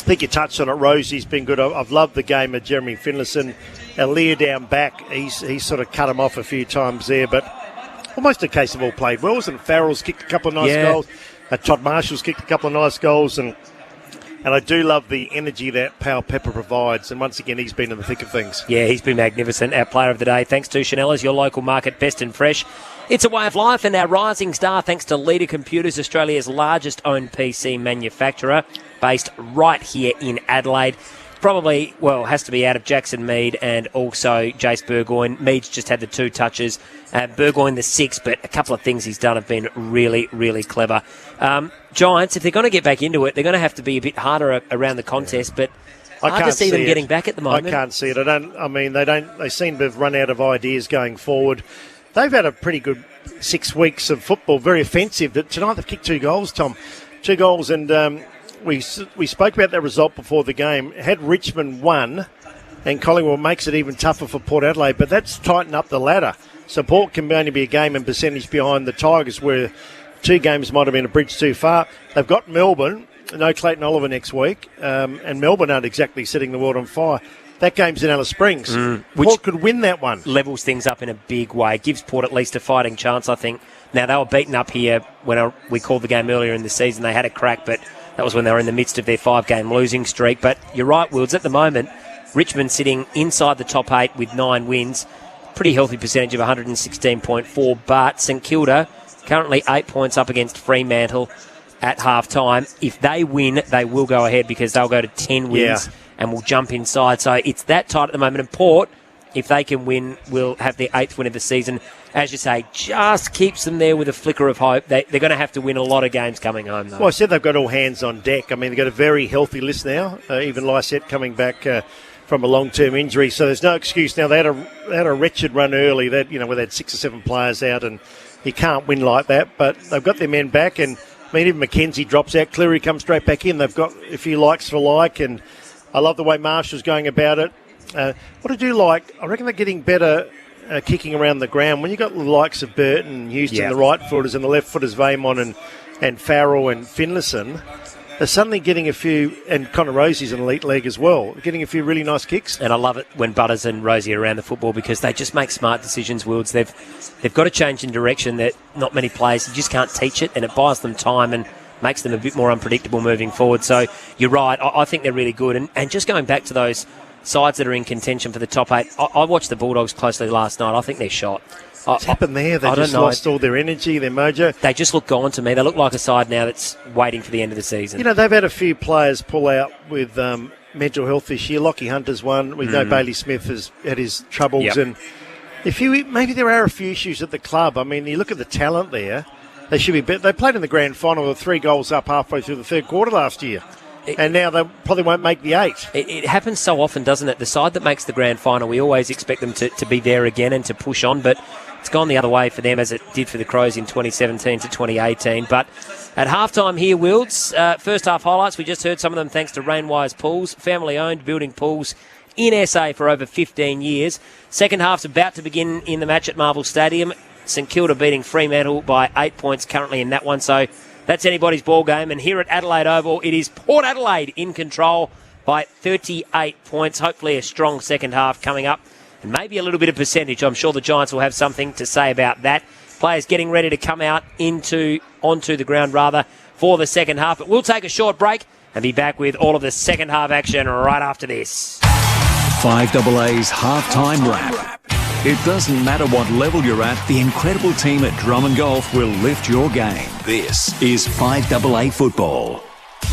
think you touched on it. Rosie's been good. I've loved the game of Jeremy Finlayson. Lear down back, he's sort of cut him off a few times there, but almost a case of all played well. Wasn't Farrell's kicked a couple of nice goals. Todd Marshall's kicked a couple of nice goals, and I do love the energy that Powell Pepper provides. And once again, he's been in the thick of things. Yeah, he's been magnificent. Our player of the day, thanks to Chanel, your local market, best and fresh. It's a way of life, and our rising star, thanks to Leader Computers, Australia's largest owned PC manufacturer, based right here in Adelaide. Probably, has to be out of Jackson Mead and also Jace Burgoyne. Mead's just had the 2 touches. Burgoyne the 6, but a couple of things he's done have been really, really clever. Giants, if they're going to get back into it, they're going to have to be a bit harder around the contest, but hard to see them getting back at the moment. I can't see it. They seem to have run out of ideas going forward. They've had a pretty good 6 weeks of football, very offensive. Tonight they've kicked 2 goals, Tom. 2 goals, and we spoke about that result before the game. Had Richmond won, and Collingwood makes it even tougher for Port Adelaide, but that's tightened up the ladder. So Port can only be a game and percentage behind the Tigers, where 2 games might have been a bridge too far. They've got Melbourne, no Clayton Oliver next week, and Melbourne aren't exactly setting the world on fire. That game's in Alice Springs. Port could win that one. Levels things up in a big way. Gives Port at least a fighting chance, I think. Now, they were beaten up here when we called the game earlier in the season. They had a crack, but that was when they were in the midst of their 5-game losing streak. But you're right, Wilds, at the moment, Richmond sitting inside the top 8 with 9 wins. Pretty healthy percentage of 116.4. But St Kilda currently 8 points up against Fremantle at half-time. If they win, they will go ahead because they'll go to 10 wins and will jump inside. So it's that tight at the moment. And Port, if they can win, will have their 8th win of the season. As you say, just keeps them there with a flicker of hope. They're going to have to win a lot of games coming home, though. Well, I said they've got all hands on deck. I mean, they've got a very healthy list now. Even Lysette coming back from a long-term injury. So there's no excuse now. They had a wretched run early. Where they had 6 or 7 players out, and you can't win like that. But they've got their men back, and even McKenzie drops out. Cleary comes straight back in. They've got a few likes for like, and I love the way Marshall's going about it. What I do like, I reckon they're getting better kicking around the ground. When you've got the likes of Burton, Houston, the right footers, and the left footers, Vaimon and Farrell and Finlayson, they're suddenly getting a few, and Connor Rosie's an elite league as well, getting a few really nice kicks. And I love it when Butters and Rosie are around the football because they just make smart decisions, Wilds. They've got to change in direction that not many players, you just can't teach it, and it buys them time and makes them a bit more unpredictable moving forward. So you're right, I think they're really good. And just going back to those sides that are in contention for the top 8, I watched the Bulldogs closely last night. I think they're shot. What's happened there? They just lost all their energy, their mojo. They just look gone to me. They look like a side now that's waiting for the end of the season. They've had a few players pull out with mental health this year. Lockie Hunter's one. We know Bailey Smith has had his troubles. And maybe there are a few issues at the club. I mean, you look at the talent there. They should be better. They played in the grand final with 3 goals up halfway through the third quarter last year. And now they probably won't make the 8. It happens so often, doesn't it? The side that makes the grand final, we always expect them to be there again and to push on, but it's gone the other way for them as it did for the Crows in 2017 to 2018. But at halftime here, Wilds, first half highlights, we just heard some of them thanks to Rainwise Pools, family-owned, building pools in SA for over 15 years. Second half's about to begin in the match at Marvel Stadium. St Kilda beating Fremantle by 8 points currently in that one. So that's anybody's ball game. And here at Adelaide Oval, it is Port Adelaide in control by 38 points. Hopefully a strong second half coming up. And maybe a little bit of percentage. I'm sure the Giants will have something to say about that. Players getting ready to come out onto the ground for the second half. But we'll take a short break and be back with all of the second half action right after this. 5AA's halftime wrap. It doesn't matter what level you're at, the incredible team at Drummond Golf will lift your game. This is 5AA football.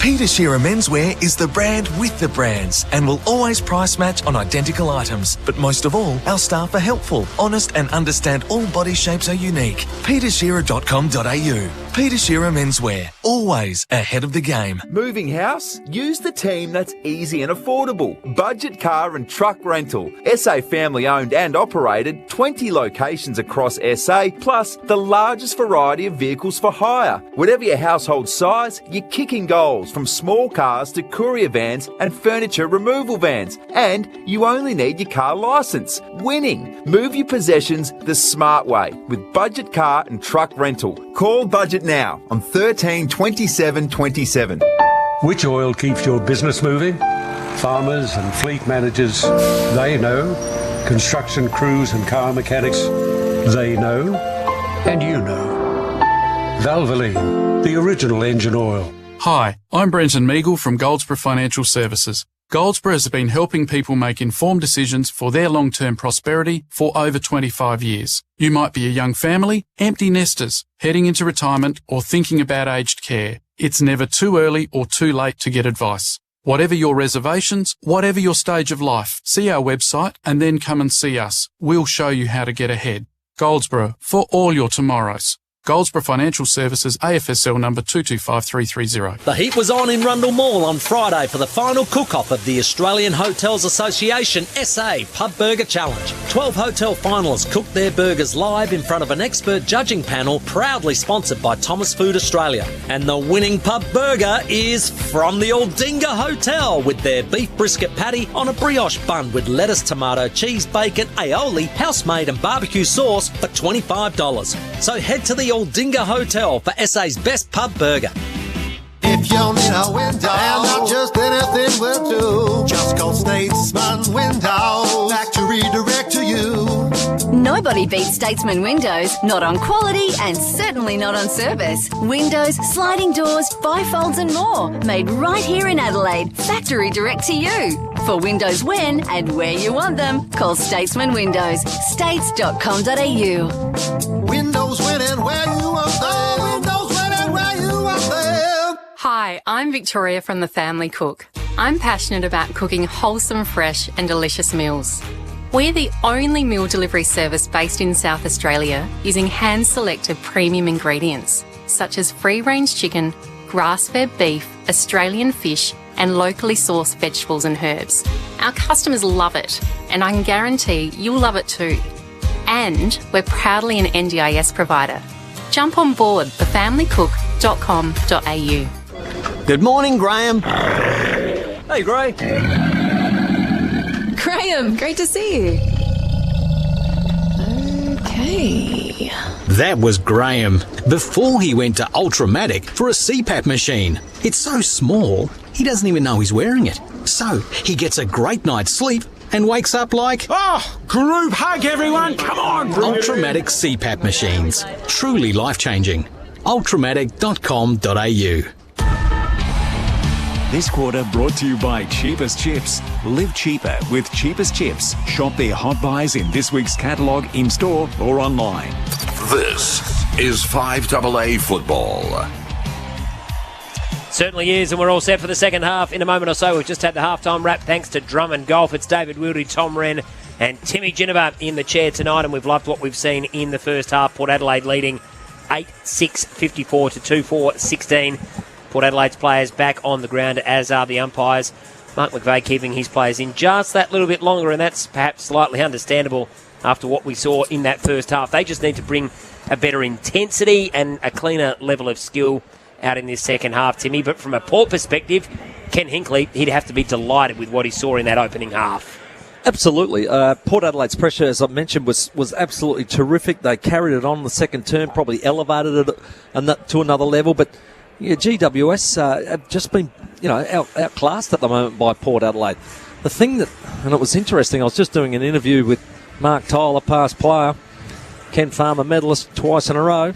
Peter Shearer Menswear is the brand with the brands and will always price match on identical items. But most of all, our staff are helpful, honest and understand all body shapes are unique. petershearer.com.au. Peter Shearer Menswear, always ahead of the game. Moving house? Use the team that's easy and affordable. Budget Car and Truck Rental. SA family owned and operated, 20 locations across SA, plus the largest variety of vehicles for hire. Whatever your household size, you're kicking goals from small cars to courier vans and furniture removal vans. And you only need your car licence. Winning. Move your possessions the smart way with Budget Car and Truck Rental. Call Budget now on 13 27 27. Which oil keeps your business moving? Farmers and fleet managers, they know. Construction crews and car mechanics, they know. And you know. Valvoline, the original engine oil. Hi, I'm Brenton Meagle from Goldsboro Financial Services. Goldsboro has been helping people make informed decisions for their long-term prosperity for over 25 years. You might be a young family, empty nesters, heading into retirement or thinking about aged care. It's never too early or too late to get advice. Whatever your reservations, whatever your stage of life, see our website and then come and see us. We'll show you how to get ahead. Goldsboro, for all your tomorrows. Goldsboro Financial Services, AFSL number 225330. The heat was on in Rundle Mall on Friday for the final cook-off of the Australian Hotels Association SA Pub Burger Challenge. 12 hotel finalists cooked their burgers live in front of an expert judging panel proudly sponsored by Thomas Food Australia. And the winning pub burger is from the Aldinga Hotel with their beef brisket patty on a brioche bun with lettuce, tomato, cheese, bacon, aioli, house-made and barbecue sauce for $25. So head to the Aldinga Hotel for SA's best pub burger. If you need a window, and not just anything will do, just call Statesman Windows. Factory direct to you. Nobody beats Statesman Windows, not on quality and certainly not on service. Windows, sliding doors, bifolds and more, made right here in Adelaide. Factory direct to you. For windows when and where you want them, call Statesman Windows. States.com.au. Windows when and where you want them. Windows when and where you want them. Hi, I'm Victoria from The Family Cook. I'm passionate about cooking wholesome, fresh and delicious meals. We're the only meal delivery service based in South Australia using hand-selected premium ingredients such as free-range chicken, grass-fed beef, Australian fish and locally sourced vegetables and herbs. Our customers love it and I can guarantee you'll love it too. And we're proudly an NDIS provider. Jump on board thefamilycook.com.au. Good morning, Graham. Hey, Gray. Graham, great to see you. Okay. That was Graham before he went to Ultramatic for a CPAP machine. It's so small, he doesn't even know he's wearing it. So he gets a great night's sleep and wakes up like, oh, group hug, everyone. Come on. Ultramatic CPAP machines. Truly life-changing. Ultramatic.com.au. This quarter brought to you by Cheapest Chips. Live cheaper with Cheapest Chips. Shop their hot buys in this week's catalogue in-store or online. This is 5AA football. Certainly is, and we're all set for the second half. In a moment or so, we've just had the halftime wrap thanks to Drummond Golf. It's David Wildy, Tom Wren and Timmy Ginnivan in the chair tonight, and we've loved what we've seen in the first half. Port Adelaide leading 8-6, 54 to 2-4, 16. Port Adelaide's players back on the ground, as are the umpires. Mark McVeigh keeping his players in just that little bit longer, and that's perhaps slightly understandable after what we saw in that first half. They just need to bring a better intensity and a cleaner level of skill out in this second half, Timmy. But from a Port perspective, Ken Hinkley, he'd have to be delighted with what he saw in that opening half. Absolutely. Port Adelaide's pressure, as I mentioned, was absolutely terrific. They carried it on the second term, probably elevated it to another level. But yeah, GWS have just been, outclassed at the moment by Port Adelaide. The thing and it was interesting, I was just doing an interview with Mark Tyler, past player, Ken Farmer medalist twice in a row.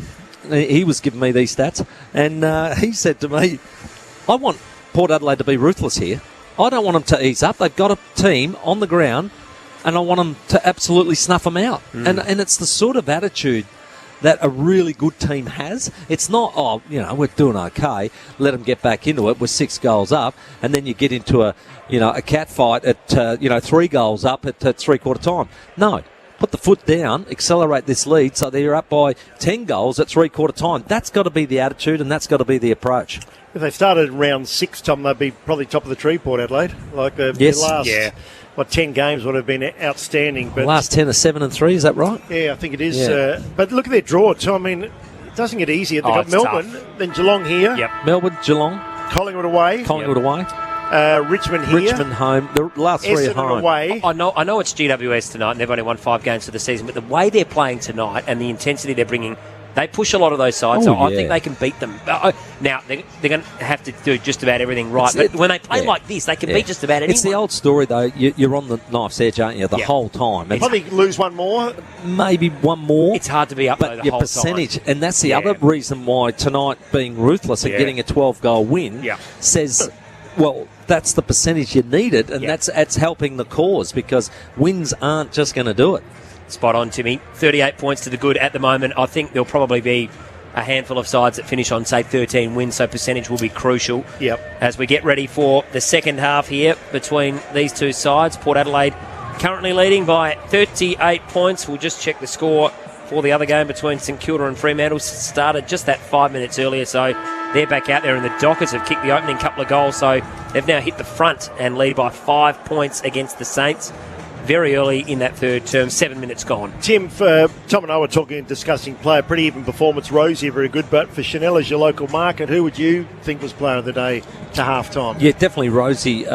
He was giving me these stats, and he said to me, I want Port Adelaide to be ruthless here. I don't want them to ease up. They've got a team on the ground, and I want them to absolutely snuff them out. And it's the sort of attitude that a really good team has. It's not, we're doing okay, let them get back into it. We're 6 goals up, and then you get into a cat fight at 3 goals up at three-quarter time. No. Put the foot down, accelerate this lead so that you're up by 10 goals at three-quarter time. That's got to be the attitude, and that's got to be the approach. If they started in round 6, Tom, they'd be probably top of the tree, Port Adelaide. Like the last 10 games would have been outstanding. But the last 10 are 7-3, is that right? Yeah, I think it is. Yeah. But look at their draw, Tom. I mean, it doesn't get easier. They've got Melbourne, then Geelong here. Yep. Melbourne, Geelong. Collingwood away. Richmond here. Richmond home. The last 3 are home. Away. I know it's GWS tonight, and they've only won 5 games for the season, but the way they're playing tonight and the intensity they're bringing, they push a lot of those sides, so I think they can beat them. Now, they're going to have to do just about everything right, but when they play like this, they can beat just about anyone. It's the old story, though. You're on the knife's edge, aren't you, the whole time. They probably lose one more. Maybe one more. It's hard to be up but the your whole percentage, time. And that's the other reason why tonight being ruthless and getting a 12-goal win says, well, that's the percentage you needed, and that's helping the cause, because wins aren't just going to do it. Spot on, Timmy. 38 points to the good at the moment. I think there'll probably be a handful of sides that finish on, say, 13 wins, so percentage will be crucial. As we get ready for the second half here between these two sides. Port Adelaide currently leading by 38 points. We'll just check the score for the other game between St Kilda and Fremantle. Started just that 5 minutes earlier, so they're back out there, and the Dockers have kicked the opening couple of goals, so they've now hit the front and lead by 5 points against the Saints. Very early in that third term, 7 minutes gone. Tim, Tom and I were talking and discussing player, pretty even performance. Rosie, very good, but for Chanel as your local market, who would you think was player of the day to half-time? Yeah, definitely Rosie,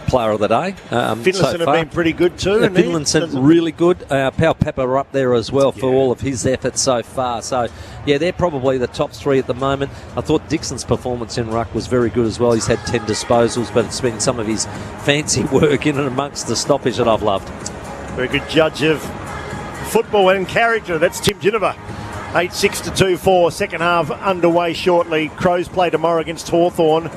player of the day. Finlayson have been pretty good too. Finlayson really good. Pal Pepper up there as well for all of his efforts so far. So, yeah, they're probably the top 3 at the moment. I thought Dixon's performance in ruck was very good as well. He's had 10 disposals, but it's been some of his fancy work in and amongst the stoppage that I've loved. Very good judge of football and character. That's Tim Ginniver. 8-6 to 2-4. Second half underway shortly. Crows play tomorrow against Hawthorn.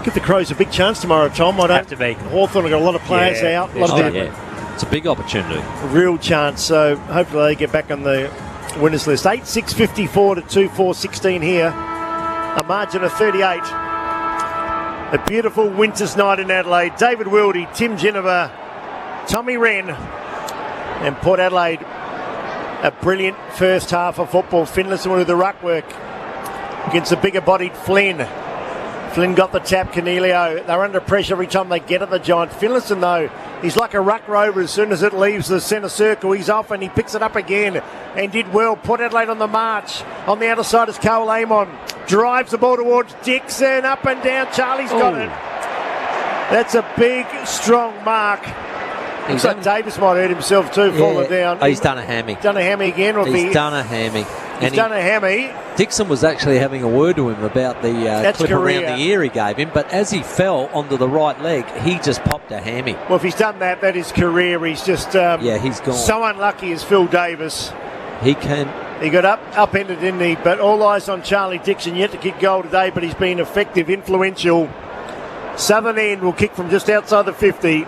Give the Crows a big chance tomorrow, Tom. I don't have to be. Hawthorn have got a lot of players out. It's a big opportunity. A real chance. So hopefully they get back on the winners list. 8-6, 54 to 2-4, 16 here. A margin of 38. A beautiful winter's night in Adelaide. David Wildy, Tim Ginniver, Tommy Wren, and Port Adelaide. A brilliant first half of football. Finlayson with the ruck work against a bigger-bodied Flynn. Flynn got the tap, Cornelio. They're under pressure every time they get at the Giants. Finlayson, though, he's like a ruck rover. As soon as it leaves the centre circle, he's off and he picks it up again and did well. Port Adelaide on the march. On the outer side is Cole Amon. Drives the ball towards Dixon. Up and down. Charlie's got it. That's a big, strong mark. Looks like Davis might hurt himself too, falling down. He's done a hammy. Done a hammy again? He's done a hammy. He's done a hammy. Dixon was actually having a word to him about the clip around the ear he gave him, but as he fell onto the right leg, he just popped a hammy. Well, if he's done that, that is career. He's just he's gone. So unlucky as Phil Davis. He can. He got upended, didn't he? But all eyes on Charlie Dixon. Yet to kick goal today, but he's been effective, influential. Southern End will kick from just outside the 50.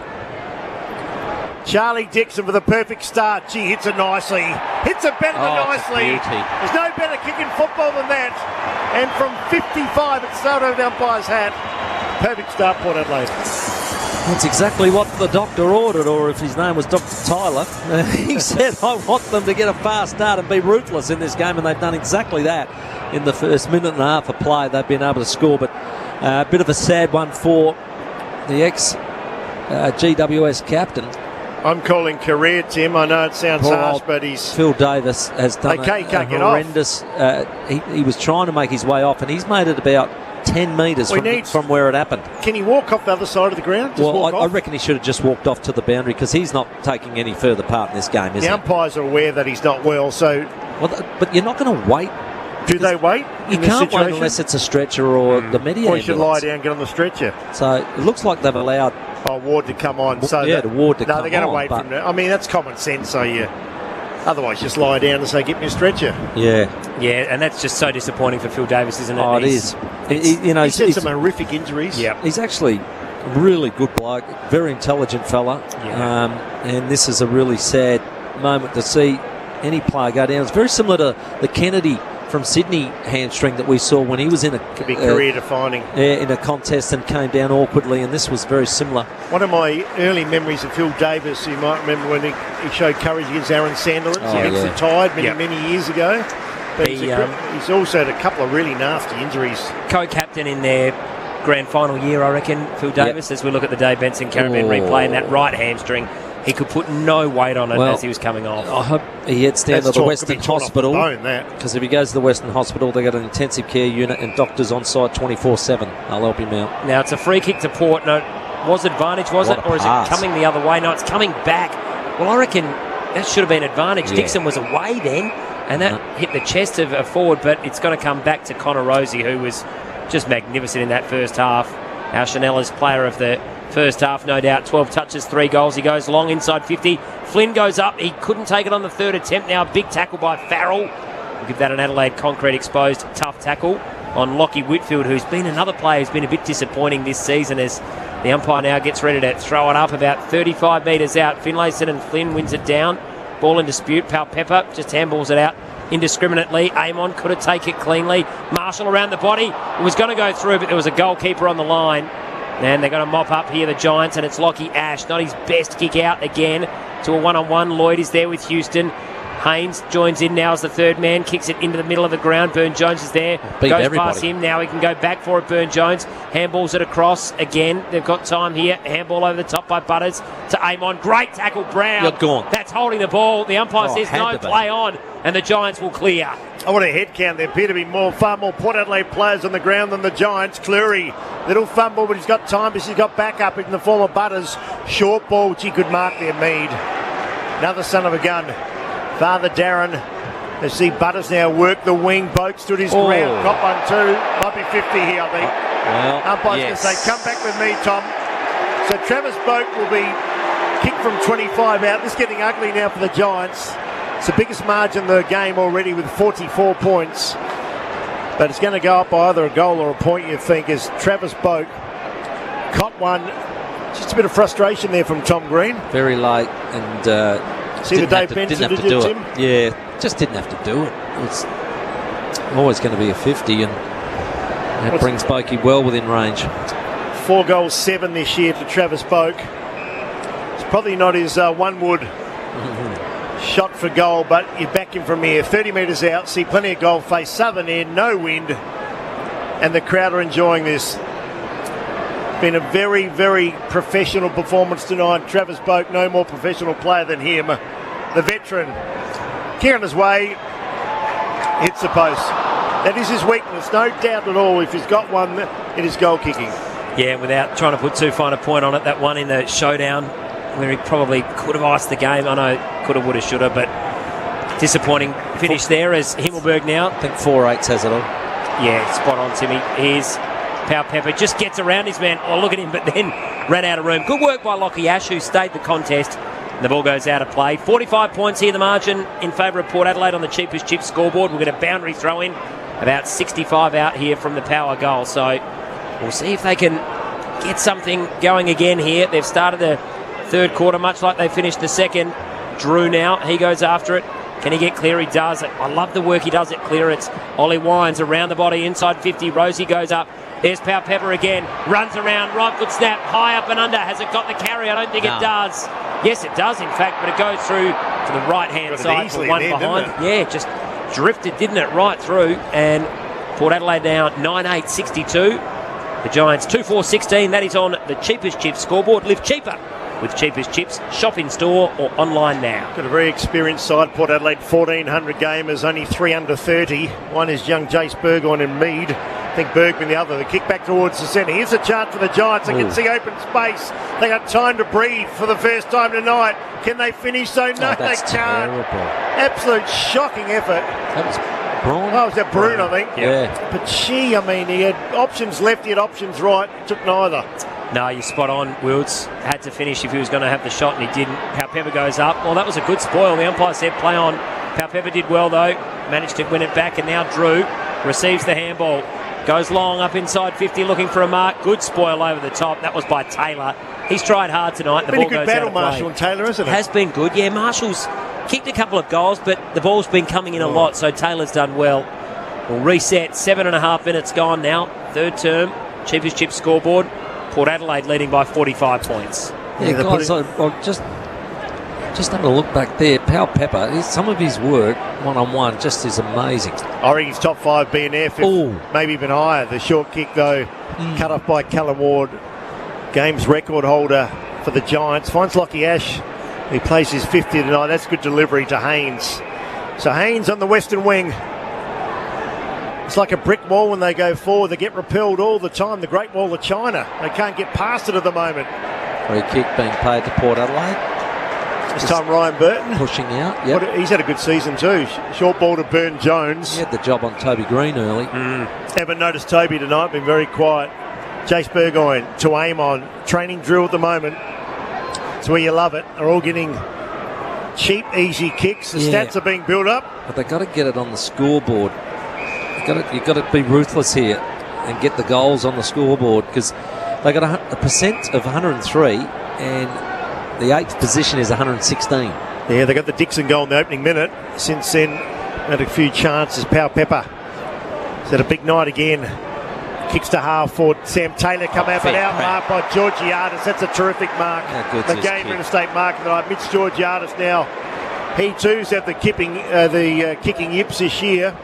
Charlie Dixon with a perfect start. Gee, hits it nicely. Hits it better than nicely. There's no better kick in football than that. And from 55, it's thrown over the umpire's hat. Perfect start, Port Adelaide. That's exactly what the doctor ordered, or if his name was Dr. Tyler. He said, I want them to get a fast start and be ruthless in this game, and they've done exactly that in the first minute and a half of play. They've been able to score, but a bit of a sad one for the ex-GWS captain. I'm calling career, Tim. I know it sounds harsh, but he's... Phil Davis has done a horrendous... he was trying to make his way off, and he's made it about 10 metres from where it happened. Can he walk off the other side of the ground? I reckon he should have just walked off to the boundary because he's not taking any further part in this game, is he? The umpires are aware that he's not well, so... But you're not going to wait. Do they wait? You can't wait unless it's a stretcher or the media Or he should lie down and get on the stretcher. So it looks like they've allowed... Ward to come on. The Ward to come on. No, they're going to wait for him. I mean, that's common sense, so otherwise just lie down and say, get me a stretcher. Yeah. Yeah, and that's just so disappointing for Phil Davis, isn't it? Oh, it is. He's had some horrific injuries. Yeah. He's actually a really good bloke, very intelligent fella. Yeah. And this is a really sad moment to see any player go down. It's very similar to the Kennedy from Sydney hamstring that we saw when he was in a career defining in a contest and came down awkwardly, and this was very similar. One of my early memories of Phil Davis, you might remember when he showed courage against Aaron Sandilands against the Tide many years ago. But he's also had a couple of really nasty injuries. Co-captain in their grand final year, I reckon, Phil Davis, as we look at the Dave Benson Caravan replay, and that right hamstring, he could put no weight on it as he was coming off. I hope he heads down to the Western Hospital, because if he goes to the Western Hospital, they've got an intensive care unit and doctors on site 24/7. They'll help him out. Now it's a free kick to Port. No, was advantage, was it? Or is it coming the other way? No, it's coming back. Well, I reckon that should have been advantage. Yeah. Dixon was away then, and that hit the chest of a forward, but it's going to come back to Connor Rosie, who was just magnificent in that first half. Our Chanella's player of the first half, no doubt. 12 touches, 3 goals. He goes long inside 50. Flynn goes up. He couldn't take it on the third attempt. Now a big tackle by Farrell. We'll give that an Adelaide Concrete exposed tough tackle on Lockie Whitfield, who's been another player who's been a bit disappointing this season, as the umpire now gets ready to throw it up about 35 metres out. Finlayson and Flynn wins it down. Ball in dispute. Pal Pepper just handballs it out indiscriminately. Amon could have taken it cleanly. Marshall around the body. It was going to go through, but there was a goalkeeper on the line. And they're going to mop up here, the Giants, and it's Lockie Ash. Not his best kick out again to a one-on-one. Lloyd is there with Houston. Haynes joins in now as the third man, kicks it into the middle of the ground. Burn-Jones is there, goes past him. Now he can go back for it, Burn-Jones. Handballs it across again. They've got time here. Handball over the top by Butters to Amon. Great tackle, Brown. You're gone. That's holding the ball. The umpire says no, play on, and the Giants will clear. I want a head count. There appear to be far more Port Adelaide players on the ground than the Giants. Cleary, little fumble, but he's got time because he's got backup in the form of Butters. Short ball, which he could mark there, Mead. Another son of a gun. Father Darren. They see Butters now work the wing. Boak stood his ground. Got 1-2. Might be 50 here, I think. Well, umpire's going to say, come back with me, Tom. So Travis Boak will be kicked from 25 out. This is getting ugly now for the Giants. It's the biggest margin of the game already with 44 points. But it's going to go up by either a goal or a point, you think, as Travis Boak caught one. Just a bit of frustration there from Tom Green. Very late and... See the Dave Benson, did you, Tim? Yeah, just didn't have to do it. It's always going to be a 50, and that brings Boakey well within range. 4 goals, 7 this year to Travis Boak. It's probably not his one-wood shot for goal, but you back him from here. 30 metres out, see plenty of goal face, southern end, no wind, and the crowd are enjoying this. Been a very, very professional performance tonight. Travis Boak, no more professional player than him. The veteran, clear on his way, hits the post. That is his weakness, no doubt at all. If he's got one, it is goal kicking. Yeah, without trying to put too fine a point on it, that one in the showdown where he probably could have iced the game. I know, could have, would have, should have, but disappointing finish there as Himmelberg now. I think 4-8 says it all. Yeah, spot on, Timmy. Here's Pal Pepper, just gets around his man. Oh, look at him, but then ran out of room. Good work by Lockie Ash, who stayed the contest. The ball goes out of play. 45 points here, the margin in favour of Port Adelaide on the cheapest chip scoreboard. We'll get a boundary throw in. About 65 out here from the power goal. So we'll see if they can get something going again here. They've started the third quarter much like they finished the second. Drew now, he goes after it. Can he get clear? He does. I love the work he does at clear. It's Ollie Wines around the body, inside 50. Rosie goes up. There's Pal Pepper again. Runs around, right foot snap, high up and under. Has it got the carry? I don't think it does. Yes, it does, in fact, but it goes through to the right-hand side for one behind. Yeah, just drifted, didn't it, right through. And Port Adelaide now 9-8-62. The Giants 2-4-16. That is on the cheapest chips scoreboard. Live cheaper with cheapest chips. Shop in store or online now. Got a very experienced side. Port Adelaide 1,400 gamers, only 3 under 30. One is young Jace Burgoyne and Mead. I think Bergman the other. The kick back towards the centre. Here's a chance for the Giants. They can see open space. They got time to breathe for the first time tonight. Can they finish? So no, they can't. Terrible. Absolute shocking effort. That was Braun. Oh, was that Bruin, I think? Yeah. But gee, I mean, he had options left, he had options right. Took neither. No, you're spot on. Wilds had to finish if he was going to have the shot, and he didn't. Paupeva goes up. Well, that was a good spoil. The umpire said play on. Paupeva did well, though. Managed to win it back, and now Drew receives the handball. Goes long up inside 50 looking for a mark. Good spoil over the top. That was by Taylor. He's tried hard tonight. The been ball a good goes battle, out of play. Marshall and Taylor, isn't it? Has been good. Yeah, Marshall's kicked a couple of goals, but the ball's been coming in a lot, so Taylor's done well. We'll reset. 7.5 minutes gone now. Third term. Cheapest chip scoreboard. Port Adelaide leading by 45 points. Yeah, guys, I'll just having a look back there. Paupeva, some of his work one-on-one just is amazing. I reckon he's top 5 BNF, maybe even higher. The short kick, though, cut off by Callum Ward. Games record holder for the Giants. Finds Lockie Ash. He plays his 50 tonight. That's good delivery to Haynes. So Haynes on the western wing. It's like a brick wall when they go forward. They get repelled all the time. The Great Wall of China. They can't get past it at the moment. Free kick being paid to Port Adelaide. This time Ryan Burton. Pushing out. Yep. He's had a good season too. Short ball to Burton Jones. He had the job on Toby Green early. Haven't noticed Toby tonight. Been very quiet. Jace Burgoyne to aim on. Training drill at the moment. It's where you love it. They're all getting cheap, easy kicks. The stats are being built up. But they've got to get it on the scoreboard. You've got to be ruthless here and get the goals on the scoreboard, because they got a percent of 103 and the 8th position is 116. Yeah, they got the Dixon goal in the opening minute. Since then, had a few chances. Paupeva has had a big night again. Kicks to half for Sam Taylor. Come out, but out marked by Georgiadis. That's a terrific mark. The game interstate mark tonight. Mitch Georgiadis now. He too's had the kicking yips this year.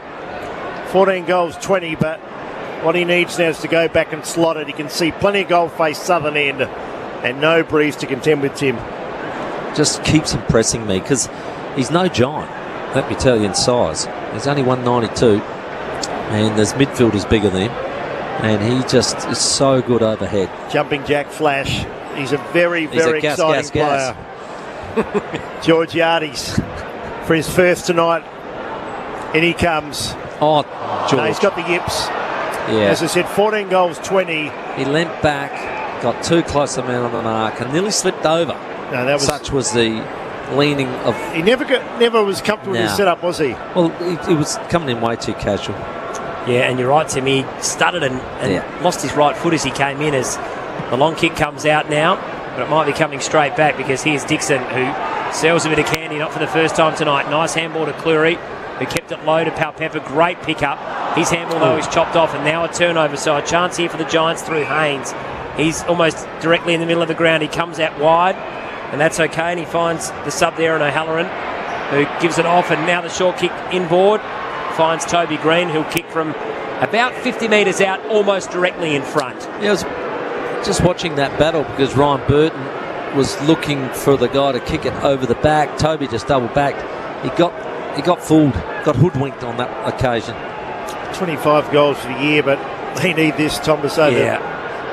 14 goals, 20, but what he needs now is to go back and slot it. He can see plenty of goal face southern end and no breeze to contend with Tim. Just keeps impressing me, because he's no giant, let me tell you, in size. He's only 192, and there's midfielders bigger than him, and he just is so good overhead. Jumping jack flash. He's a very exciting player. Georgiadis for his first tonight. In he comes. Oh, George. No, he's got the yips. Yeah. As I said, 14 goals, 20. He leant back, got too close a man on the mark, and nearly slipped over. No, that was such was the leaning of. He never was comfortable with his setup, was he? Well, he was coming in way too casual. Yeah, and you're right, Tim. He stuttered and lost his right foot as he came in, as the long kick comes out now, but it might be coming straight back, because here's Dixon, who sells a bit of candy, not for the first time tonight. Nice handball to Cleary, who kept it low to Paupeva. Great pickup. His handball, though, is chopped off, and now a turnover. So a chance here for the Giants through Haynes. He's almost directly in the middle of the ground. He comes out wide, and that's okay. And he finds the sub there in O'Halloran, who gives it off. And now the short kick inboard finds Toby Green, who'll kick from about 50 metres out, almost directly in front. Yeah, I was just watching that battle, because Ryan Burton was looking for the guy to kick it over the back. Toby just double backed. He got fooled, got hoodwinked on that occasion. 25 goals for the year, but they need this, Tom, to say that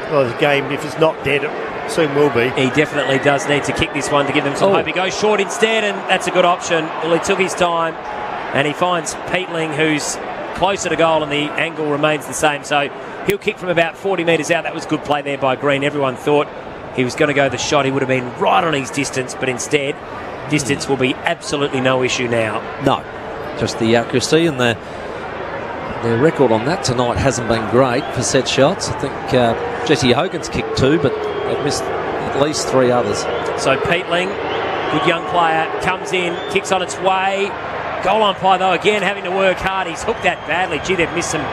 the game, if it's not dead, it soon will be. He definitely does need to kick this one to give them some hope. He goes short instead, and that's a good option. Well, he took his time, and he finds Peatling, who's closer to goal, and the angle remains the same. So he'll kick from about 40 metres out. That was good play there by Green. Everyone thought he was going to go the shot. He would have been right on his distance, but instead, distance will be absolutely no issue now. No, just the accuracy, and their record on that tonight hasn't been great for set shots. I think Jesse Hogan's kicked 2, but they've missed at least 3 others. So Peatling, good young player, comes in, kicks on its way. Goal umpire, though, again having to work hard. He's hooked that badly. Gee, they've missed some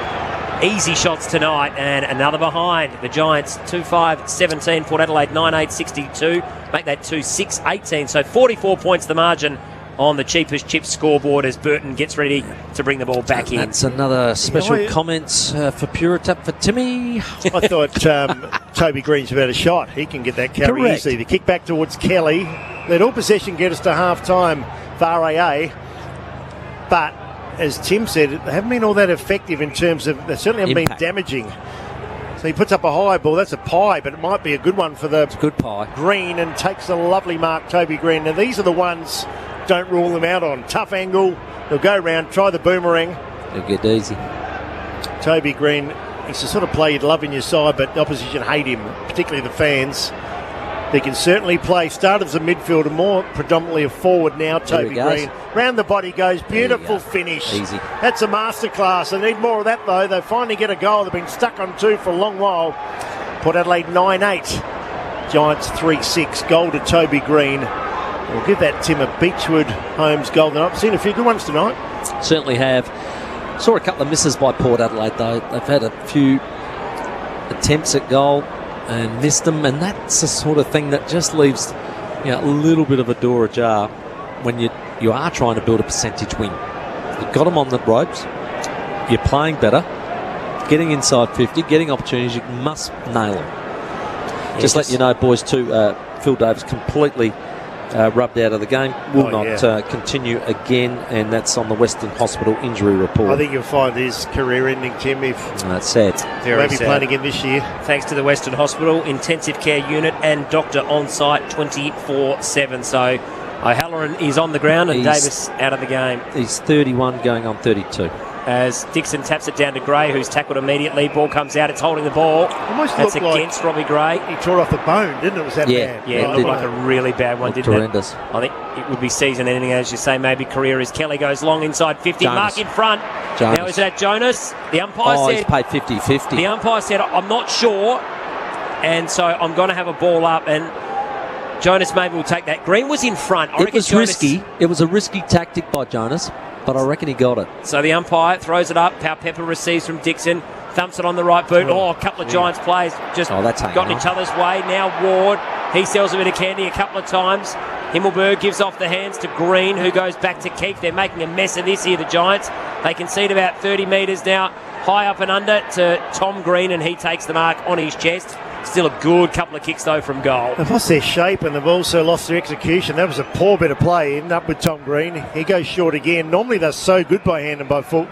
easy shots tonight, and another behind. The Giants 2-5-17, Port Adelaide 9-8-62, make that 2-6-18. So 44 points the margin on the cheapest chip scoreboard as Burton gets ready to bring the ball back in. That's another special comments for Puritap for Timmy. I thought Toby Green's about a shot. He can get that carry easily. The kick back towards Kelly. Let all possession get us to half-time for RAA. But as Tim said, they haven't been all that effective in terms of, they certainly haven't Impact. been damaging. So he puts up a high ball. That's a pie, but it might be a good one for the good pie. Green, and takes a lovely mark, Toby Green. Now, these are the ones, don't rule them out on. Tough angle. He'll go round, try the boomerang. He'll get easy. Toby Green, he's the sort of player you'd love in your side, but the opposition hate him, particularly the fans. He can certainly play. Started as a midfielder, more predominantly a forward now, Toby Green. Round the body goes. Beautiful finish. Easy. That's a masterclass. They need more of that, though. They finally get a goal. They've been stuck on 2 for a long while. Port Adelaide 9-8. Giants 3-6. Goal to Toby Green. We'll give that Tim a Beechwood Holmes goal tonight. I've seen a few good ones tonight. Certainly have. Saw a couple of misses by Port Adelaide, though. They've had a few attempts at goal and missed them, and that's the sort of thing that just leaves a little bit of a door ajar when you are trying to build a percentage win. You've got them on the ropes, you're playing better, getting inside 50, getting opportunities, you must nail them. Just let you know, boys, too, Phil Davis completely rubbed out of the game, will not continue again, and that's on the Western Hospital injury report. I think you'll find his career ending, Tim, if that's sad. Won't be playing again this year. Thanks to the Western Hospital intensive care unit and doctor on site 24/7. So O'Halloran is on the ground and Davis out of the game. He's 31 going on 32. As Dixon taps it down to Gray, who's tackled immediately. Ball comes out. It's holding the ball. Almost That's looked against Robbie Gray. He tore off the bone, didn't it? Was that bad? Yeah, it looked like a really bad one, didn't horrendous. it? I think it would be season-ending, as you say. Maybe career as Kelly goes long inside 50. Jonas. Mark in front. Jonas. Now is that Jonas? The umpire he's said... paid 50-50. The umpire said, I'm not sure, and so I'm going to have a ball up, and Jonas maybe will take that. Green was in front. It was risky. It was a risky tactic by Jonas, but I reckon he got it. So the umpire throws it up. Pepper receives from Dixon. Thumps it on the right boot. A couple of Giants players just got in each other's way. Now Ward, he sells a bit of candy a couple of times. Himmelberg gives off the hands to Green, who goes back to Keith. They're making a mess of this here, the Giants. They concede about 30 metres now. High up and under to Tom Green, and he takes the mark on his chest. Still a good couple of kicks, though, from goal. They've lost their shape and they've also lost their execution. That was a poor bit of play. Ended up with Tom Green. He goes short again. Normally they're so good by hand and by foot.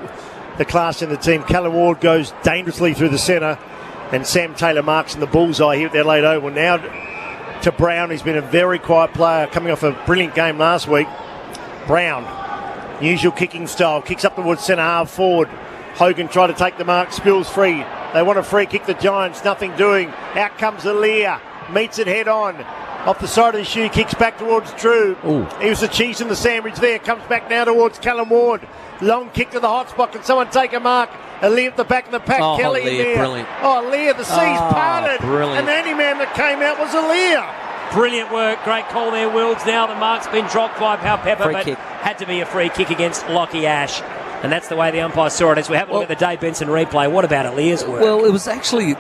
The class in the team. Callum Ward goes dangerously through the centre, and Sam Taylor marks in the bullseye here at the Adelaide Oval. Now to Brown. He's been a very quiet player, coming off a brilliant game last week. Brown, usual kicking style, kicks up towards centre half forward. Hogan tried to take the mark, spills free. They want a free kick, the Giants, nothing doing. Out comes Alia, meets it head on. Off the side of the shoe, kicks back towards Drew. Ooh. He was the cheese in the sandwich there, comes back now towards Callum Ward. Long kick to the hot spot, can someone take a mark? Alia at the back of the pack, Kelly in there. Brilliant. Oh, Alia, the seas parted. Brilliant. And the only man that came out was Alia. Brilliant work, great call there, Wilds. Now the mark's been dropped by Pepper, but kick. had to be a free kick against Lockie Ash. And that's the way the umpire saw it. As we have a look at the Dave Benson replay, what about Alia's work? Well, it was actually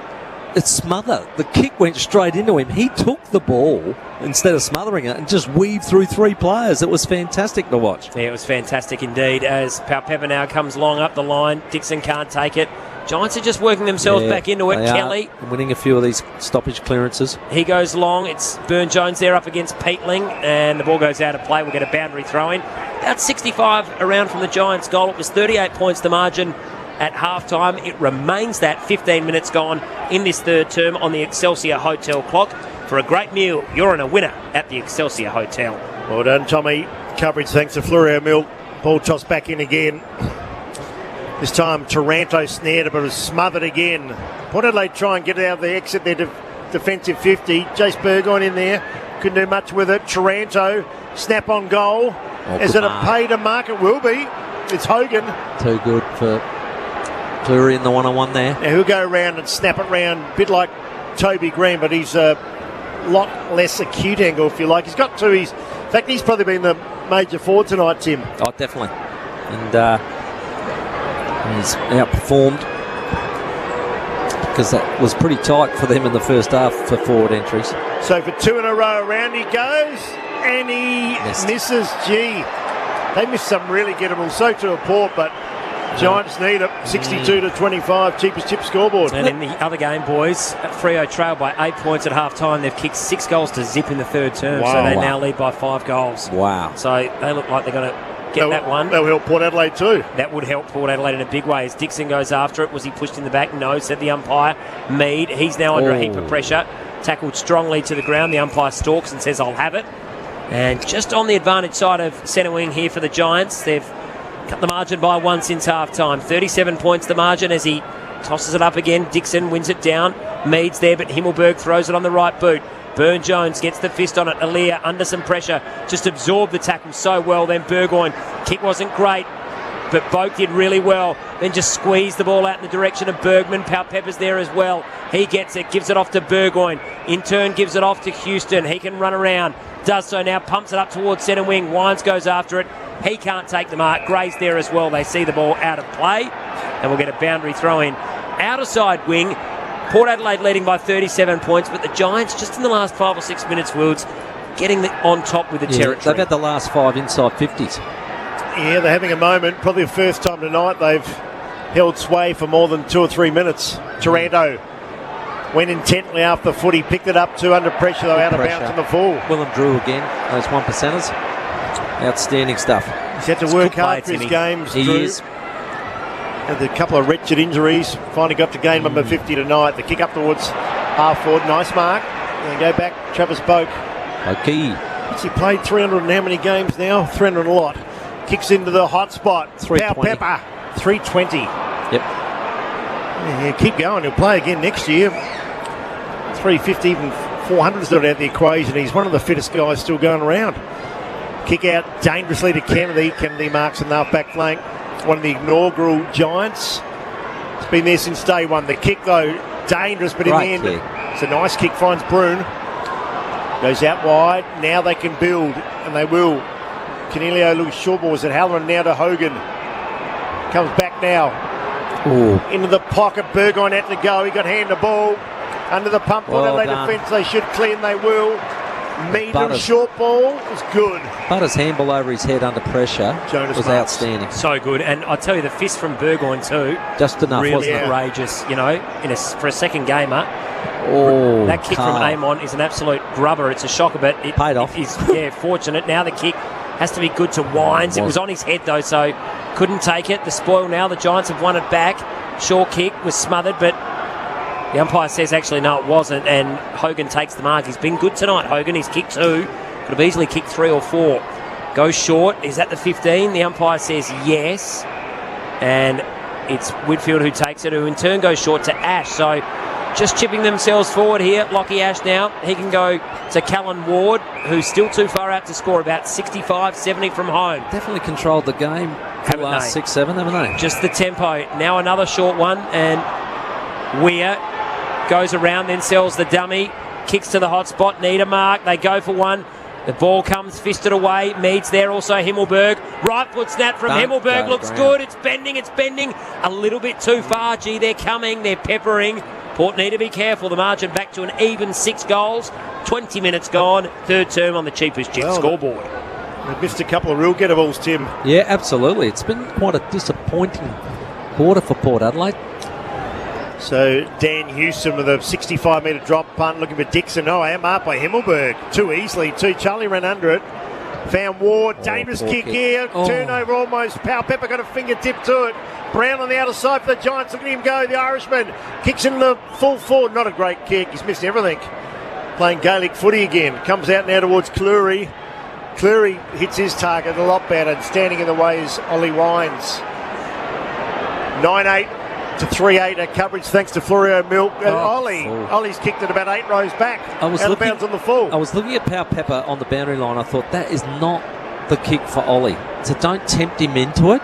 it's smother. The kick went straight into him. He took the ball instead of smothering it and just weaved through 3 players. It was fantastic to watch. Yeah, it was fantastic indeed. As Pepper now comes long up the line, Dixon can't take it. Giants are just working themselves back into it. Kelly winning a few of these stoppage clearances. He goes long. It's Burne-Jones there up against Peatling, and the ball goes out of play. We'll get a boundary throw in. About 65 around from the Giants' goal. It was 38 points the margin at half-time. It remains that 15 minutes gone in this third term on the Excelsior Hotel clock. For a great meal, you're in a winner at the Excelsior Hotel. Well done, Tommy. Coverage thanks to Florio Mill. Ball tossed back in again. This time Taranto snared it, but it was smothered again. Port Adelaide try and get it out of the exit their defensive 50. Jace Burgoyne in there. Couldn't do much with it. Taranto, snap on goal. Is it a pay to mark? It will be. It's Hogan. Too good for Cleary in the one-on-one there. Now he'll go around and snap it round, a bit like Toby Green, but he's a lot less acute angle, if you like. He's got 2. In fact, he's probably been the major forward tonight, Tim. Oh, definitely. And he's outperformed because that was pretty tight for them in the first half for forward entries. So for 2 in a row, around he goes, and he misses. Gee, they missed some really gettable. So to a Port, but Giants need it. 62-25, cheapest tip scoreboard. And in the other game, boys, Freo trailed by 8 points at half-time. They've kicked 6 goals to zip in the third term, so they now lead by 5 goals. Wow. So they look like they're going to get that one. That'll help Port Adelaide too. That would help Port Adelaide in a big way as Dixon goes after it. Was he pushed in the back? No, said the umpire. Mead, he's now under a heap of pressure. Tackled strongly to the ground. The umpire stalks and says, I'll have it. And just on the advantage side of centre wing here for the Giants. They've cut the margin by one since half-time. 37 points the margin as he tosses it up again. Dixon wins it down. Mead's there, but Himmelberg throws it on the right boot. Burn-Jones gets the fist on it. Alia under some pressure. Just absorbed the tackle so well. Then Burgoyne. Kick wasn't great, but Boak did really well. Then just squeezed the ball out in the direction of Bergman. Pepper's there as well. He gets it, gives it off to Burgoyne. In turn, gives it off to Houston. He can run around. Does so now, pumps it up towards centre wing. Wines goes after it. He can't take the mark. Gray's there as well. They see the ball out of play, and we'll get a boundary throw in. Outer side wing. Port Adelaide leading by 37 points, but the Giants, just in the last 5 or 6 minutes, Wilds, getting on top with the territory. They've had the last 5 inside 50s. Yeah, they're having a moment. Probably the first time tonight they've held sway for more than 2 or 3 minutes. Taranto went intently after the footy, picked it up under pressure, though, out of bounds on the full. Willem Drew again, those 1%ers. Outstanding stuff. He's had to work hard for his games, Drew. He is. Had a couple of wretched injuries. Finally got to game number 50 tonight. The kick up towards half forward. Nice mark. And go back. Travis Boak. Okay. What's he played 300 and how many games now? 300 a lot. Kicks into the hot spot. Pepper. 320. Yep. Yeah, keep going. He'll play again next year. 350, even 400's not out of the equation. He's one of the fittest guys still going around. Kick out dangerously to Kennedy. Kennedy marks in the half-back flank. One of the inaugural Giants. It's been there since day one. The kick, though, dangerous, but in the end, it's a nice kick. Finds Brune. Goes out wide. Now they can build, and they will. Canelio looks short balls at Halloran. Now to Hogan. Comes back now. Ooh. Into the pocket. Burgoyne had to go. He got hand the ball. Under the pump. Well Adelaide done. defence. They should clear, and they will. Medium short ball was good. Butter's handball over his head under pressure was outstanding. So good. And I tell you, the fist from Burgoyne too. Just enough, really wasn't it? Courageous, you know, for a second gamer. Oh, that kick from Amon is an absolute grubber. It's a shocker, but it paid off. He's fortunate. Now the kick has to be good to Wines. It was on his head though, so couldn't take it. The spoil now. The Giants have won it back. Short kick was smothered, but the umpire says actually no, it wasn't, and Hogan takes the mark. He's been good tonight, Hogan. He's kicked 2. Could have easily kicked 3 or 4. Goes short. Is that the 15? The umpire says yes. And it's Whitfield who takes it, who in turn goes short to Ash. So just chipping themselves forward here. Lockie Ash now. He can go to Callan Ward, who's still too far out to score, about 65, 70 from home. Definitely controlled the game for the last 6, 7, haven't they? Just the tempo. Now another short one, and Weir goes around, then sells the dummy, kicks to the hot spot, need a mark, they go for one, the ball comes fisted away, Mead's there, also Himmelberg, right foot snap from Himmelberg, looks good, it's bending, a little bit too far, gee, they're coming, they're peppering, Port need to be careful, the margin back to an even 6 goals, 20 minutes gone, third term on the cheapest jet scoreboard. They've missed a couple of real gettables, Tim. Yeah, absolutely, it's been quite a disappointing quarter for Port Adelaide. So Dan Houston with a 65-metre drop punt looking for Dixon. Oh, I'm up by Himmelberg. Too easily, too. Charlie ran under it. Found Ward. Dangerous kick here. Turnover almost. Pepper got a fingertip to it. Brown on the outer side for the Giants. Look at him go. The Irishman kicks in the full forward. Not a great kick. He's missed everything. Playing Gaelic footy again. Comes out now towards Cleary. Cleary hits his target a lot better. Standing in the way is Ollie Wines. 9-8. To 3-8 at coverage thanks to Florio Milk and Ollie. Ollie's kicked it about 8 rows back. Out of bounds on the full. I was looking at Pepper on the boundary line. I thought that is not the kick for Ollie. So don't tempt him into it,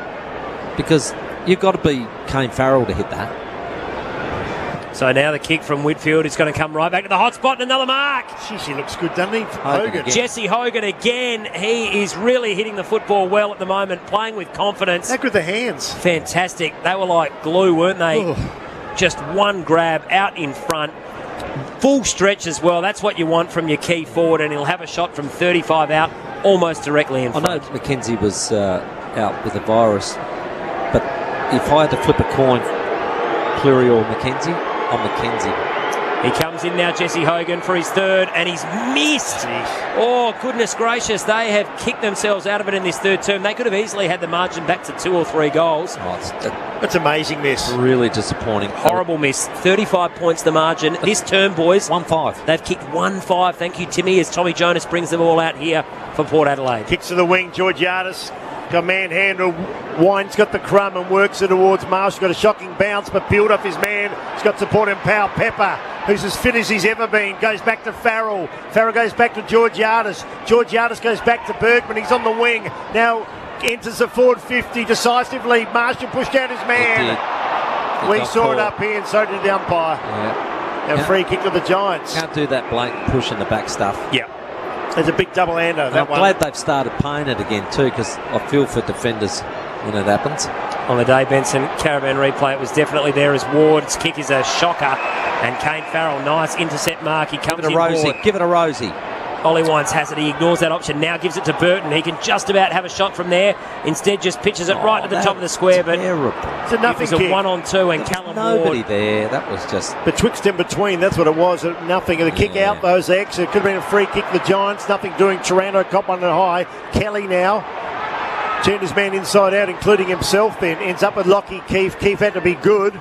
because you've got to be Kane Farrell to hit that. So now the kick from Whitfield is going to come right back to the hot spot and another mark. Jeez, he looks good, doesn't he? Hogan. Jesse Hogan again. He is really hitting the football well at the moment, playing with confidence. How good the hands. Fantastic. They were like glue, weren't they? Just one grab out in front. Full stretch as well. That's what you want from your key forward, and he'll have a shot from 35 out, almost directly in front. I know McKenzie was out with the virus, but if I had to flip a coin, Cleary or McKenzie, I'm McKenzie. He comes in now, Jesse Hogan, for his third, and he's missed. Oh, goodness gracious. They have kicked themselves out of it in this third term. They could have easily had the margin back to 2 or 3 goals. That's amazing miss. Really disappointing. Horrible miss. 35 points the margin. This term, boys. 1-5. They've kicked 1-5. Thank you, Timmy, as Tommy Jonas brings them all out here for Port Adelaide. Kicks to the wing, Georgiades. Got manhandle. Wine's got the crumb and works it towards Marsh. Got a shocking bounce, but peeled off his man. He's got support in Powell Pepper, who's as fit as he's ever been. Goes back to Farrell. Farrell goes back to Georgiades. Georgiades goes back to Bergman. He's on the wing. Now enters the forward 50 decisively. Marshall pushed out his man. We saw it up here, and so did the umpire. Yeah. Free kick to the Giants. Can't do that blatant push in the back stuff. Yeah. There's a big double-hander. I'm glad they've started paying it again too, because I feel for defenders when it happens. On the day, Benson, Caravan replay, it was definitely there as Ward's kick is a shocker. And Kane Farrell, nice intercept mark. He comes in Rosie. Give it a Rosie. Ollie Wines has it. He ignores that option. Now gives it to Burton. He can just about have a shot from there. Instead, just pitches it right to the top of the square. But it's a nothing it was kick. a 1-on-2, and Callum Nobody Ward there. That was just betwixt and between. That's what it was. Nothing. The kick out those X. It could have been a free kick. The Giants. Nothing doing. Taranto caught one at high. Kelly now turned his man inside out, including himself. Then ends up with Lockie Keefe. Keefe had to be good.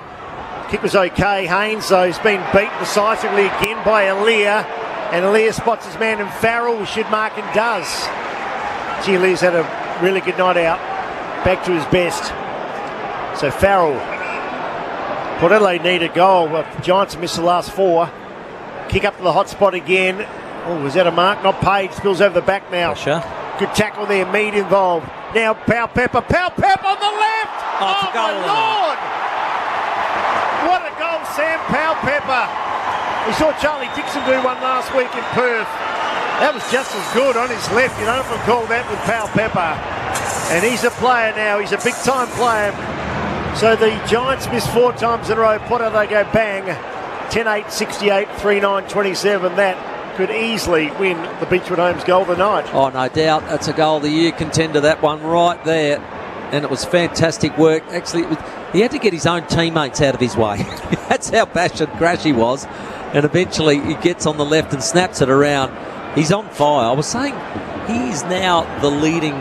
Kick was okay. Haynes though has been beaten decisively again by Aaliyah. And Aaliyah spots his man, and Farrell should mark and does. Gee, Aaliyah's had a really good night out. Back to his best. So Farrell. Port Adelaide need a goal. Well, the Giants have missed the last 4. Kick up to the hot spot again. Oh, was that a mark? Not paid. Spills over the back now. Pressure. Good tackle there. Mead involved. Now Powell Pepper. Powell Pepper on the left. Oh, my Lord. What a goal, Sam Powell Pepper. We saw Charlie Dixon do one last week in Perth. That was just as good on his left. You don't often call that with Powell Pepper. And he's a player now. He's a big-time player. So the Giants missed 4 times in a row. Port Adelaide go bang. 10-8, 68, 3-9, 27. That could easily win the Beechwood Homes goal of the night. Oh, no doubt. That's a goal of the year contender, that one right there. And it was fantastic work. Actually, he had to get his own teammates out of his way. That's how passionate Crash he was. And eventually he gets on the left and snaps it around. He's on fire. I was saying he's now the leading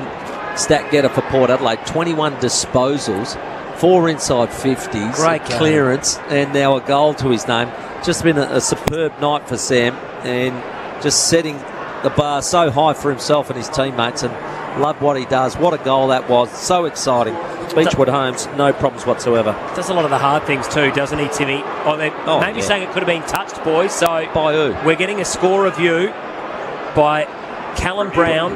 stat getter for Port Adelaide. 21 disposals, 4 inside 50s, great clearance, and now a goal to his name. Just been a superb night for Sam, and just setting the bar so high for himself and his teammates, and love what he does. What a goal that was. So exciting. Beechwood Homes, no problems whatsoever. Does a lot of the hard things too, doesn't he, Timmy? Maybe saying it could have been touched, boys. So by who? We're getting a score review by Callum Brown.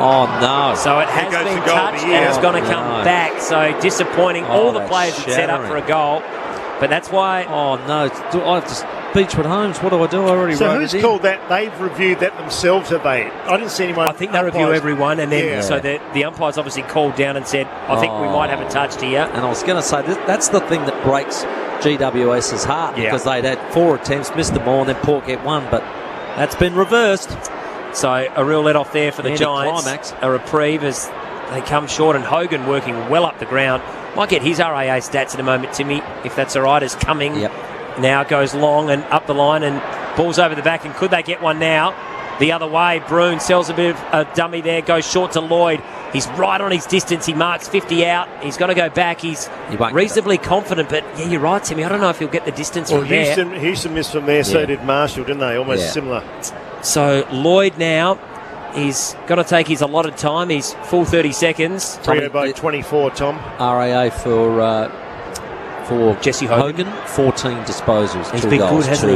Oh no! So it has been touched and it's going to come back. So disappointing. All the players had set up for a goal, but that's why. Oh no! I have to. Beechwood Homes, what do I do? I already so wrote who's it in. called that? They've reviewed that themselves, have they? I didn't see anyone. I think they review everyone, and then so the umpires obviously called down and said, "I think we might have a touched here." And I was going to say that's the thing that breaks GWS's heart, because they'd had 4 attempts, missed them all, and then Port get 1, but that's been reversed. So a real let off there for the Giants. Climax. A reprieve as they come short, and Hogan working well up the ground. Might get his RAA stats in a moment, Timmy, if that's all right, is coming. Yep. Now goes long and up the line and balls over the back, and could they get one now? The other way, Broon sells a bit of a dummy there, goes short to Lloyd. He's right on his distance. He marks 50 out. He's got to go back. He's reasonably confident, but yeah, you're right, Timmy. I don't know if he'll get the distance from there. Houston missed from there, so did Marshall, didn't they? Almost similar. So Lloyd now, he's got to take his allotted time. He's full 30 seconds. Trio by 24, Tom. RAA for Jesse Hogan. 14 disposals. He's 2 been goals, good, hasn't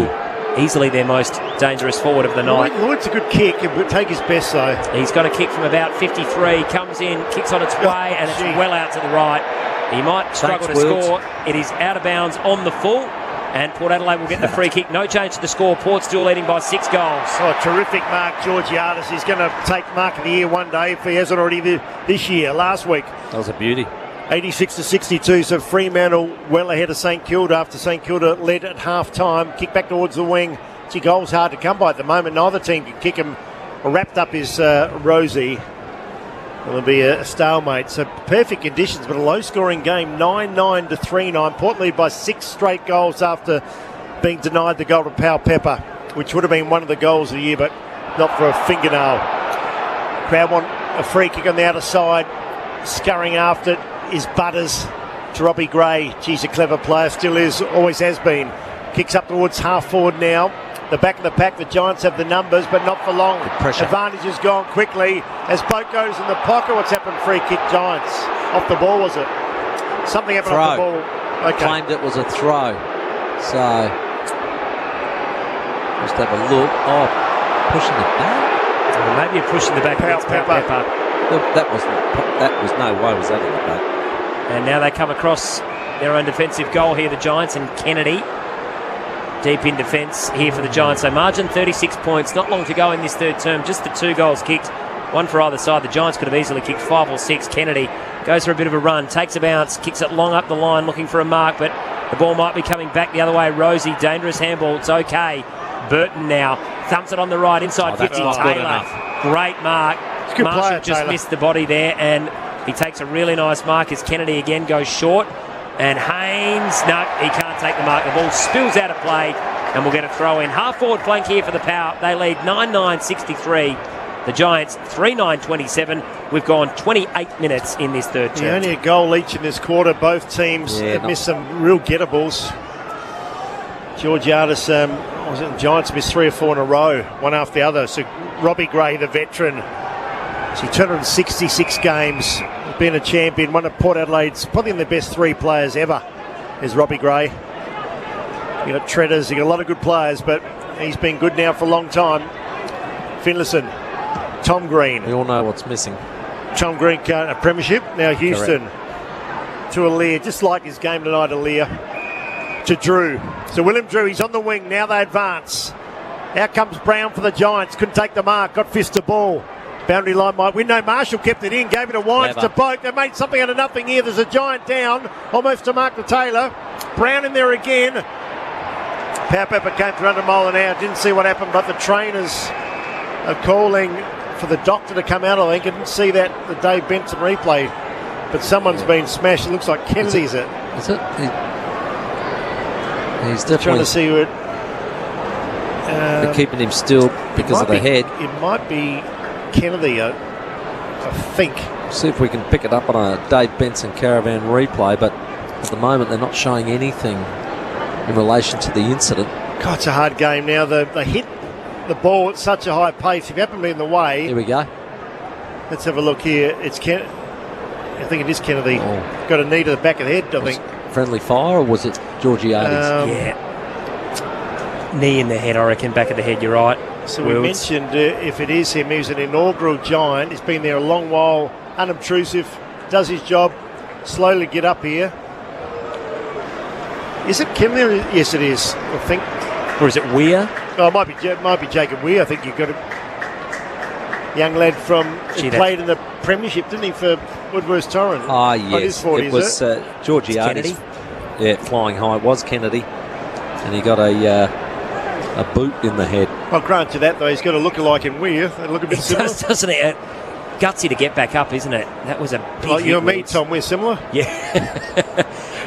he? Easily their most dangerous forward of the night. Lloyd's a good kick. It would take his best, though. He's got a kick from about 53. Comes in, kicks on its way, and it's well out to the right. He might struggle to score. It is out of bounds on the full, and Port Adelaide will get the free kick. No change to the score. Port still leading by 6 goals. Oh, terrific mark, Georgiades. He's going to take mark of the year one day if he hasn't already this year, last week. That was a beauty. 86-62, so Fremantle well ahead of St Kilda after St Kilda led at half-time. Kick back towards the wing. Gee, goals hard to come by at the moment. Neither team can kick him. Wrapped up is Rosie. It'll be a stalemate. So perfect conditions, but a low-scoring game, 9-9 to 3-9. Port lead by 6 straight goals after being denied the goal to Pau Pepper, which would have been one of the goals of the year, but not for a fingernail. Crowd want a free kick on the outer side. Scurrying after it is Butters to Robbie Gray. Geez, a clever player, still is, always has been. Kicks up towards half forward now. The back of the pack, the Giants have the numbers, but not for long. Advantage has gone quickly as Boat goes in the pocket. What's happened? Free kick, Giants. Off the ball, was it? Something happened off the ball. Okay. Claimed it was a throw. So, just have a look. Oh, pushing the back? Well, maybe you're pushing the back against Pepper. That was no way was that in the back. And now they come across their own defensive goal here, the Giants, and Kennedy deep in defence here for the Giants. So margin 36 points, not long to go in this third term, just the 2 goals kicked, one for either side. The Giants could have easily kicked 5 or 6. Kennedy goes for a bit of a run, takes a bounce, kicks it long up the line looking for a mark, but the ball might be coming back the other way. Rosie, dangerous handball, it's okay. Burton now thumps it on the right, inside 50, Taylor. Great mark. Marshall just missed the body there, and he takes a really nice mark as Kennedy again goes short. And Haynes, no, he can't take the mark. The ball spills out of play, and we'll get a throw in. Half forward flank here for the Power. They lead 9-9-63. The Giants 3-9-27. We've gone 28 minutes in this third term. Only a goal each in this quarter. Both teams have missed some real gettables. Georgiadis, the Giants missed 3 or 4 in a row, one after the other. So Robbie Gray, the veteran, 266 games, been a champion, one of Port Adelaide's probably the best 3 players ever is Robbie Gray. You got Treaders, you got a lot of good players, but he's been good now for a long time. Finlayson, Tom Green. We all know what's missing. Tom Green, a premiership. Now Houston. Correct. To Alear, just like his game tonight, Alear. To Drew. So William Drew, he's on the wing. Now they advance. Out comes Brown for the Giants. Couldn't take the mark. Got fist of ball. Boundary line might win. No, Marshall kept it in. Gave it to Wines to Boat. They made something out of nothing here. There's a Giant down. Almost to Mark the Taylor. Brown in there again. Pau Pepper came through under a mile an hour. Didn't see what happened, but the trainers are calling for the doctor to come out, I think. I didn't see that, the Dave Benson replay. But someone's been smashed. It looks like Kennedy's it. Is it? He's definitely trying to see what. They're keeping him still because of the head. It might be Kennedy, I think. See if we can pick it up on a Dave Benson Caravan replay, but at the moment they're not showing anything in relation to the incident. God, it's a hard game now. They hit the ball at such a high pace. If you happen to be in the way. Here we go. Let's have a look here. It's I think it is Kennedy. Got a knee to the back of the head, I think. Friendly fire, or was it Georgiades? Yeah. Knee in the head, I reckon, back of the head, you're right. So we mentioned if it is him, he's an inaugural Giant. He's been there a long while, unobtrusive, does his job, slowly get up here. Is it Kennedy? Yes, it is, I think. Or is it Weir? Oh, it might be Jacob Weir. I think you've got a young lad he played in the premiership, didn't he, for Woodworth Torrens? Ah, yes. 40, it was Georgiades. Yeah, flying high. It was Kennedy. And he got a boot in the head. I'll grant you that, though. He's got a look-alike in Weir. They look a bit similar. Doesn't it? Gutsy to get back up, isn't it? That was a big like you and me, Tom, we're similar. Yeah.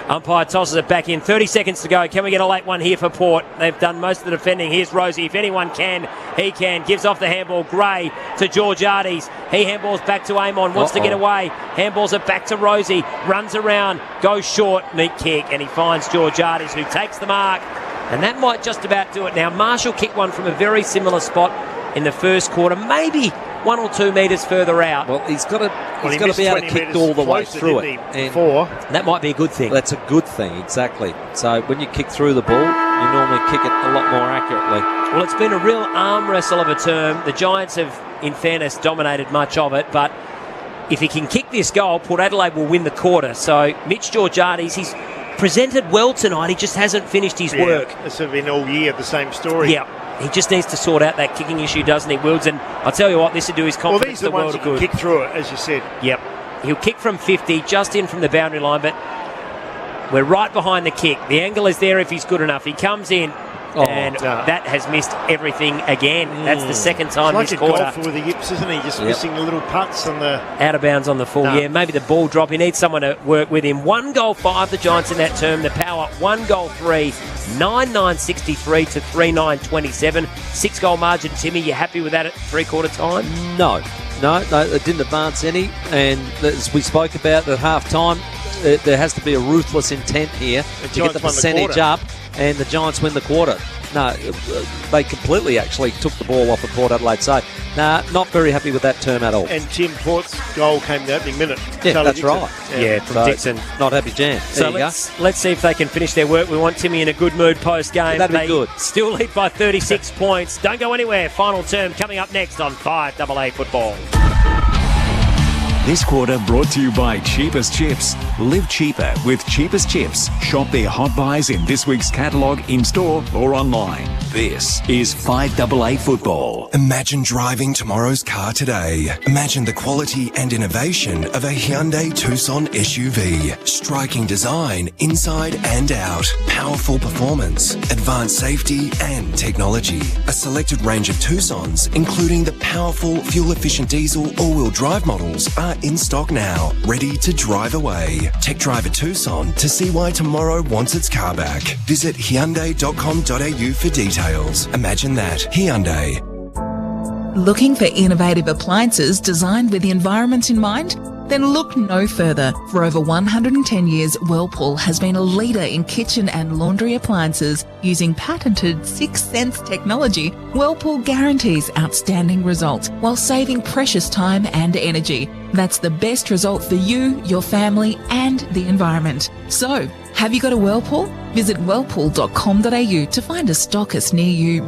Umpire tosses it back in. 30 seconds to go. Can we get a late one here for Port? They've done most of the defending. Here's Rosie. If anyone can, he can. Gives off the handball. Gray to Georgiades. He handballs back to Amon. Wants to get away. Handballs it back to Rosie. Runs around. Goes short. Neat kick. And he finds Georgiades, who takes the mark. And that might just about do it. Now, Marshall kicked one from a very similar spot in the first quarter. Maybe 1 or 2 metres further out. Well, he's got to be able to kick all the way through it. And that might be a good thing. That's a good thing, exactly. So when you kick through the ball, you normally kick it a lot more accurately. Well, it's been a real arm wrestle of a term. The Giants have, in fairness, dominated much of it, but if he can kick this goal, Port Adelaide will win the quarter. So Mitch Georgiades, he's presented well tonight. He just hasn't finished his work. It's been all year the same story. Yeah. He just needs to sort out that kicking issue, doesn't he, Wilds? And I'll tell you what, this will do his confidence the world of good. Kick through it, as you said. Yep. He'll kick from 50, just in from the boundary line, but we're right behind the kick. The angle is there if he's good enough. He comes in. and that has missed everything again. That's the second time It's this like a quarter. golfer with the yips, isn't he? Just missing the little putts on the... Out of bounds on the full, No. yeah. Maybe the ball drop. He needs someone to work with him. 1 goal 5, the Giants in that term. The Power, 1 goal 3, 9-9-63 to 3-9-27. 6-goal margin, Timmy. You happy with that at three-quarter time? No, it didn't advance any. And as we spoke about at half-time, there has to be a ruthless intent here to get the percentage up, and the Giants win the quarter. No, they completely actually took the ball off of Port Adelaide. So, not very happy with that term at all. And Tim Port's goal came in the opening minute. Yeah, Charlie that's Dixon. right. Yeah, from Dixon. Not happy jam. So let's see if they can finish their work. We want Timmy in a good mood post-game. That'd be good. Still lead by 36 points. Don't go anywhere. Final term coming up next on 5AA Football. This quarter brought to you by Cheapest Chips. Live cheaper with Cheapest Chips. Shop their hot buys in this week's catalogue in-store or online. This is 5AA Football. Imagine driving tomorrow's car today. Imagine the quality and innovation of a Hyundai Tucson SUV. Striking design inside and out. Powerful performance, advanced safety and technology. A selected range of Tucsons, including the powerful fuel-efficient diesel all-wheel drive models, are in stock now, ready to drive away. Tech Drive a Tucson to see why tomorrow wants its car back. Visit Hyundai.com.au for details. Imagine that. Hyundai. Looking for innovative appliances designed with the environment in mind? Then look no further. For over 110 years, Whirlpool has been a leader in kitchen and laundry appliances. Using patented 6th Sense technology, Whirlpool guarantees outstanding results while saving precious time and energy. That's the best result for you, your family, and the environment. So, have you got a Whirlpool? Visit whirlpool.com.au to find a stockist near you.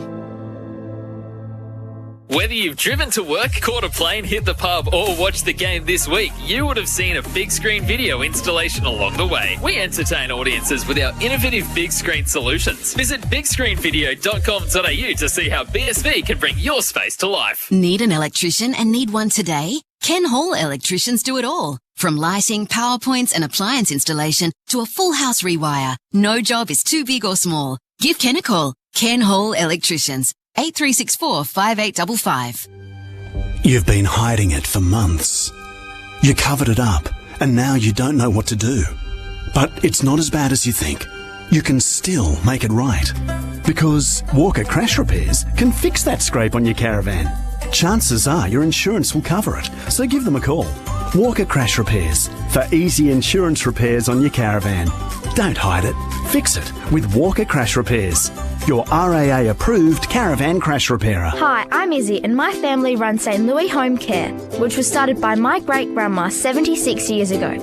Whether you've driven to work, caught a plane, hit the pub, or watched the game this week, you would have seen a big screen video installation along the way. We entertain audiences with our innovative big screen solutions. Visit bigscreenvideo.com.au to see how BSV can bring your space to life. Need an electrician and need one today? Ken Hall Electricians do it all. From lighting, power points and appliance installation to a full house rewire. No job is too big or small. Give Ken a call. Ken Hall Electricians. 8364 5855. You've been hiding it for months. You covered it up, and now you don't know what to do. But it's not as bad as you think. You can still make it right. Because Walker Crash Repairs can fix that scrape on your caravan. Chances are your insurance will cover it, so give them a call. Walker Crash Repairs, for easy insurance repairs on your caravan. Don't hide it, fix it with Walker Crash Repairs. Your RAA approved caravan crash repairer. Hi, I'm Izzy and my family runs St. Louis Home Care, which was started by my great-grandma 76 years ago.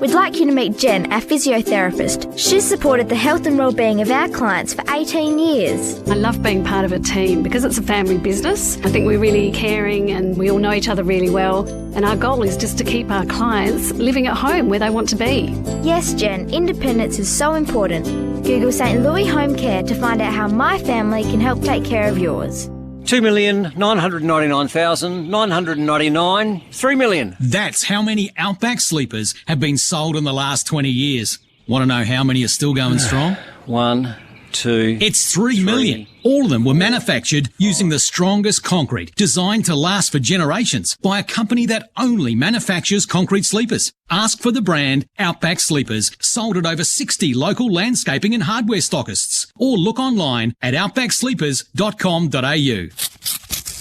We'd like you to meet Jen, our physiotherapist. She's supported the health and well-being of our clients for 18 years. I love being part of a team because it's a family business. I think we're really caring and we all know each other really well. And our goal is just to keep our clients living at home where they want to be. Yes, Jen, independence is so important. Google St. Louis Home Care to find out how my family can help take care of yours. 2,999,999, 3 million. That's how many Outback Sleepers have been sold in the last 20 years. Want to know how many are still going strong? 1, 2. It's 3 million. All of them were manufactured using the strongest concrete, designed to last for generations by a company that only manufactures concrete sleepers. Ask for the brand Outback Sleepers, sold at over 60 local landscaping and hardware stockists. Or look online at outbacksleepers.com.au.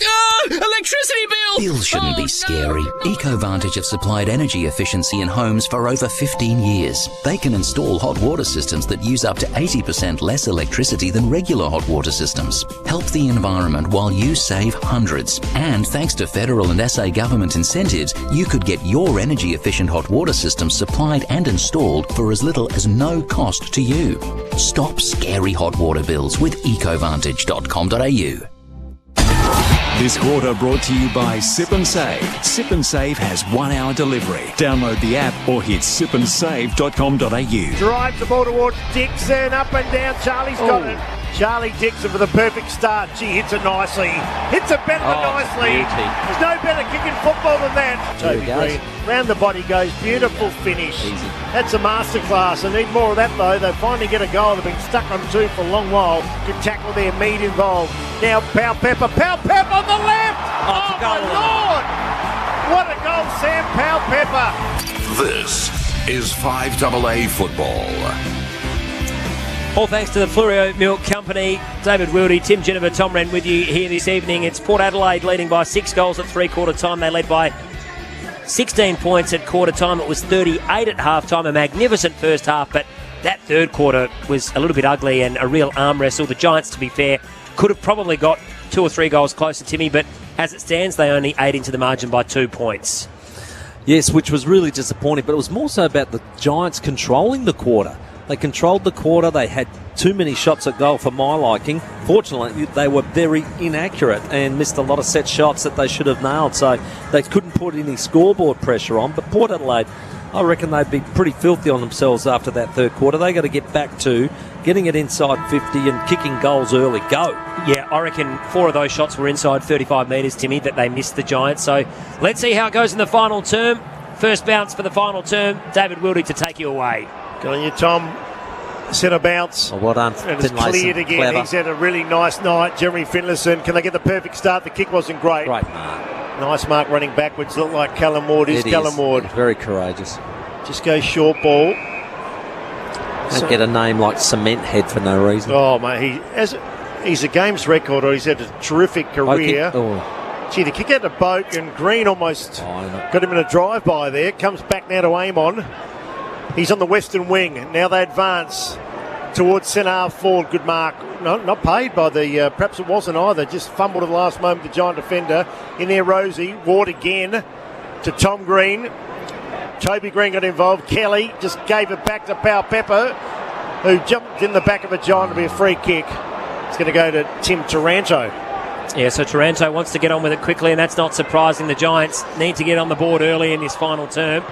Oh, electricity bill! Bills shouldn't be scary. EcoVantage have supplied energy efficiency in homes for over 15 years. They can install hot water systems that use up to 80% less electricity than regular hot water systems. Help the environment while you save hundreds. And thanks to federal and SA government incentives, you could get your energy efficient hot water system supplied and installed for as little as no cost to you. Stop scary hot water bills with ecovantage.com.au. This quarter brought to you by Sip and Save. Sip and Save has 1 hour delivery. Download the app or hit sipandsave.com.au. Drives the ball towards Dixon, up and down. Charlie's got it. Charlie Dixon with a perfect start. She hits it nicely. Hits it better than nicely. Beauty. There's no better kick in football than that. Toby Green. Round the body goes. Beautiful finish. Easy. That's a masterclass. They need more of that, though. They finally get a goal. They've been stuck on 2 for a long while. Good tackle there. Mead involved. Now Pow Pepper. Pow Pepper on the left. Oh my Lord. What a goal, Sam Pow Pepper. This is 5AA football. All thanks to the Fluorio Milk Company. David Wildy, Tim Jennifer, Tom Wren with you here this evening. It's Port Adelaide leading by 6 goals at three-quarter time. They led by 16 points at quarter time. It was 38 at half time. A magnificent first half, but that third quarter was a little bit ugly and a real arm wrestle. The Giants, to be fair, could have probably got 2 or 3 goals closer, Timmy, but as it stands, they only ate into the margin by 2 points. Yes, which was really disappointing, but it was more so about the Giants controlling the quarter. They controlled the quarter. They had too many shots at goal for my liking. Fortunately, they were very inaccurate and missed a lot of set shots that they should have nailed, so they couldn't put any scoreboard pressure on. But Port Adelaide, I reckon they'd be pretty filthy on themselves after that third quarter. They got to get back to getting it inside 50 and kicking goals early. Go. Yeah, I reckon 4 of those shots were inside 35 metres, Timmy, that they missed the Giants. So let's see how it goes in the final term. First bounce for the final term. David Wildy to take you away. Good on you, Tom. Centre bounce. Oh, well done. And it's cleared again. Clever. He's had a really nice night. Jeremy Finlayson. Can they get the perfect start? The kick wasn't great. Great mark. Nice mark running backwards. Looked like Callum Ward is Callum Ward. Very courageous. Just goes short ball. Don't get a name like Cement Head for no reason. Oh, mate. He's a games record, or he's had a terrific career. Gee, the kick out to Boak, and Green almost got him in a drive-by there. Comes back now to aim on. He's on the western wing. Now they advance towards centre half forward. Good mark. No, not paid by the... perhaps it wasn't either. Just fumbled at the last moment, the Giant defender. In there, Rosie. Ward again to Tom Green. Toby Green got involved. Kelly just gave it back to Pow Pepper, who jumped in the back of a Giant to be a free kick. It's going to go to Tim Taranto. Yeah, so Taranto wants to get on with it quickly, and that's not surprising. The Giants need to get on the board early in this final term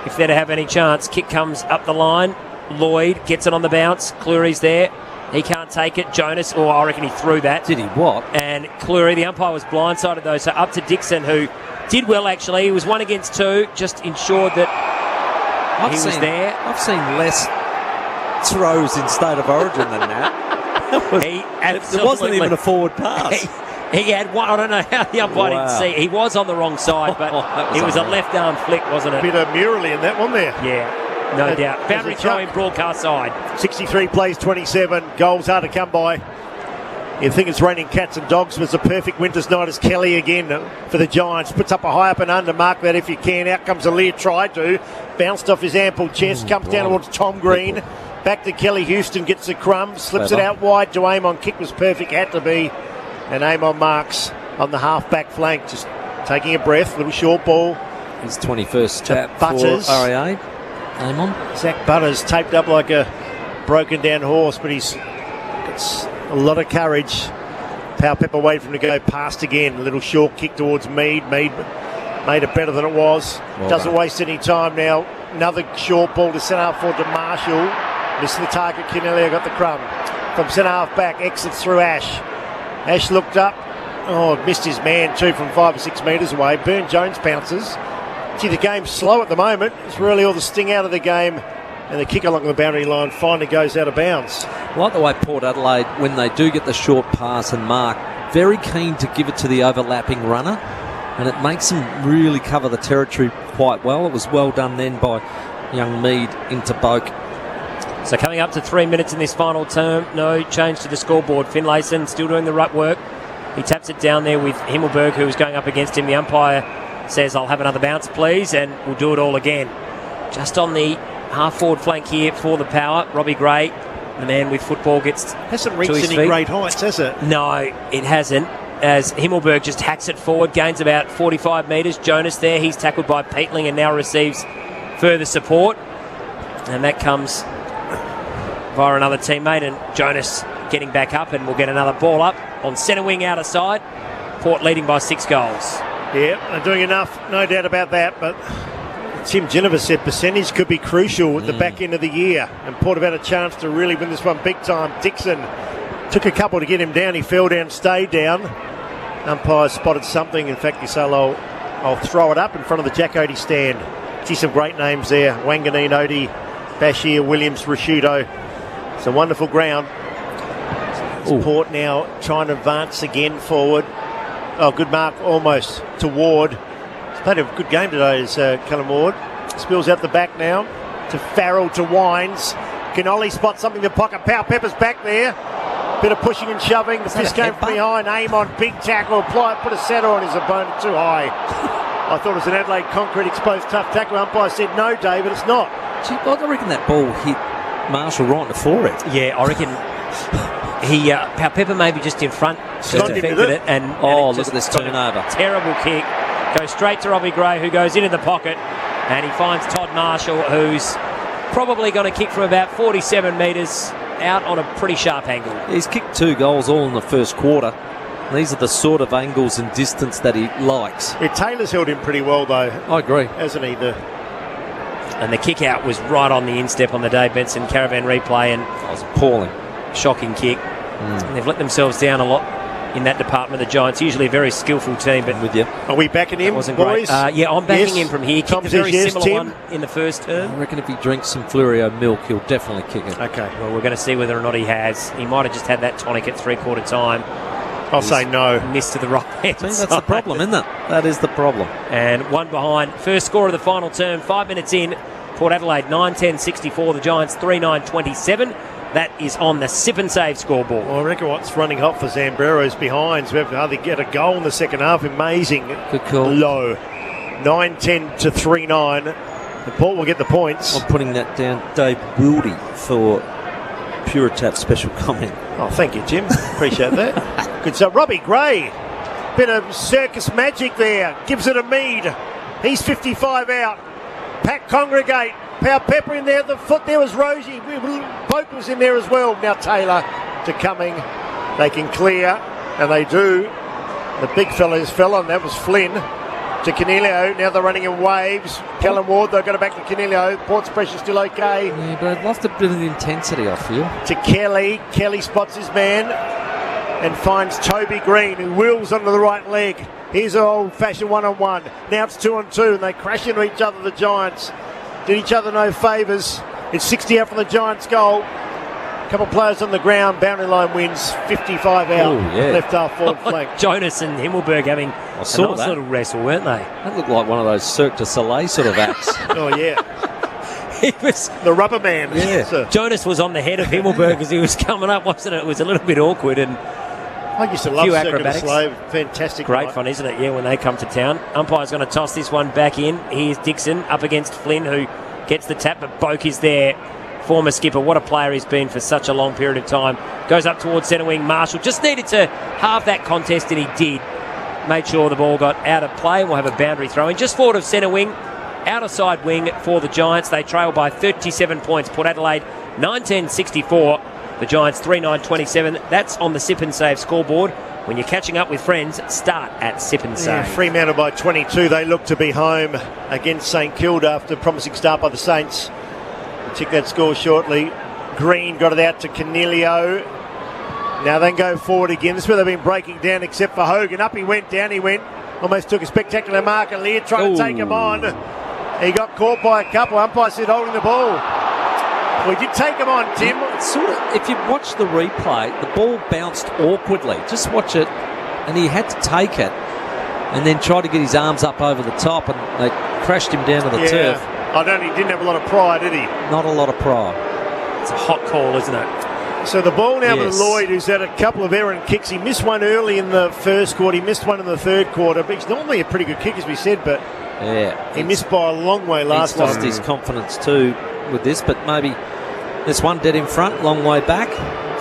if they're to have any chance. Kick comes up the line. Lloyd gets it on the bounce. Cleary's there. He can't take it. Jonas, I reckon he threw that. Did he what? And Cleary, the umpire was blindsided though, so up to Dixon, who did well actually. He was 1 against 2, just ensured that he was there. I've seen less throws in State of Origin than that. There wasn't even a forward pass. He had one. I don't know how the umpire didn't see. He was on the wrong side, but it was a left arm flick, wasn't it? Bit of Murley in that one there. Yeah, no doubt. Boundary throw in broadcast side. 63 plays 27. Goals hard to come by. You think it's raining cats and dogs, but it's a perfect winter's night as Kelly again for the Giants. Puts up a high up and under. Mark that if you can. Out comes Aaliyah, tried to. Bounced off his ample chest. Comes down towards Tom Green. Back to Kelly Houston. Gets the crumb. Slips it out wide to aim on. Kick was perfect. Had to be. And aim on marks on the half-back flank. Just taking a breath. Little short ball. His 21st tap Butters. For RAA. Aim on. Zach Butters taped up like a broken down horse, but he's got a lot of courage. Pow Pepper waited for him to go past again. A little short kick towards Mead. Mead made it better than it was. Doesn't waste any time now. Another short ball to centre half forward to Marshall. Missed the target. Kinellia got the crumb. From centre half back, exits through Ash. Ash looked up. Missed his man too from 5 or 6 metres away. Burn Jones bounces. Gee, the game's slow at the moment. It's really all the sting out of the game. And the kick along the boundary line finally goes out of bounds. I like the way Port Adelaide, when they do get the short pass and mark, very keen to give it to the overlapping runner. And it makes them really cover the territory quite well. It was well done then by young Mead into Boak. So coming up to 3 minutes in this final term, no change to the scoreboard. Finlayson still doing the ruck work. He taps it down there with Himmelberg, who was going up against him. The umpire says, "I'll have another bounce, please," and we'll do it all again. Just on the half-forward flank here for the Power, Robbie Gray, the man with football, hasn't reached any great heights, has it? No, it hasn't. As Himmelberg just hacks it forward, gains about 45 metres. Jonas there, he's tackled by Peatling and now receives further support. And that comes via another teammate, and Jonas getting back up, and we'll get another ball up on centre wing outer side. Port leading by 6 goals. Yeah, they're doing enough, no doubt about that, but Tim Jennifer said percentage could be crucial at the back end of the year, and Port have had a chance to really win this one big time. Dixon Took a couple to get him down. He fell down, stayed down. Umpire spotted something. In fact, he said, I'll throw it up in front of the Jack Odie stand. See some great names there. Wanganeen, Odie, Bashir, Williams, Rashudo. It's a wonderful ground. Port now trying to advance again forward. Oh, good mark almost to Ward. He's played a good game today, is Callum Ward. Spills out the back now to Farrell, to Wines. Canoli spots something in the pocket. Powell Pepper's back there. Bit of pushing and shoving. The fist came from behind. Aim on, big tackle. Put a setter on his opponent too high. I thought it was an Adelaide concrete exposed tough tackle. Umpire said no, David, it's not. Gee, I reckon that ball hit Marshall right in the forehead. Yeah, I reckon Powell Pepper maybe just in front just affected it. And look at this turnover. Terrible kick. Goes straight to Robbie Gray, who goes into the pocket, and he finds Todd Marshall, who's probably going to kick from about 47 metres out on a pretty sharp angle. He's kicked 2 goals all in the first quarter. These are the sort of angles and distance that he likes. Yeah, Taylor's held him pretty well, though. I agree. Hasn't he? And the kick out was right on the instep on the Dave Benson Caravan replay, and that was appalling. Shocking kick. And they've let themselves down a lot in that department, the Giants. Usually a very skillful team, but with you. Are we backing him, wasn't boys? Great. Yeah, I'm backing him from here. Kicked a very similar Tim. one in the first term. I reckon if he drinks some Fluorio milk, he'll definitely kick it. Okay. Well, we're going to see whether or not he has. He might have just had that tonic at 3/4 time. I'll say no. Missed to the right hand. See, that's the problem, isn't it? That is the problem. And one behind. First score of the final term, 5 minutes in. Port Adelaide 9-10-64. The Giants 3-9-27. That is on the sip and save scoreboard. Well, I reckon what's running hot for Zambrero's behind. So we have to hardly get a goal in the second half. Amazing. Good call. Low. 9-10 to 3-9. The Port will get the points. I'm putting that down. Dave Wildy for Puritat special comment. Oh, thank you, Jim. Appreciate that. Good stuff. Robbie Gray. Bit of circus magic there. Gives it a Mead. He's 55 out. Pack congregate. Powell Pepper in there. The foot there was Rosie. Pope was in there as well. Now Taylor to Cumming. They can clear, and they do. The big fellas fell on. That was Flynn. To Canelio. Now they're running in waves. Callum Ward, they've got it back to Canelio. Port's pressure still okay. Yeah, but I'd love to bit of intensity, I feel. To Kelly. Kelly spots his man and finds Toby Green, who wheels onto the right leg. Here's an old-fashioned one-on-one. Now it's 2-on-2, and they crash into each other, the Giants. Did each other no favours. It's 60 out from the Giants' goal. A couple of players on the ground. Boundary line wins. 55 out. Left half forward flank. Jonas and Himmelberg having a nice little wrestle, weren't they? That looked like one of those Cirque du Soleil sort of acts. Oh, yeah. He was the rubber man. Yeah. Jonas was on the head of Himmelberg as he was coming up, wasn't it? It was a little bit awkward, and I used to love Cirque du Soleil. Fantastic. Great fun, isn't it? Yeah, when they come to town. Umpire's going to toss this one back in. Here's Dixon up against Flynn, who gets the tap, but Boak is there. Former skipper, what a player he's been for such a long period of time. Goes up towards centre wing. Marshall just needed to halve that contest, and he did. Made sure the ball got out of play, and we'll have a boundary throw in. Just forward of centre wing, outer side wing for the Giants. They trail by 37 points. Port Adelaide 9-10-64. The Giants 3-9-27. That's on the Sip and Save scoreboard. When you're catching up with friends, start at Sip and Save. Yeah, Fremantle by 22. They look to be home against St Kilda after a promising start by the Saints. We'll check that score shortly. Green got it out to Canelio. Now then go forward again. This is where they've been breaking down except for Hogan. Up he went, down he went. Almost took a spectacular mark. And Lear trying to take him on. He got caught by a couple. Umpire said holding the ball. We did take him on, Tim. Sort of, if you watch the replay, the ball bounced awkwardly. Just watch it, and he had to take it, and then try to get his arms up over the top, and they crashed him down to the turf. He didn't have a lot of pride, did he? Not a lot of pride. It's a hot call, isn't it? So the ball now with Lloyd, who's had a couple of errant kicks. He missed one early in the first quarter. He missed one in the third quarter. But he's normally a pretty good kick, as we said, but he missed by a long way last time. He's lost his confidence too with this, but maybe this one dead in front, long way back.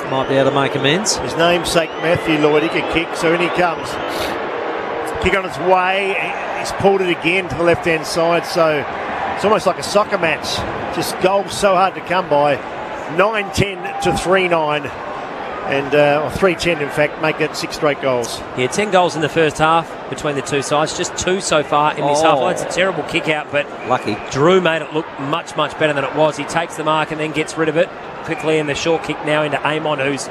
Might be able to make amends. His namesake, Matthew Lloyd, he can kick, so in he comes. Kick on its way. He's pulled it again to the left-hand side, so it's almost like a soccer match. Just goals so hard to come by. 9-10 to 3-9. And 3-10, in fact, make it 6 straight goals. Yeah, 10 goals in the first half between the two sides. Just 2 so far in this half. Well, that's a terrible kick out, but lucky. Drew made it look much, much better than it was. He takes the mark and then gets rid of it quickly, and the short kick now into Amon, who's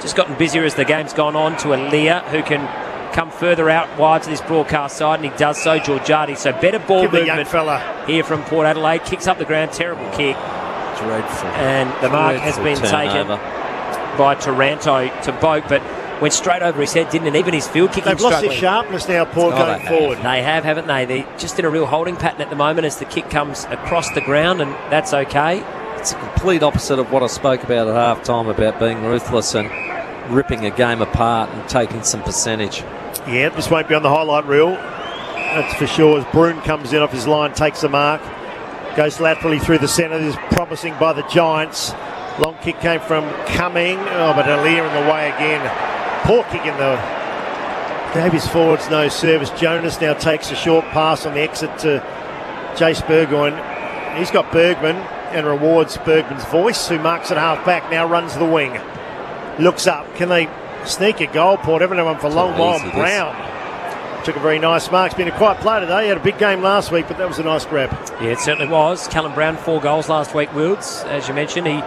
just gotten busier as the game's gone on to Aaliyah, who can come further out wide to this broadcast side, and he does so. Georgiades, so better ball movement here from Port Adelaide. Kicks up the ground, terrible kick. Dreadful. And the mark has been taken by Taranto to Boak, but went straight over his head, didn't it? Even his field kicking They've lost their sharpness now, Port, going forward. They have, haven't they? They're just in a real holding pattern at the moment as the kick comes across the ground, and that's okay. It's a complete opposite of what I spoke about at half-time about being ruthless and ripping a game apart and taking some percentage. Yeah, this won't be on the highlight reel. That's for sure. As Broome comes in off his line, takes the mark, goes laterally through the centre. This is promising by the Giants. Long kick came from Cumming. Oh, but Aaliyah in the way again. Poor kick in the... Gave his forwards no service. Jonas now takes a short pass on the exit to Jace Burgoyne. He's got Bergman and rewards Bergman's voice, who marks at half-back, now runs the wing. Looks up. Can they sneak a goal, Port? Haven't one for a long while. Brown took a very nice mark. He's been a quiet player today. He had a big game last week, but that was a nice grab. Yeah, it certainly was. Callum Brown, 4 goals last week, Wilds. As you mentioned, he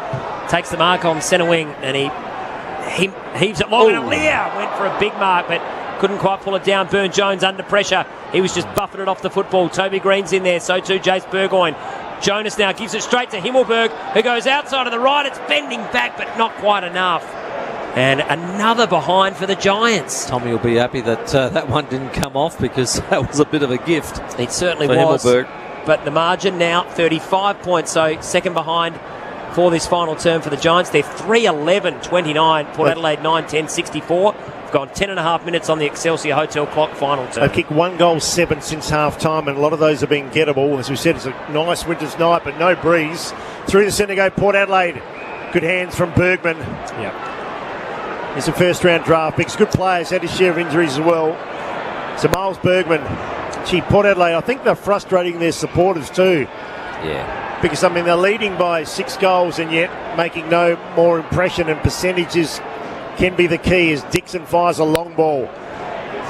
takes the mark on centre wing and he heaves it long. And Aaliyah went for a big mark, but couldn't quite pull it down. Burne-Jones under pressure. He was just buffeted off the football. Toby Green's in there, so too Jace Burgoyne. Jonas now gives it straight to Himmelberg, who goes outside of the right. It's bending back, but not quite enough. And another behind for the Giants. Tommy will be happy that that one didn't come off, because that was a bit of a gift. It certainly for was. Himmelberg. But the margin now 35 points, so second behind for this final term for the Giants. They're 3-11-29. Port Adelaide 9-10-64. We've gone 10.5 minutes on the Excelsior Hotel clock final term. They've kicked 1 goal 7 since half-time, and a lot of those have been gettable. As we said, it's a nice winter's night, but no breeze. Through the centre go Port Adelaide. Good hands from Bergman. Yep. It's a first-round draft pick. Good players, had his share of injuries as well. So Miles Bergman. Gee, Port Adelaide, I think they're frustrating their supporters too. Yeah. Because, I mean, they're leading by 6 goals and yet making no more impression, and percentages can be the key as Dixon fires a long ball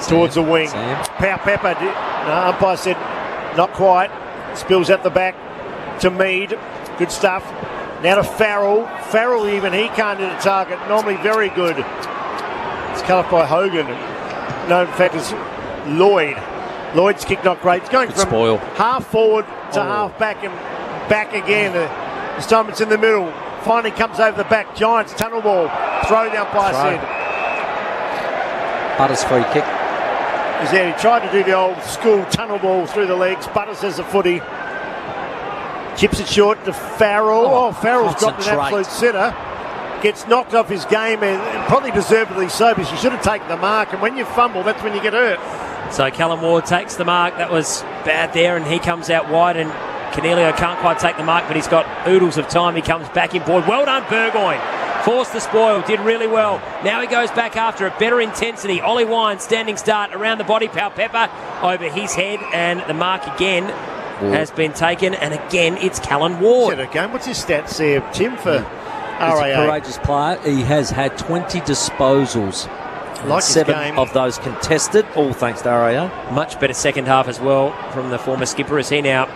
towards the wing. Pau Pepper, umpire said not quite. Spills at the back to Mead. Good stuff. Now to Farrell. Farrell, even he can't hit a target. Normally very good. It's cut off by Hogan. No, in fact, it's Lloyd. Lloyd's kick not great. It's going from half forward to half back and back again. This time it's in the middle. Finally comes over the back. Giants tunnel ball. Throw down by Sid. Butters free kick. He's there. He tried to do the old school tunnel ball through the legs. Butters has a footy. Chips it short to Farrell. Farrell's dropped an absolute sitter. Gets knocked off his game, and probably deservedly so, because you should have taken the mark. And when you fumble, that's when you get hurt. So Callum Ward takes the mark. That was bad there, and he comes out wide, and Cornelio can't quite take the mark, but he's got oodles of time. He comes back in board. Well done, Burgoyne. Forced the spoil, did really well. Now he goes back after it. Better intensity. Ollie Wine, standing start around the body. Pau Pepper over his head, and the mark again has been taken, and again it's Callan Ward. What's his stats there, Tim, for RAA? He's a courageous player. He has had 20 disposals. Like 7 of those contested, all thanks to RAA. Much better second half as well from the former skipper, as he now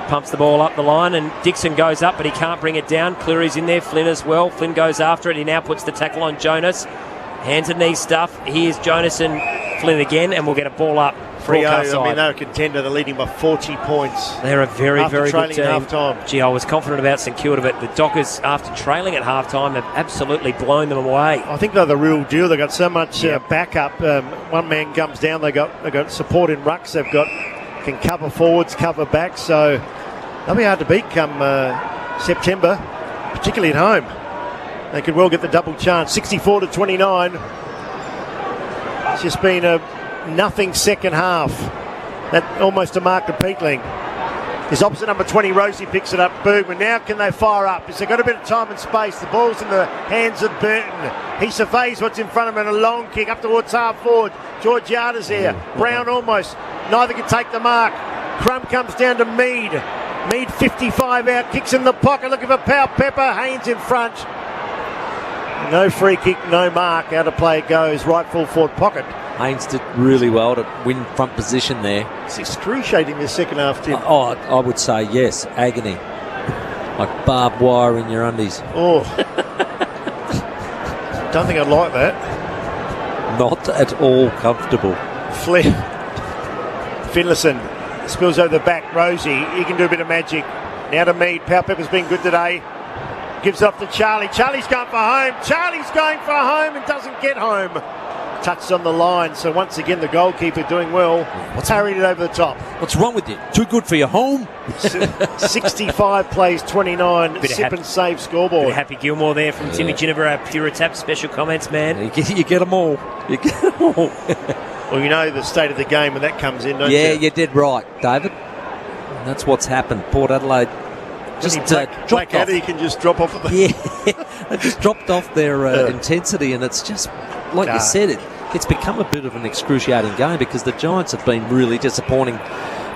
pumps the ball up the line, and Dixon goes up, but he can't bring it down. Cleary's in there, Flynn as well. Flynn goes after it. He now puts the tackle on Jonas. Hands and knees stuff. Here's Jonas and Flynn again, and we'll get a ball up. I mean, they're a contender. They're leading by 40 points. They're a very, very good team. Half-time. Gee, I was confident about St Kilda, but the Dockers, after trailing at half-time, have absolutely blown them away. I think they're the real deal. They've got so much backup. One man comes down. They've got support in rucks. They've got can cover forwards, cover backs. So they'll be hard to beat come September, particularly at home. They could well get the double chance. 64-29. It's just been a nothing second half. That almost a mark to Peakling. His opposite number 20, Rosie, picks it up. Bergman. Now can they fire up? Has they got a bit of time and space? The ball's in the hands of Burton. He surveys what's in front of him, and a long kick up towards half forward. Georgiades here. Brown almost. Neither can take the mark. Crum comes down to Mead. Mead 55 out. Kicks in the pocket. Looking for Pau Pepper. Haynes in front. No free kick, no mark. Out of play goes. Right full forward pocket. Haynes did really well to win front position there. It's excruciating the second half, Tim. I would say yes. Agony. Like barbed wire in your undies. Oh. Don't think I'd like that. Not at all comfortable. Finlayson spills over the back. Rosie, he can do a bit of magic. Now to Mead. Powpepper's been good today. Gives off to Charlie. Charlie's going for home. Charlie's going for home and doesn't get home. Touches on the line. So once again, the goalkeeper doing well. Carried it over the top. What's wrong with you? Too good for your home? 65 plays 29. Sip and save scoreboard. Bit of Happy Gilmore there from Timmy Ginniver, our Puritap special comments, man. You get them all. You get them all. Well, you know the state of the game when that comes in, don't you? Yeah, you're dead right, David. And that's what's happened. Port Adelaide just dropped off. You can just drop off of Yeah, they just dropped off their intensity, and it's just, like you said, it's become a bit of an excruciating game because the Giants have been really disappointing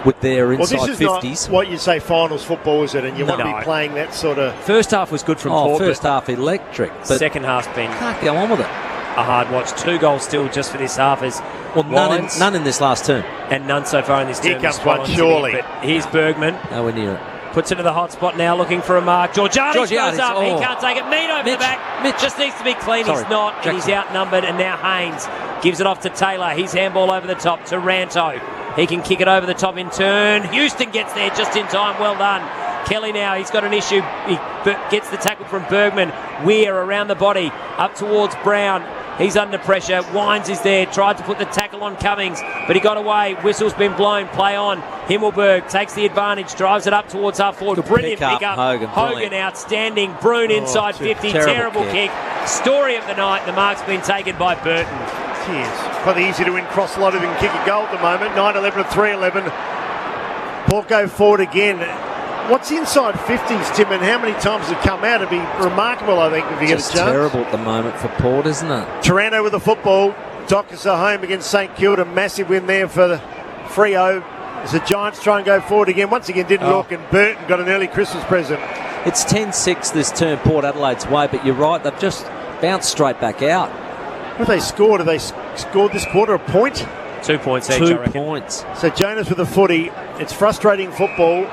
with their inside 50s. Well, this is not what you say finals football, is it? And you want to be playing that sort of... First half was good from Port. First half electric. But second half's been... Can't go on with it. A hard watch. 2 goals still just for this half. None in this last term. And none so far in this term. Here comes one, surely. But here's Bergman. Nowhere near it. Puts it to the hot spot now, looking for a mark. Georgiades goes up. Oh. He can't take it. Mead over the back. Mitch just needs to be clean. He's not. And he's outnumbered. And now Haynes gives it off to Taylor. His handball over the top to Ranto. He can kick it over the top in turn. Houston gets there just in time. Well done. Kelly now, he's got an issue. He gets the tackle from Bergman. Weir around the body. Up towards Brown. He's under pressure. Wines is there. Tried to put the tackle on Cummings, but he got away. Whistle's been blown. Play on. Himmelberg takes the advantage. Drives it up towards half forward. Brilliant pick up. Hogan outstanding. Broon inside 50. Terrible kick. Story of the night. The mark's been taken by Burton. Cheers. Probably easy to win cross-loaded than kick a goal at the moment. 9-11 and 3-11. Port go forward again. What's inside 50s, Tim, and how many times it come out? It'd be remarkable, I think, if you get a chance. Terrible at the moment for Port, isn't it? Taranto with the football. Dockers are home against St Kilda. Massive win there for the Freo. As the Giants try and go forward again. Once again, didn't look, and Burton got an early Christmas present. It's 10-6 this term, Port Adelaide's way, but you're right, they've just bounced straight back out. What have they scored? Have they scored this quarter a point? 2 points each, 2 points. So Jonas with the footy. It's frustrating football.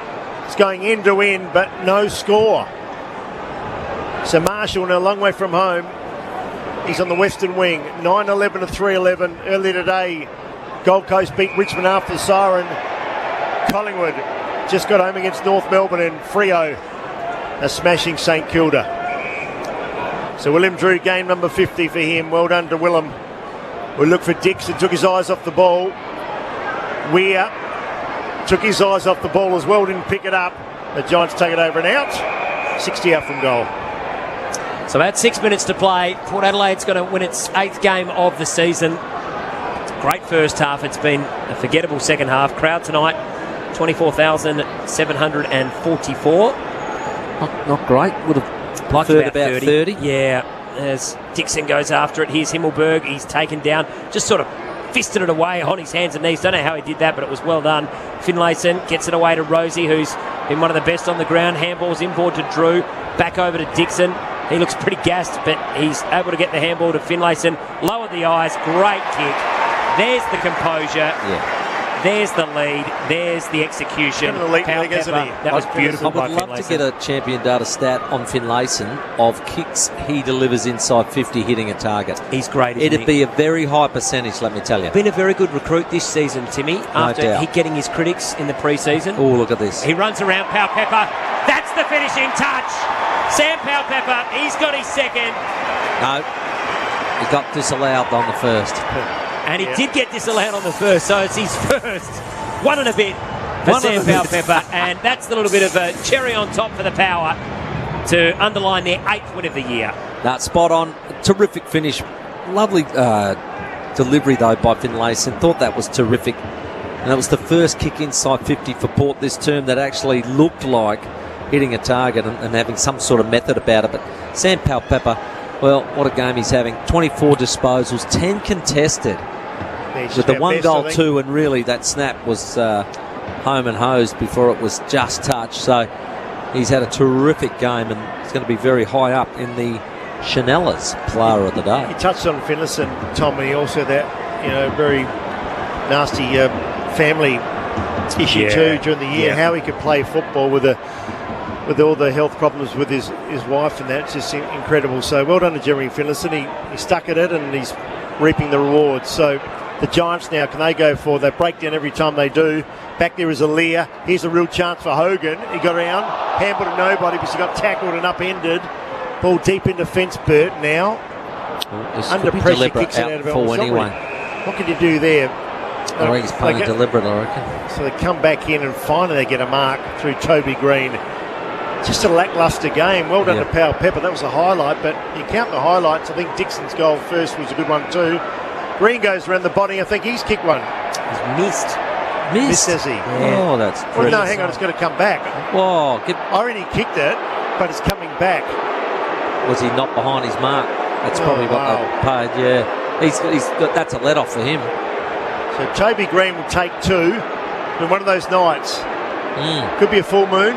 It's going end to end, but no score. So Marshall now a long way from home. He's on the western wing. 9-11 to 3-11 earlier today. Gold Coast beat Richmond after the siren. Collingwood just got home against North Melbourne, and Freo are smashing St Kilda. So William Drew, game number 50 for him. Well done to Willem. We'll look for Dixon. Took his eyes off the ball. Weir took his eyes off the ball as well, didn't pick it up. The Giants take it over and out. 60 out from goal. So about 6 minutes to play. Port Adelaide's going to win its 8th game of the season. Great first half. It's been a forgettable second half. Crowd tonight, 24,744. Not great. Would have liked about 30. Yeah, as Dixon goes after it. Here's Himmelberg. He's taken down. Just sort of fisted it away on his hands and knees. Don't know how he did that, but it was well done. Finlayson gets it away to Rosie, who's been one of the best on the ground. Handballs inboard to Drew. Back over to Dixon. He looks pretty gassed, but he's able to get the handball to Finlayson. Lower the eyes. Great kick. There's the composure. Yeah. There's the lead. There's the execution. That was beautiful by Finlayson. I would love to get a champion data stat on Finlayson of kicks he delivers inside 50 hitting a target. He's great, It'd be a very high percentage, let me tell you. Been a very good recruit this season, Timmy, after he getting his critics in the pre-season. Oh, look at this. He runs around Powpepper. That's the finishing touch. Sam Powpepper, he's got his second. No, he got disallowed on the first. And he did get disallowed on the first, so it's his first. One and a bit for Sam Powpepper. And that's the little bit of a cherry on top for the Power to underline their 8th win of the year. That's spot on. Terrific finish. Lovely delivery, though, by Finlayson. Thought that was terrific. And that was the first kick inside 50 for Port this term that actually looked like hitting a target and having some sort of method about it. But Sam Powpepper, well, what a game he's having. 24 disposals, 10 contested. With the 1 goal, 2, and really that snap was home and hosed before it was just touched. So he's had a terrific game, and he's going to be very high up in the Chanellas player of the day. He touched on Finlayson, Tom, and he also that very nasty family issue too during the year. How he could play football with with all the health problems with his wife and that. It's just incredible. So well done to Jeremy Finlayson. He stuck at it and he's reaping the rewards. So the Giants now, can they go for that breakdown every time they do? Back there is Aaliyah. Here's a real chance for Hogan. He got around, handballed to nobody because he got tackled and upended. Ball deep into fence. Burt now. Under pressure, kicks it out of bounds. Anyway. What can you do there? I think he's playing deliberate, I reckon. So they come back in and finally they get a mark through Toby Green. Just a lacklustre game. Well done to Powell Pepper. That was a highlight, but you count the highlights. I think Dixon's goal first was a good one too. Green goes around the body. I think he's kicked one. He's missed. Missed, has he? Yeah. Oh, that's well, no, hang on. It's going to come back. Whoa. I already kicked it, but it's coming back. Was he not behind his mark? That's probably what they paid, yeah. He's got, that's a let-off for him. So Toby Green will take two. In one of those nights. Could be a full moon.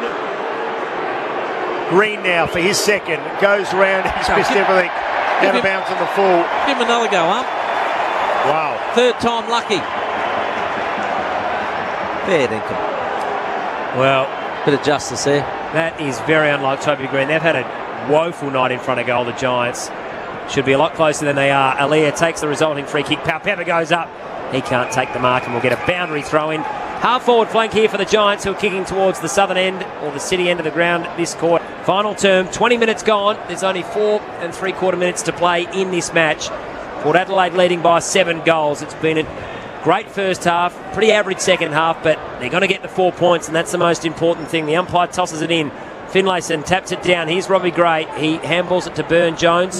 Green now for his second. Goes around. He's missed everything. Out of bounds on the full. Give him another go, huh? Wow. Third time lucky. Fair dinkum. Well, bit of justice there. That is very unlike Toby Green. They've had a woeful night in front of goal, the Giants. Should be a lot closer than they are. Aaliyah takes the resulting free kick. Powell Pepper goes up. He can't take the mark and we'll get a boundary throw in. Half forward flank here for the Giants, who are kicking towards the southern end or the city end of the ground this quarter. Final term, 20 minutes gone. There's only 4 3/4 minutes to play in this match. Port Adelaide leading by 7 goals. It's been a great first half, pretty average second half, but they're going to get the 4 points, and that's the most important thing. The umpire tosses it in. Finlayson taps it down. Here's Robbie Gray. He handballs it to Burne-Jones,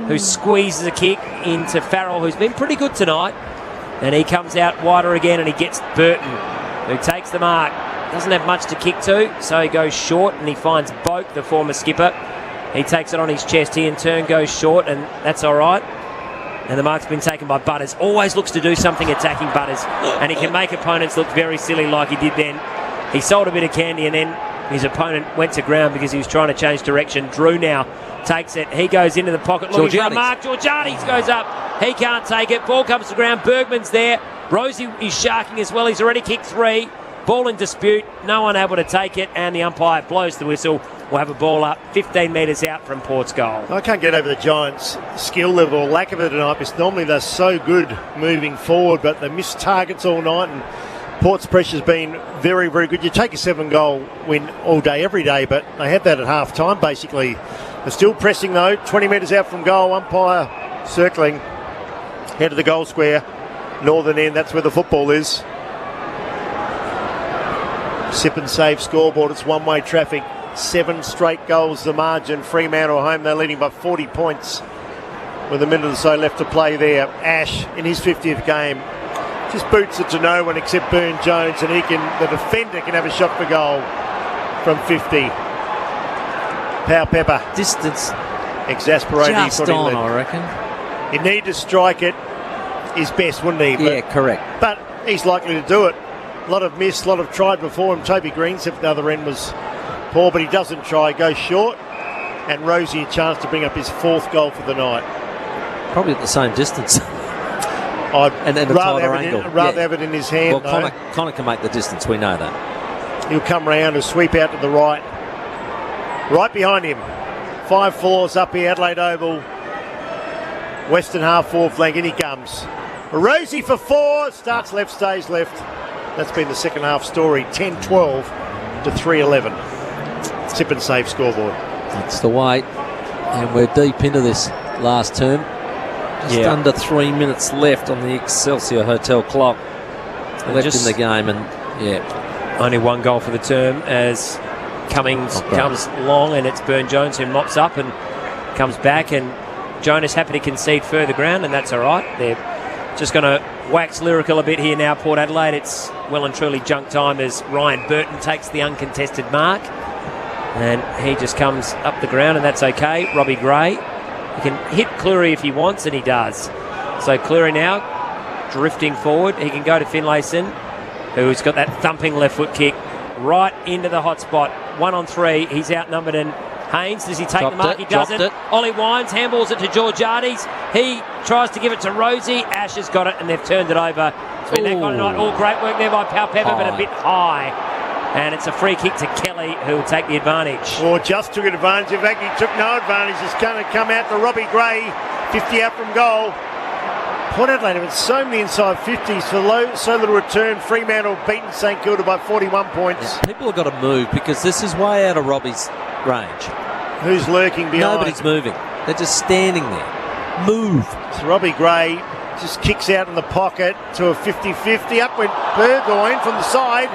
who squeezes a kick into Farrell, who's been pretty good tonight. And he comes out wider again and he gets Burton, who takes the mark. Doesn't have much to kick to, so he goes short and he finds Boak, the former skipper. He takes it on his chest. He in turn goes short, and that's all right. And the mark's been taken by Butters. Always looks to do something attacking Butters, and he can make opponents look very silly like he did then. He sold a bit of candy and then his opponent went to ground because he was trying to change direction. Drew now takes it. He goes into the pocket looking for a mark. Georgiades goes up. He can't take it. Ball comes to ground. Bergman's there. Rosie is sharking as well. He's already kicked 3. Ball in dispute. No one able to take it. And the umpire blows the whistle. We'll have a ball up 15 metres out from Port's goal. I can't get over the Giants' skill level or lack of it tonight, because normally they're so good moving forward, but they miss targets all night, and Port's pressure's been very, very good. You take a 7-goal win all day, every day, but they had that at half time, basically. They're still pressing, though. 20 metres out from goal. Umpire circling. Head of the goal square. Northern end, that's where the football is. Sip and save scoreboard. It's one-way traffic. 7 straight goals the margin. Fremantle home. They're leading by 40 points with a minute or so left to play there. Ash in his 50th game just boots it to no one except Burne-Jones, and the defender can have a shot for goal from 50. Powell Pepper. Distance. Exasperating. Just on, I reckon. He'd need to strike it his best, wouldn't he? Yeah, correct. But he's likely to do it. A lot of missed, a lot of tried before him. Toby Green's at the other end was poor, but he doesn't try. Goes short, and Rosie a chance to bring up his 4th goal for the night. Probably at the same distance. I'd rather have it in his hand. Well, Connor can make the distance, we know that. He'll come round and sweep out to the right. Right behind him. 5 floors up here, Adelaide Oval. Western half forward flank, and he comes. Rosie for 4, starts left, stays left. That's been the second half story. 10-12 to 3-11. Sip and save scoreboard. That's the way. And we're deep into this last term. Just under 3 minutes left on the Excelsior Hotel clock. Left in the game, and only 1 goal for the term as Cummings comes long, and it's Burne-Jones who mops up and comes back, and Jonas happy to concede further ground, and that's all right. They're just going to wax lyrical a bit here now, Port Adelaide. It's well and truly junk time as Ryan Burton takes the uncontested mark, and he just comes up the ground, and that's okay. Robbie Gray, he can hit Cleary if he wants, and he does. So Cleary now drifting forward. He can go to Finlayson, who's got that thumping left foot kick right into the hot spot. 1 on 3. He's outnumbered, and Haynes, does he take the mark? He doesn't. Ollie Wines handballs it to Georgiades. He tries to give it to Rosie. Ash has got it, and they've turned it over. It's been that kind of night. All great work there by Powell Pepper, but a bit high. And it's a free kick to Kelly, who will take the advantage. Or just took advantage. In fact, he took no advantage. It's going to come out to Robbie Gray, 50 out from goal. Port Adelaide have had so many inside 50s for so little return. Fremantle beaten St Kilda by 41 points. Yeah, people have got to move because this is way out of Robbie's range. Who's lurking behind? Nobody's moving. They're just standing there. Move. So Robbie Gray just kicks out in the pocket to a 50-50. Up went Burgoyne from the side.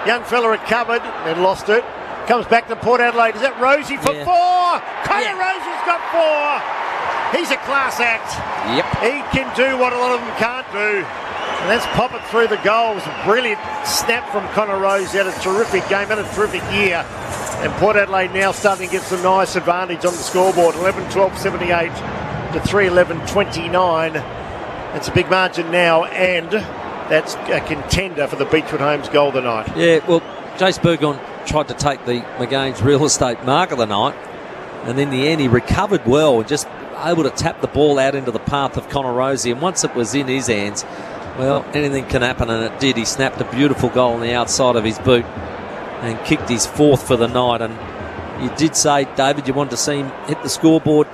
Young fella recovered and lost it. Comes back to Port Adelaide. Is that Rosie for 4? Connor Rosie's got 4. He's a class act. Yep. He can do what a lot of them can't do. And let's pop it through the goals. Brilliant snap from Connor Rosie. Had a terrific game, had a terrific year. And Port Adelaide now starting to get some nice advantage on the scoreboard. 11-12-78 to 3-11-29. It's a big margin now, and that's a contender for the Beechwood Homes goal tonight. Yeah, well, Jace Burgoyne tried to take the McGain's real estate mark of the night, and in the end he recovered well and just able to tap the ball out into the path of Connor Rosie. And once it was in his hands, well, anything can happen, and it did. He snapped a beautiful goal on the outside of his boot and kicked his 4th for the night. And you did say, David, you wanted to see him hit the scoreboard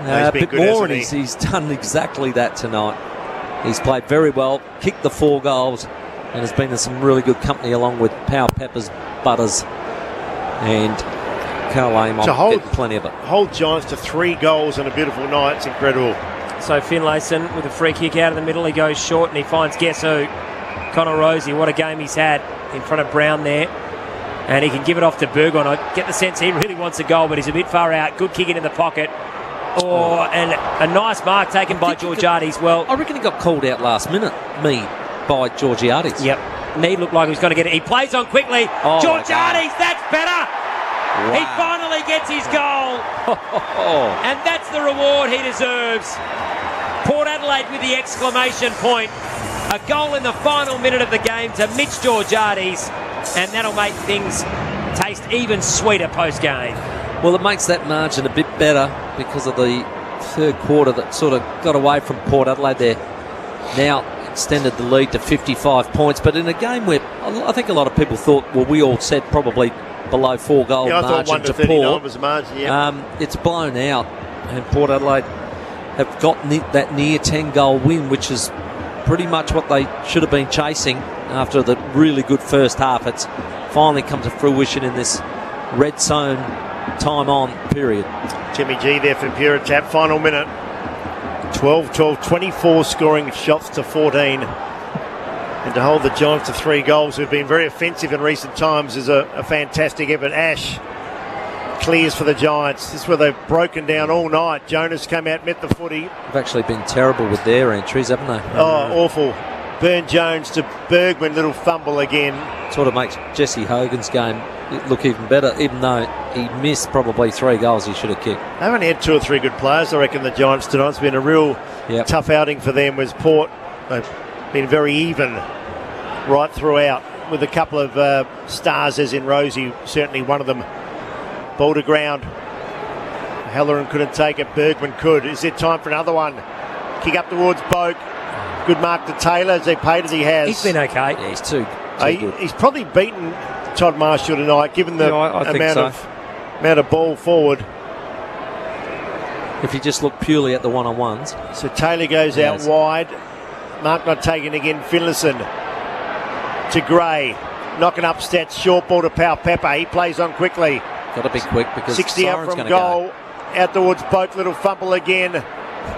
a bit more, and he's done exactly that tonight. He's played very well, kicked the 4 goals, and has been in some really good company along with Powell Peppers, Butters, and Carl Amon. Getting plenty of it. Hold Giants to 3 goals and a beautiful night. It's incredible. So Finlayson with a free kick out of the middle. He goes short and he finds guess who? Connor Rosie. What a game he's had in front of Brown there. And he can give it off to Burgoyne. I get the sense he really wants a goal, but he's a bit far out. Good kick into the pocket. And a nice mark taken by Georgiades. Well, I reckon he got called out last minute, Mead, by Georgiades. Yep. Mead looked like he was going to get it. He plays on quickly. Georgiades, that's better. Wow. He finally gets his goal. And that's the reward he deserves. Port Adelaide with the exclamation point. A goal in the final minute of the game to Mitch Georgiades. And that'll make things taste even sweeter post-game. Well, it makes that margin a bit better because of the third quarter that sort of got away from Port Adelaide there. Now extended the lead to 55 points. But in a game where I think a lot of people thought, well, we all said probably below 4-goal margin to Port. Was the margin, it's blown out. And Port Adelaide have got that near 10-goal win, which is pretty much what they should have been chasing after the really good first half. It's finally come to fruition in this red zone time on period. Jimmy G there for Pure-Tap. Final minute. 12-12, 24 scoring shots to 14. And to hold the Giants to 3 goals, who've been very offensive in recent times, is a fantastic effort. Ash clears for the Giants. This is where they've broken down all night. Jonas came out, met the footy. They've actually been terrible with their entries, haven't they? Oh, awful. Burn Jones to Bergman, little fumble again. Sort of makes Jesse Hogan's game look even better, even though he missed probably 3 goals he should have kicked. They've only had 2 or 3 good players, I reckon, the Giants tonight. It's been a real tough outing for them. As Port, they've been very even right throughout, with a couple of stars, as in Rosie, certainly one of them. Ball to ground. Halloran couldn't take it. Bergman could. Is there time for another one? Kick up towards Boak. Good mark to Taylor, as they paid as he has. He's been okay. Yeah, he's too good. He's probably beaten Todd Marshall tonight, given the amount of ball forward. If you just look purely at the one-on-ones. So Taylor goes out wide. Mark not taken again. Finlayson to Gray. Knocking up stats. Short ball to Powell Pepper. He plays on quickly. Got to be quick because 60 out from goal. Out towards Boak. Little fumble again.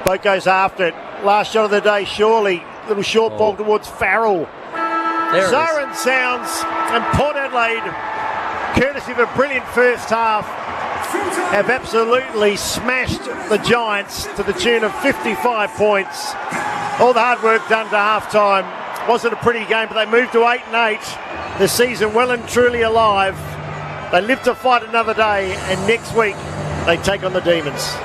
Boak goes after it. Last shot of the day, surely. Little short ball towards Farrell. Siren sounds, and Port Adelaide, courtesy of a brilliant first half, have absolutely smashed the Giants to the tune of 55 points. All the hard work done to half-time. Wasn't a pretty game, but they moved to 8-8. The season well and truly alive. They live to fight another day, and next week they take on the Demons.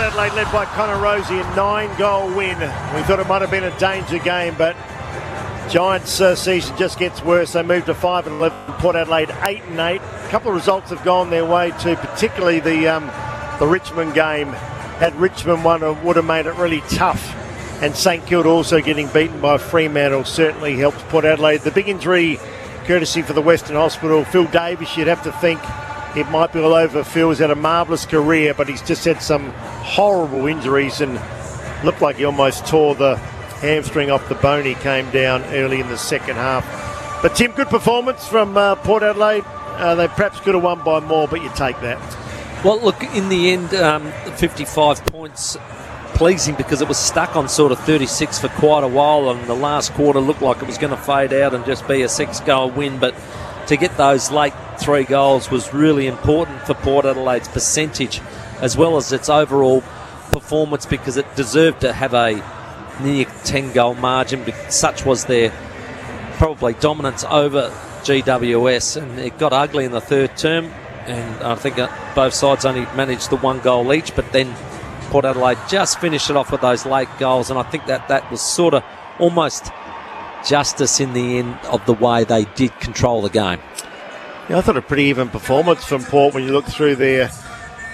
Adelaide led by Connor Rosie, a 9-goal win. We thought it might have been a danger game, but Giants' season just gets worse. They moved to 5-11. Port Adelaide 8-8. A couple of results have gone their way too, particularly the Richmond game. Had Richmond won, it would have made it really tough. And St Kilda also getting beaten by Fremantle certainly helped Port Adelaide. The big injury, courtesy for the Western Hospital, Phil Davis, you'd have to think it might be all over. Phil's had a marvellous career, but he's just had some horrible injuries and looked like he almost tore the hamstring off the bone. He came down early in the second half. But Tim, good performance from Port Adelaide. They perhaps could have won by more, but you take that. Well, look, in the end, 55 points, pleasing because it was stuck on sort of 36 for quite a while, and the last quarter looked like it was going to fade out and just be a 6-goal win. But to get those late 3 goals was really important for Port Adelaide's percentage as well as its overall performance, because it deserved to have a near 10-goal margin. Such was their probably dominance over GWS, and it got ugly in the third term, and I think both sides only managed the 1 goal each, but then Port Adelaide just finished it off with those late goals, and I think that was sort of almost justice in the end of the way they did control the game. Yeah, I thought a pretty even performance from Port when you look through their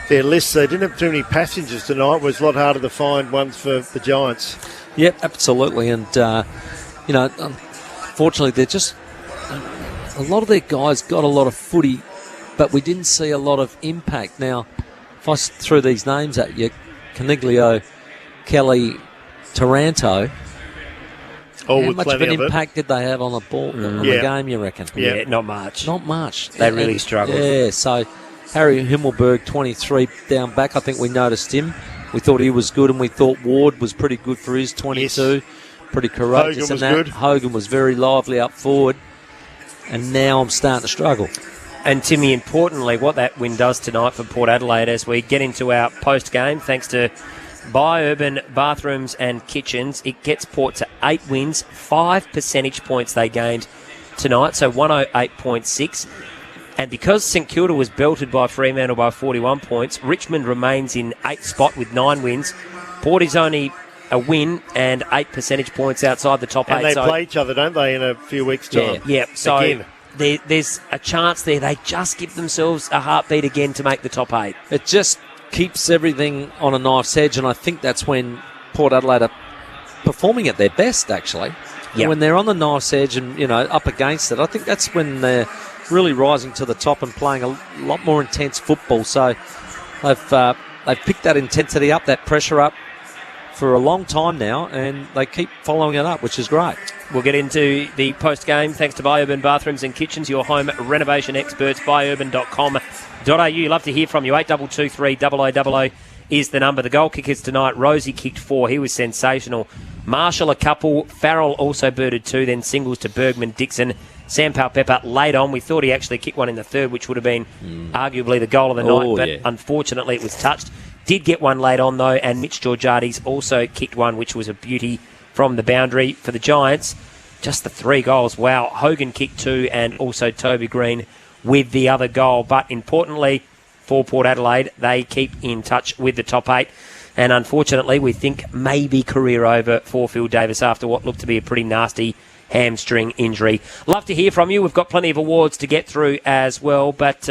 list. They didn't have too many passengers tonight. It was a lot harder to find ones for the Giants. Yep, absolutely, and unfortunately they're just a lot of their guys got a lot of footy, but we didn't see a lot of impact. Now, if I threw these names at you, Caniglio, Kelly, Taranto, how much of an impact did they have on the ball on the game, you reckon? Yeah, not much. Not much. They really struggled. Yeah, so Harry Himmelberg, 23, down back. I think we noticed him. We thought he was good, and we thought Ward was pretty good for his 22. Yes. Pretty courageous. Hogan was good. Hogan was very lively up forward, and now I'm starting to struggle. And Timmy, importantly, what that win does tonight for Port Adelaide as we get into our post-game, thanks to Bi-Urban Bathrooms and Kitchens, it gets Port to 8 wins, 5 percentage points they gained tonight, so 108.6. And because St Kilda was belted by Fremantle by 41 points, Richmond remains in 8th spot with 9 wins. Port is only a win and 8 percentage points outside the top 8. And they play each other, don't they, in a few weeks' time? Yeah. So again. There's a chance there. They just give themselves a heartbeat again to make the top 8. It just keeps everything on a knife's edge, and I think that's when Port Adelaide are performing at their best, actually. Yep. When they're on the knife's edge and, up against it, I think that's when they're really rising to the top and playing a lot more intense football. So they've picked that intensity up, that pressure up for a long time now, and they keep following it up, which is great. We'll get into the post-game thanks to Bi-Urban Bathrooms and Kitchens, your home renovation experts, biurban.com.au. Love to hear from you. 8223 0000 is the number. The goal kickers tonight, Rosie kicked 4. He was sensational. Marshall a couple. Farrell also birded 2, then singles to Bergman, Dixon. Sam Powell-Pepper late on. We thought he actually kicked one in the third, which would have been arguably the goal of the night, but unfortunately it was touched. Did get one late on, though, and Mitch Georgiades also kicked one, which was a beauty from the boundary. For the Giants, just the 3 goals. Wow. Hogan kicked 2 and also Toby Green with the other goal. But importantly for Port Adelaide, they keep in touch with the top 8. And unfortunately, we think maybe career over for Phil Davis after what looked to be a pretty nasty hamstring injury. Love to hear from you. We've got plenty of awards to get through as well. But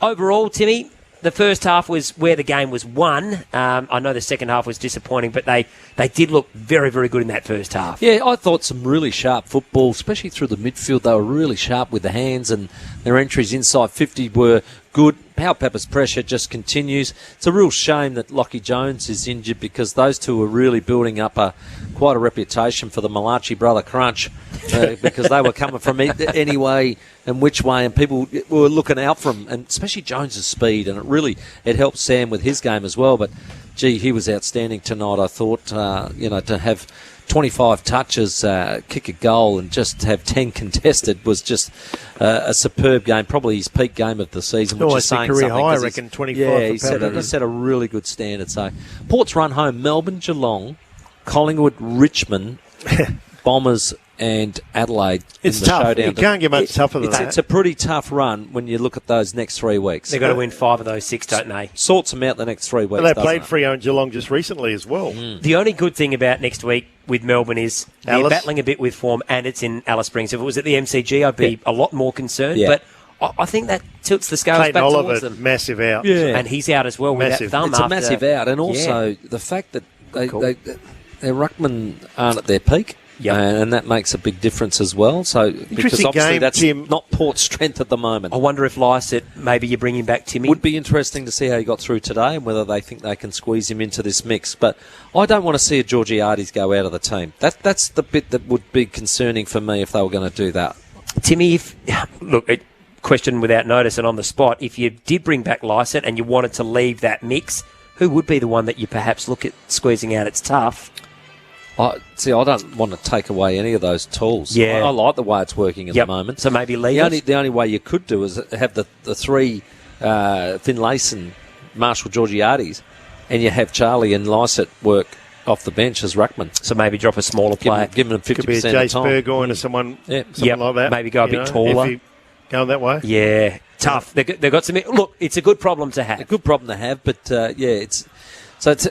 overall, Timmy, the first half was where the game was won. I know the second half was disappointing, but they did look very, very good in that first half. Yeah, I thought some really sharp football, especially through the midfield. They were really sharp with the hands, and their entries inside 50 were good. Powell-Pepper's pressure just continues. It's a real shame that Lockie Jones is injured, because those two were really building up quite a reputation for the Malachi brother crunch, because they were coming from any way and which way, and people were looking out for them, and especially Jones's speed, and it helped Sam with his game as well. But gee, he was outstanding tonight. I thought to have 25 touches, kick a goal, and just have 10 contested was just a superb game. Probably his peak game of the season, which is saying career something. High, I reckon, 25. Yeah, he set a really good standard. So Port's run home: Melbourne, Geelong, Collingwood, Richmond, Bombers, and Adelaide It's in the tough. showdown. It can't get much tougher than that. It's a pretty tough run when you look at those next 3 weeks. They've got to win 5 of those 6, don't they? Sorts them out the next 3 weeks. But they played Freo and Geelong just recently as well. The only good thing about next week with Melbourne is they're Alice. battling a bit with form, and it's in Alice Springs. If it was at the MCG, I'd be a lot more concerned. Yeah. But I think that tilts the scales Clayton back towards Oliver, them. massive out. And he's out as well Massive. with that thumb. It's a after massive out, and also the fact that their ruckmen aren't at their peak. Yep. And that makes a big difference as well. So because Interesting obviously game, that's Tim. not Port's strength at the moment. I wonder if Lycett, maybe you bring him back, Timmy. Would be interesting to see how he got through today and whether they think they can squeeze him into this mix. But I don't want to see a Georgiades go out of the team. That's the bit that would be concerning for me if they were going to do that. Timmy, question without notice and on the spot, if you did bring back Lycett and you wanted to leave that mix, who would be the one that you perhaps look at squeezing out? It's tough. I don't want to take away any of those tools. Yeah. I like the way it's working at the moment. So maybe leave it. The only way you could do is have the three Finlayson, Marshall, Georgiades, and you have Charlie and Lycett work off the bench as ruckman. So maybe drop a smaller player. Give them 50% Could be a of the Jace time. Burgoyne or someone like that. Maybe go a bit taller. If you going that way. Yeah, tough. They've got some... Look, it's a good problem to have. A good problem to have, but it's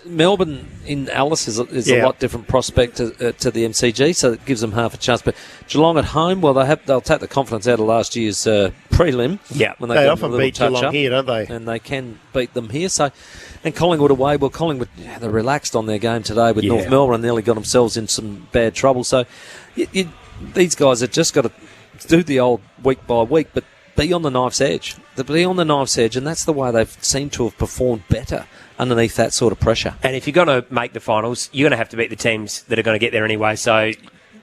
Melbourne in Alice is a lot different prospect to the MCG, so it gives them half a chance. But Geelong at home, well, they'll take the confidence out of last year's prelim. Yeah, when they got often a little beat touch Geelong up, here, don't they? And they can beat them here. So, and Collingwood away. Well, Collingwood they're relaxed on their game today with North Melbourne and nearly got themselves in some bad trouble. So, these guys have just got to do the old week by week, but be on the knife's edge. They'll be on the knife's edge, and that's the way they've seemed to have performed better underneath that sort of pressure. And if you're going to make the finals, you're going to have to beat the teams that are going to get there anyway. So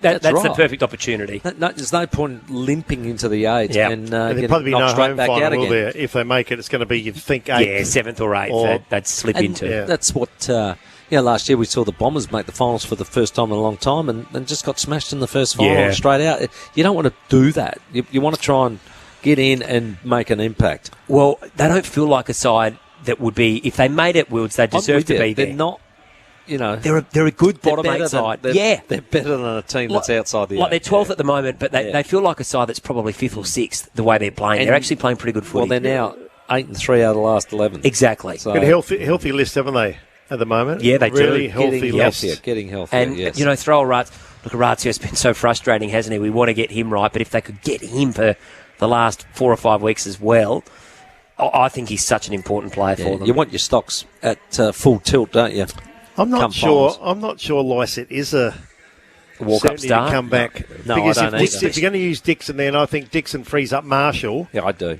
that's right. the perfect opportunity. There's no point limping into the 8 and there'll probably be no straight home back out final, will again. there? If they make it, it's going to be, you'd think, 8th. Yeah, 7th or 8th they'd slip into. Yeah. That's what... last year we saw the Bombers make the finals for the first time in a long time and just got smashed in the first final straight out. You don't want to do that. You want to try and get in and make an impact. Well, they don't feel like a side that would be... If they made it, Wilds, they deserve to be there. They're not... They're a good bottom 8 side. They're better than a team that's outside the 8. They're 12th at the moment, but they feel like a side that's probably 5th or 6th the way they're playing. And they're actually playing pretty good footy. Well, they're now 8-3 out of the last 11. Exactly. Got a healthy list, haven't they, at the moment? Yeah, they really do. Healthy list. Getting healthier, and, throw a Rats. Look, Ratio's been so frustrating, hasn't he? We want to get him right, but if they could get him for the last 4 or 5 weeks as well, I think he's such an important player for them. You want your stocks at full tilt, don't you? I'm not sure Lycett is a walk-up star to come back. No, because I don't either. if you're going to use Dixon, then I think Dixon frees up Marshall. Yeah, I do.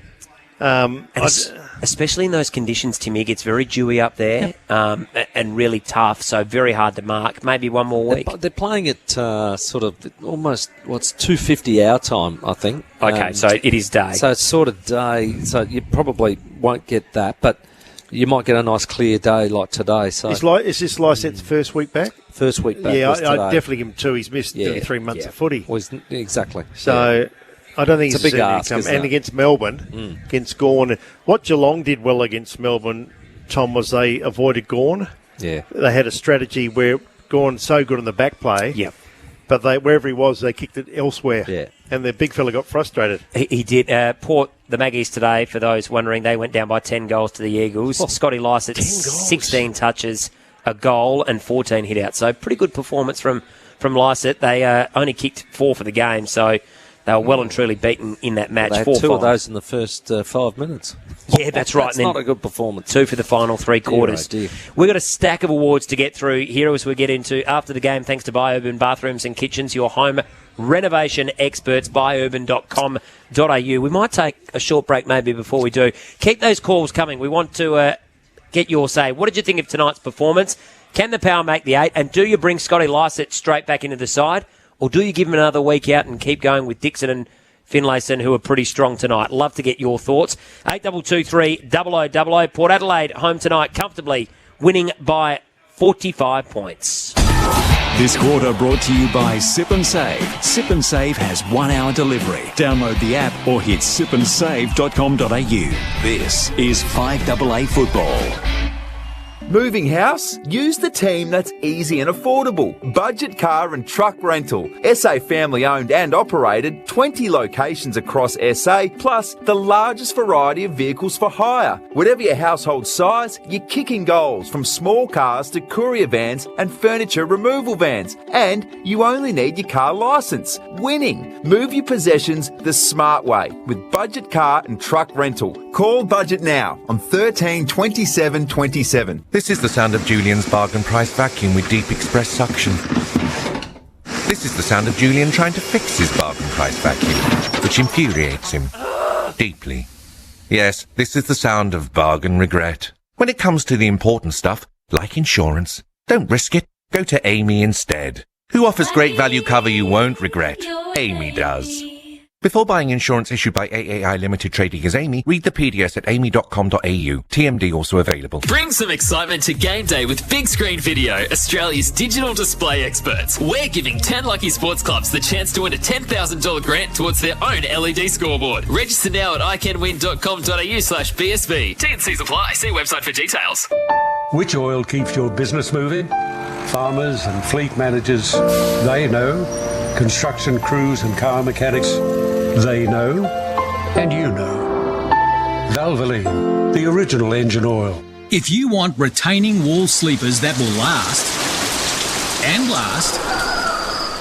Especially in those conditions, Timmy, it gets very dewy up there and really tough, so very hard to mark. Maybe one more week. They're playing at sort of almost, it's 2:50 our time, I think. Okay, so it is day. So it's sort of day, so you probably won't get that, but you might get a nice clear day like today. So is this Lycett's first week back? First week back. Yeah, was today. I'd definitely give him 2. He's missed 3 months of footy. Well, exactly. So I don't think it's a big ask. And against Melbourne, against Gawn. What Geelong did well against Melbourne, Tom, was they avoided Gawn. Yeah. They had a strategy where Gawn so good on the back play. Yep. But wherever he was, they kicked it elsewhere. Yeah. And the big fella got frustrated. He did. Port, the Maggies today, for those wondering, they went down by 10 goals to the Eagles. Scotty Lycett, 16 touches, a goal and 14 hit-outs. So pretty good performance from Lycett. They only kicked 4 for the game, so they were well and truly beaten in that match. They had 2 of those in the first 5 minutes. Yeah, that's right. That's not a good performance. 2 for the final 3 quarters. Dear. We've got a stack of awards to get through here as we get into after the game, thanks to Biourban Bathrooms and Kitchens, your home renovation experts, biourban.com.au. We might take a short break maybe before we do. Keep those calls coming. We want to get your say. What did you think of tonight's performance? Can the Power make the 8? And do you bring Scotty Lycett straight back into the side? Or do you give him another week out and keep going with Dixon and Finlayson, who are pretty strong tonight? Love to get your thoughts. 8223 0000. Port Adelaide home tonight comfortably, winning by 45 points. This quarter brought to you by Sip and Save. Sip and Save has 1 hour delivery. Download the app or hit sipandsave.com.au. This is 5AA Football. Moving house? Use the team that's easy and affordable. Budget Car and Truck Rental. SA family owned and operated, 20 locations across SA, plus the largest variety of vehicles for hire. Whatever your household size, you're kicking goals from small cars to courier vans and furniture removal vans. And you only need your car licence. Winning. Move your possessions the smart way with Budget Car and Truck Rental. Call Budget now on 13 27 27. This is the sound of Julian's bargain price vacuum with deep express suction. This is the sound of Julian trying to fix his bargain price vacuum, which infuriates him deeply. Yes, this is the sound of bargain regret. When it comes to the important stuff, like insurance, don't risk it. Go to Amy instead, who offers great value cover you won't regret. Amy does. Before buying insurance issued by AAI Limited Trading as Amy, read the PDS at amy.com.au. TMD also available. Bring some excitement to game day with Big Screen Video, Australia's digital display experts. We're giving 10 lucky sports clubs the chance to win a $10,000 grant towards their own LED scoreboard. Register now at iCanWin.com.au/BSB. T&Cs apply. See website for details. Which oil keeps your business moving? Farmers and fleet managers, they know. Construction crews and car mechanics, they know. And you know. Valvoline, the original engine oil. If you want retaining wall sleepers that will last,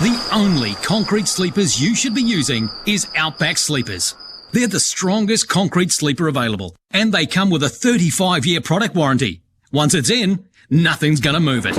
the only concrete sleepers you should be using is Outback Sleepers. They're the strongest concrete sleeper available, and they come with a 35-year product warranty. Once it's in, nothing's going to move it.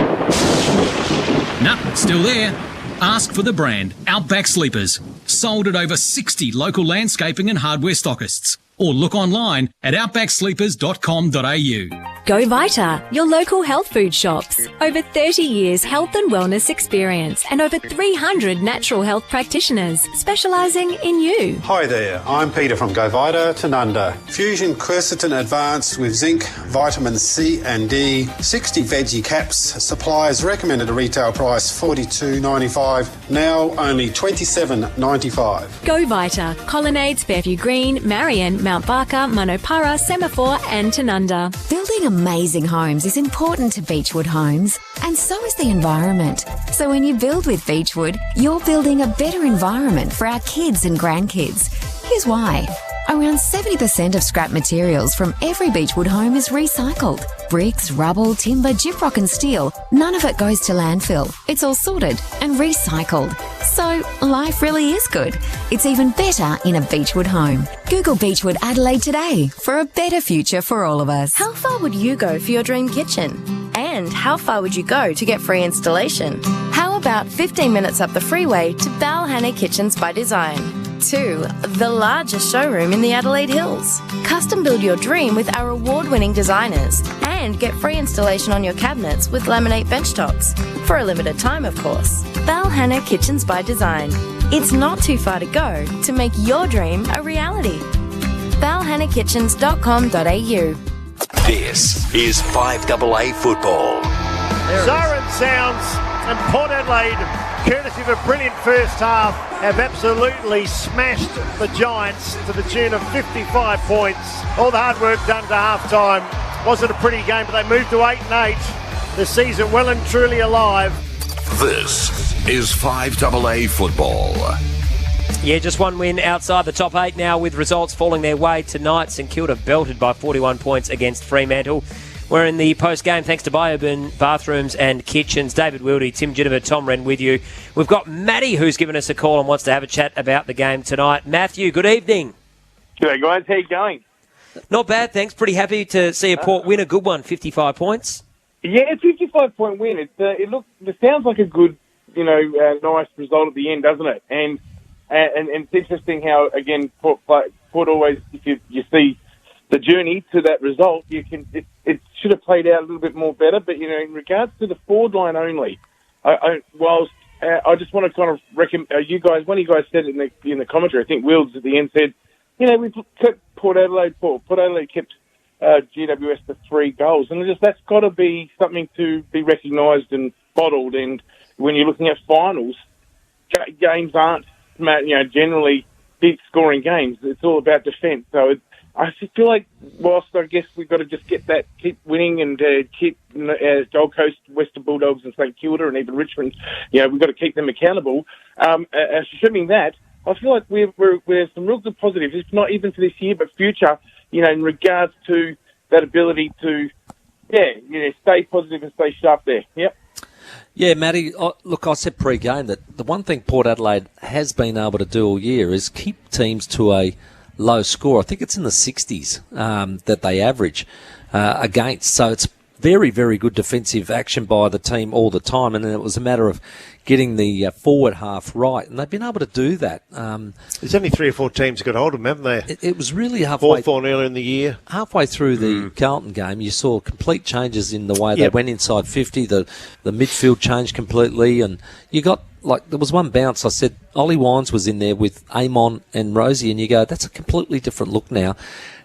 Nope, it's still there. Ask for the brand Outback Sleepers, sold at over 60 local landscaping and hardware stockists, or look online at outbacksleepers.com.au. Go Vita, your local health food shops. Over 30 years health and wellness experience and over 300 natural health practitioners specialising in you. Hi there, I'm Peter from Go Vita, Tanunda. Fusion Quercetin Advanced with zinc, vitamin C and D, 60 veggie caps, suppliers recommended a retail price $42.95, now only $27.95. Go Vita, Colonnades, Fairview Green, Marion, Mount Barker, Manopara, Semaphore and Tanunda. Building amazing homes is important to Beechwood Homes, and so is the environment. So when you build with Beechwood, you're building a better environment for our kids and grandkids. Here's why. Around 70% of scrap materials from every Beechwood home is recycled. Bricks, rubble, timber, gyprock and steel, none of it goes to landfill. It's all sorted and recycled. So life really is good. It's even better in a Beechwood home. Google Beechwood Adelaide today for a better future for all of us. How far would you go for your dream kitchen? And how far would you go to get free installation? How about 15 minutes up the freeway to Balhanna Kitchens by Design? 2. The largest showroom in the Adelaide Hills. Custom build your dream with our award-winning designers and get free installation on your cabinets with laminate benchtops. For a limited time, of course. Balhanna Kitchens by Design. It's not too far to go to make your dream a reality. balhannakitchens.com.au. This is 5AA football. Siren sounds, and Port Adelaide, courtesy of a brilliant first half, have absolutely smashed the Giants to the tune of 55 points. All the hard work done to half-time. Wasn't a pretty game, but they moved to 8-8. The season well and truly alive. This is 5AA football. Yeah, just one win outside the top 8 now, with results falling their way tonight. St Kilda belted by 41 points against Fremantle. We're in the post-game thanks to Bioburn Bathrooms and Kitchens. David Wildy, Tim Ginniver, Tom Wren with you. We've got Matty who's given us a call and wants to have a chat about the game tonight. Matthew, good evening. G'day guys, how you going? Not bad, thanks. Pretty happy to see a Port win, a good one, 55 points. Yeah, a 55-point win. It sounds like a good, nice result at the end, doesn't it? And it's interesting how, again, Port always, if you see the journey to that result, it should have played out a little bit more better. But, in regards to the forward line only, I just want to kind of recommend you guys, one of you guys said it in the commentary, I think Wills at the end said, we kept Port Adelaide kept GWS to 3 goals. And that's got to be something to be recognised and bottled. And when you're looking at finals, games aren't, generally big scoring games. It's all about defence. So I feel like whilst I guess we've got to just keep winning and keep Gold Coast, Western Bulldogs and St Kilda and even Richmond, we've got to keep them accountable. Assuming that, I feel like we're some real good positives, if not even for this year, but future, in regards to that ability to, stay positive and stay sharp there. Yep. Yeah, Matty, look, I said pre-game that the one thing Port Adelaide has been able to do all year is keep teams to a low score. I think it's in the 60s that they average against. So it's very, very good defensive action by the team all the time. And it was a matter of getting the forward half right. And they've been able to do that. There's only 3 or 4 teams that got hold of them, haven't they? It was really halfway... Hawthorn earlier in the year. Halfway through the Carlton game, you saw complete changes in the way they went inside 50. The midfield changed completely. And you got... there was one bounce, I said, Ollie Wines was in there with Amon and Rosie, and you go, that's a completely different look now.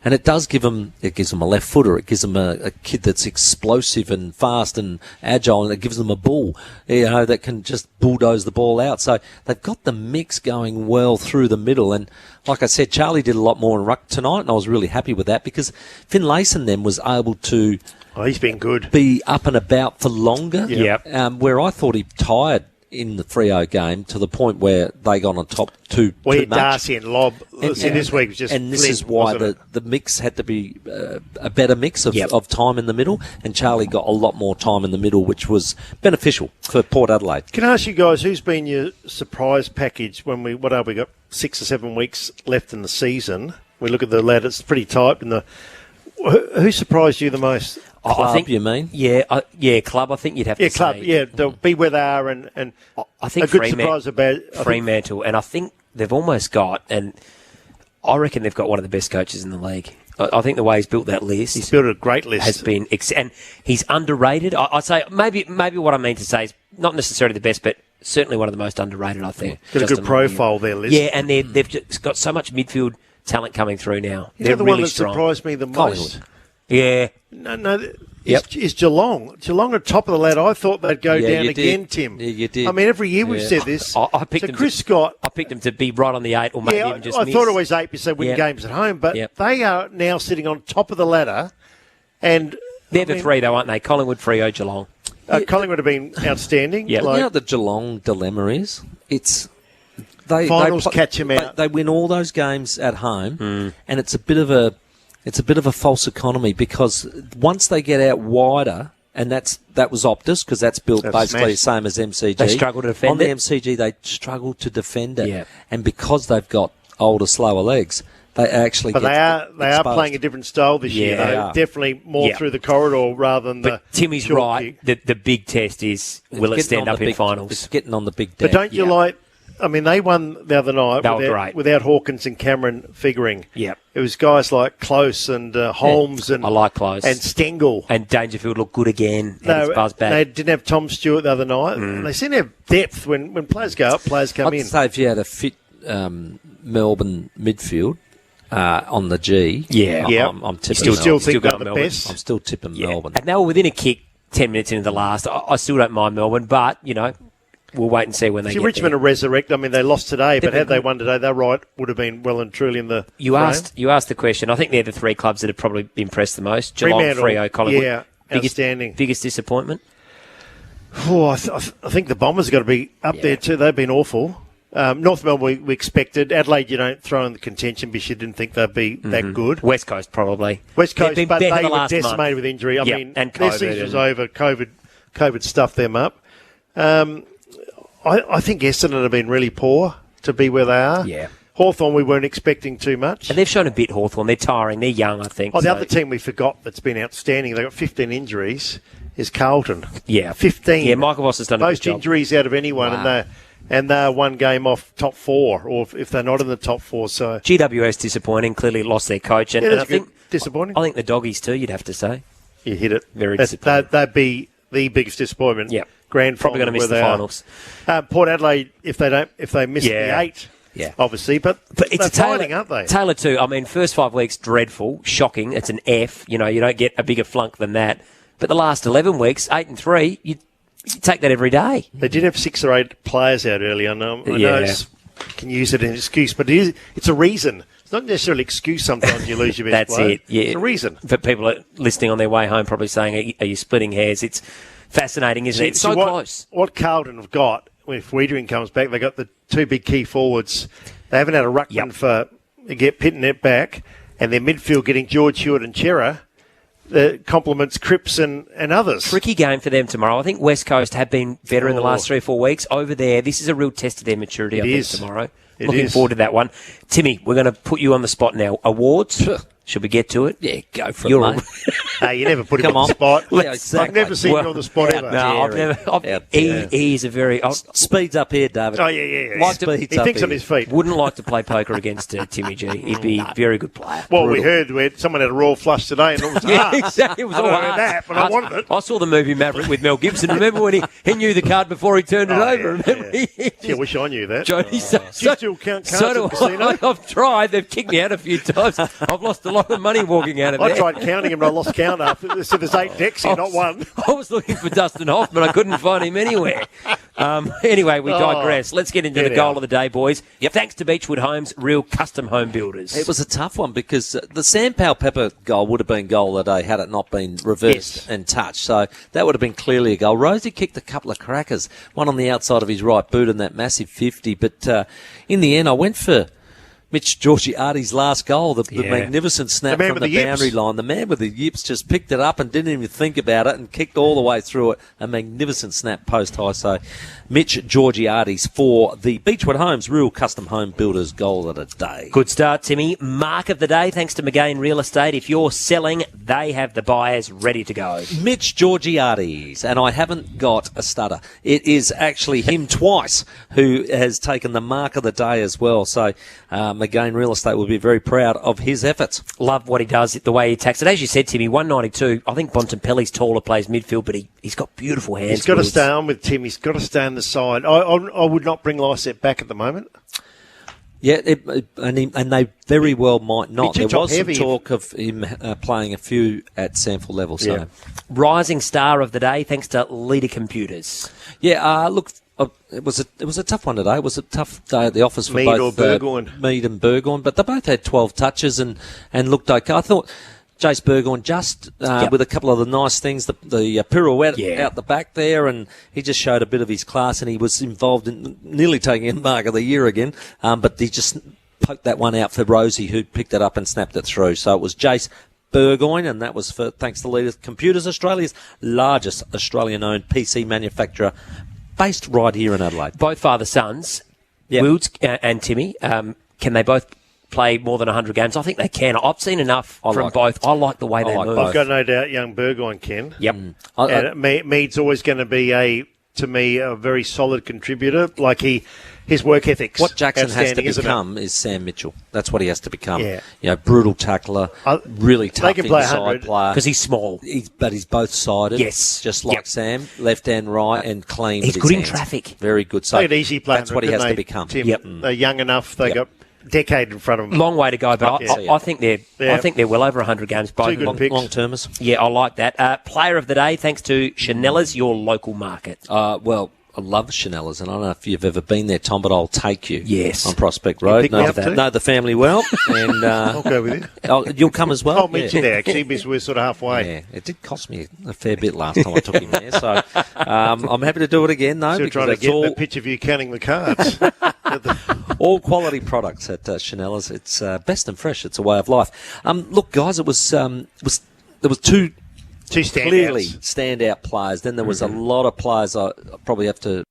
And it gives them a left footer, it gives them a kid that's explosive and fast and agile, and it gives them a bull, that can just bulldoze the ball out. So they've got the mix going well through the middle. And like I said, Charlie did a lot more in ruck tonight, and I was really happy with that because Finlayson then was able to... Oh, he's been good. ...be up and about for longer. Yep. Where I thought he tired in the Freo game to the point where they got on top too much. Darcy and Lob this week was just... And this is why the mix had to be a better mix of time in the middle, and Charlie got a lot more time in the middle, which was beneficial for Port Adelaide. Can I ask you guys, who's been your surprise package when we got 6 or 7 weeks left in the season? We look at the ladder, it's pretty tight. Who surprised you the most? Club, I think you mean? Yeah, club. I think you'd have to club, say. Yeah, they'll be where they are, and I think a good surprise about Fremantle, and I think they've almost got, and I reckon they've got one of the best coaches in the league. I think the way he's built that list, he's built a great list, has been, and he's underrated. I'd say maybe what I mean to say is not necessarily the best, but certainly one of the most underrated. I think. Got a good profile there, Liz. Yeah, and they've just got so much midfield talent coming through now. They're the really one that strong. Surprised me the most. Collingwood. Yeah. No. Is Geelong. Geelong at top of the ladder. I thought they'd go down again, Tim. Yeah, you did. I mean, every year we've said this. I picked them Chris Scott. I picked them to be right on the 8 or maybe even just I miss. thought it was 8 because they win games at home, but they are now sitting on top of the ladder. And they're the 3, though, aren't they? Collingwood, Freo, Geelong. Collingwood have been outstanding. You know what the Geelong dilemma is? It's... Finals catch them out. They win all those games at home, and it's a bit of a false economy because once they get out wider, and that was Optus because that's built basically the same as MCG. They struggle to defend on the MCG. They struggle to defend it, and because they've got older, slower legs, they actually. But they are playing a different style this year. Though. Definitely more through the corridor rather than the. Timmy's right. The big test is will it stand up in finals? It's getting on the big deck. But don't you like? I mean, they won the other night without Hawkins and Cameron figuring. Yep. It was guys like Close and Holmes and I like Close and Stengel. And Dangerfield looked good again. Had his buzz back. They didn't have Tom Stewart the other night. They seem to have depth when players go up, players come in. I'd say if you had a fit Melbourne midfield on the G, I'm tipping you still think they're the best? I'm still tipping Melbourne. And they were within a kick 10 minutes into the last. I still don't mind Melbourne, but, we'll wait and see when they get Richmond there. are resurrect. I mean, they lost today, but had they won today, they're right. Would have been well and truly in the. You asked the question. I think they're the 3 clubs that have probably impressed the most. Geelong, Freo, Collingwood. Yeah, outstanding. Biggest disappointment. Oh, I think the Bombers have got to be up there too. They've been awful. North Melbourne we expected. Adelaide, you don't throw in the contention because you didn't think they'd be that good. West Coast probably. West Coast, but they were decimated month. with injury. I mean, and their season was over. COVID stuffed them up. I think Essendon have been really poor to be where they are. Yeah. Hawthorn, we weren't expecting too much. And they've shown a bit, Hawthorn. They're tiring. They're young, I think. The other team we forgot that's been outstanding, they've got 15 injuries, is Carlton. Yeah. 15. Yeah, Michael Voss has done a good job. Most injuries out of anyone, and they're one game off top 4, or if they're not in the top 4. So GWS disappointing, clearly lost their coach. And I think disappointing. I think the Doggies too, you'd have to say. You hit it. Very disappointing. That'd be the biggest disappointment. Yeah. Grand probably going to miss the finals. Port Adelaide, if they miss the 8, obviously, but it's a failing, aren't they? Taylor too. I mean, first 5 weeks dreadful, shocking. It's an F. You don't get a bigger flunk than that. But the last 11 weeks, 8 and 3, you take that every day. They did have 6 or 8 players out early. I know can use it as an excuse, but it's a reason. It's not necessarily an excuse sometimes you lose your best That's player. it, yeah. It's a reason. But people are listening on their way home probably saying, are you splitting hairs? It's fascinating, isn't it? It's so close. What Carlton have got, if Wiedering comes back, they've got the two big key forwards. They haven't had a ruckman for get Pittonet back, and their midfield getting George Hewitt and Chera. The complements Cripps and others. Tricky game for them tomorrow. I think West Coast have been better in the last 3 or 4 weeks. Over there, this is a real test of their maturity, I think, tomorrow. Looking forward to that one. Timmy, we're going to put you on the spot now. Awards? Should we get to it? Yeah, go for it, mate. Hey, you never put him on the spot. Yeah, exactly. I've never seen you on the spot ever. No, I've never. He is a very... Speeds up here, David. Oh, yeah. He thinks on his feet. Wouldn't like to play poker against Timmy G. He'd be a very good player. Well, we heard where someone had a royal flush today and it was exactly. It was all heard that, but I wanted it. I saw the movie Maverick with Mel Gibson. Remember when he knew the card before he turned it over? Remember? I wish I knew that. Johnny, do you still count cards at the casino? I've tried. They've kicked me out a few times. I've lost a lot of money walking out of there. I tried counting him and I lost count after. So there's 8 decks here, not one. I was looking for Dustin Hoffman. I couldn't find him anywhere. Anyway, we digress. Let's get into the goal of the day, boys. Thanks to Beechwood Homes, real custom home builders. It was a tough one because the Sam Powell-Pepper goal would have been goal of the day had it not been reversed and touched. So that would have been clearly a goal. Rosie kicked a couple of crackers, one on the outside of his right boot and that massive 50. But in the end, I went for Mitch Georgiades' last goal, the magnificent snap from the boundary line. The man with the yips just picked it up and didn't even think about it and kicked all the way through it. A magnificent snap post high. So Mitch Georgiades for the Beechwood Homes Real Custom Home Builders goal of the day. Good start, Timmy. Mark of the day, thanks to McGain Real Estate. If you're selling, they have the buyers ready to go. Mitch Georgiades, and I haven't got a stutter. It is actually him twice who has taken the mark of the day as well. So McGain Real Estate will be very proud of his efforts. Love what he does, the way he attacks it. As you said, Timmy, 192. I think Bontempelli's taller, plays midfield, but he's got beautiful hands. He's got to stay on with Tim. He's got to stay on the side. I would not bring Lysette back at the moment. Yeah, and they very well might not. There was some heavy. talk of him playing a few at Sanford level. So, Rising star of the day, thanks to Leader Computers. Yeah, look, it was a tough one today. It was a tough day at the office for Mead both or Burgoyne. Mead and Burgoyne, but they both had 12 touches and looked okay. I thought Jace Burgoyne just with a couple of the nice things, the pirouette out the back there, and he just showed a bit of his class, and he was involved in nearly taking a mark of the year again, but he just poked that one out for Rosie, who picked it up and snapped it through. So it was Jace Burgoyne, and that was for thanks to Leader Computers, Australia's largest Australian-owned PC manufacturer, based right here in Adelaide. Both father-sons, Wilds and Timmy, can they both play more than 100 games? I think they can. I've seen enough from both. I like the way they move. I've got no doubt young Burgoyne can. Yep. And Mead's always going to be, to me, a very solid contributor. Like his work ethic's what Jackson has to isn't become is Sam Mitchell. That's what he has to become. Yeah. You know, brutal tackler, really tough can play inside 100 player. Because he's small. But he's both-sided. Yes. Just like Sam, left and right, and clean. He's with good his in hands. traffic. Very good. So they could easily play that's what he has to become. Tim, they're young enough. They got a decade in front of them. Long way to go, but I think they're well over 100 games. Both Two good picks. Long-termers. Yeah, I like that. Player of the day, thanks to Chanella's, your local market. Well, I love Chanella's, and I don't know if you've ever been there, Tom, but I'll take you. Yes. On Prospect Road. Know the family well. And I'll go with you. You'll come as well. I'll meet you there, actually, because we're sort of halfway. Yeah, it did cost me a fair bit last time I took him there, so I'm happy to do it again, though. Still trying to get the pitch of you counting the cards. All quality products at Chanella's. It's best and fresh. It's a way of life. Look, guys, there was two standouts. Clearly standout players. Then there was a lot of players I probably have to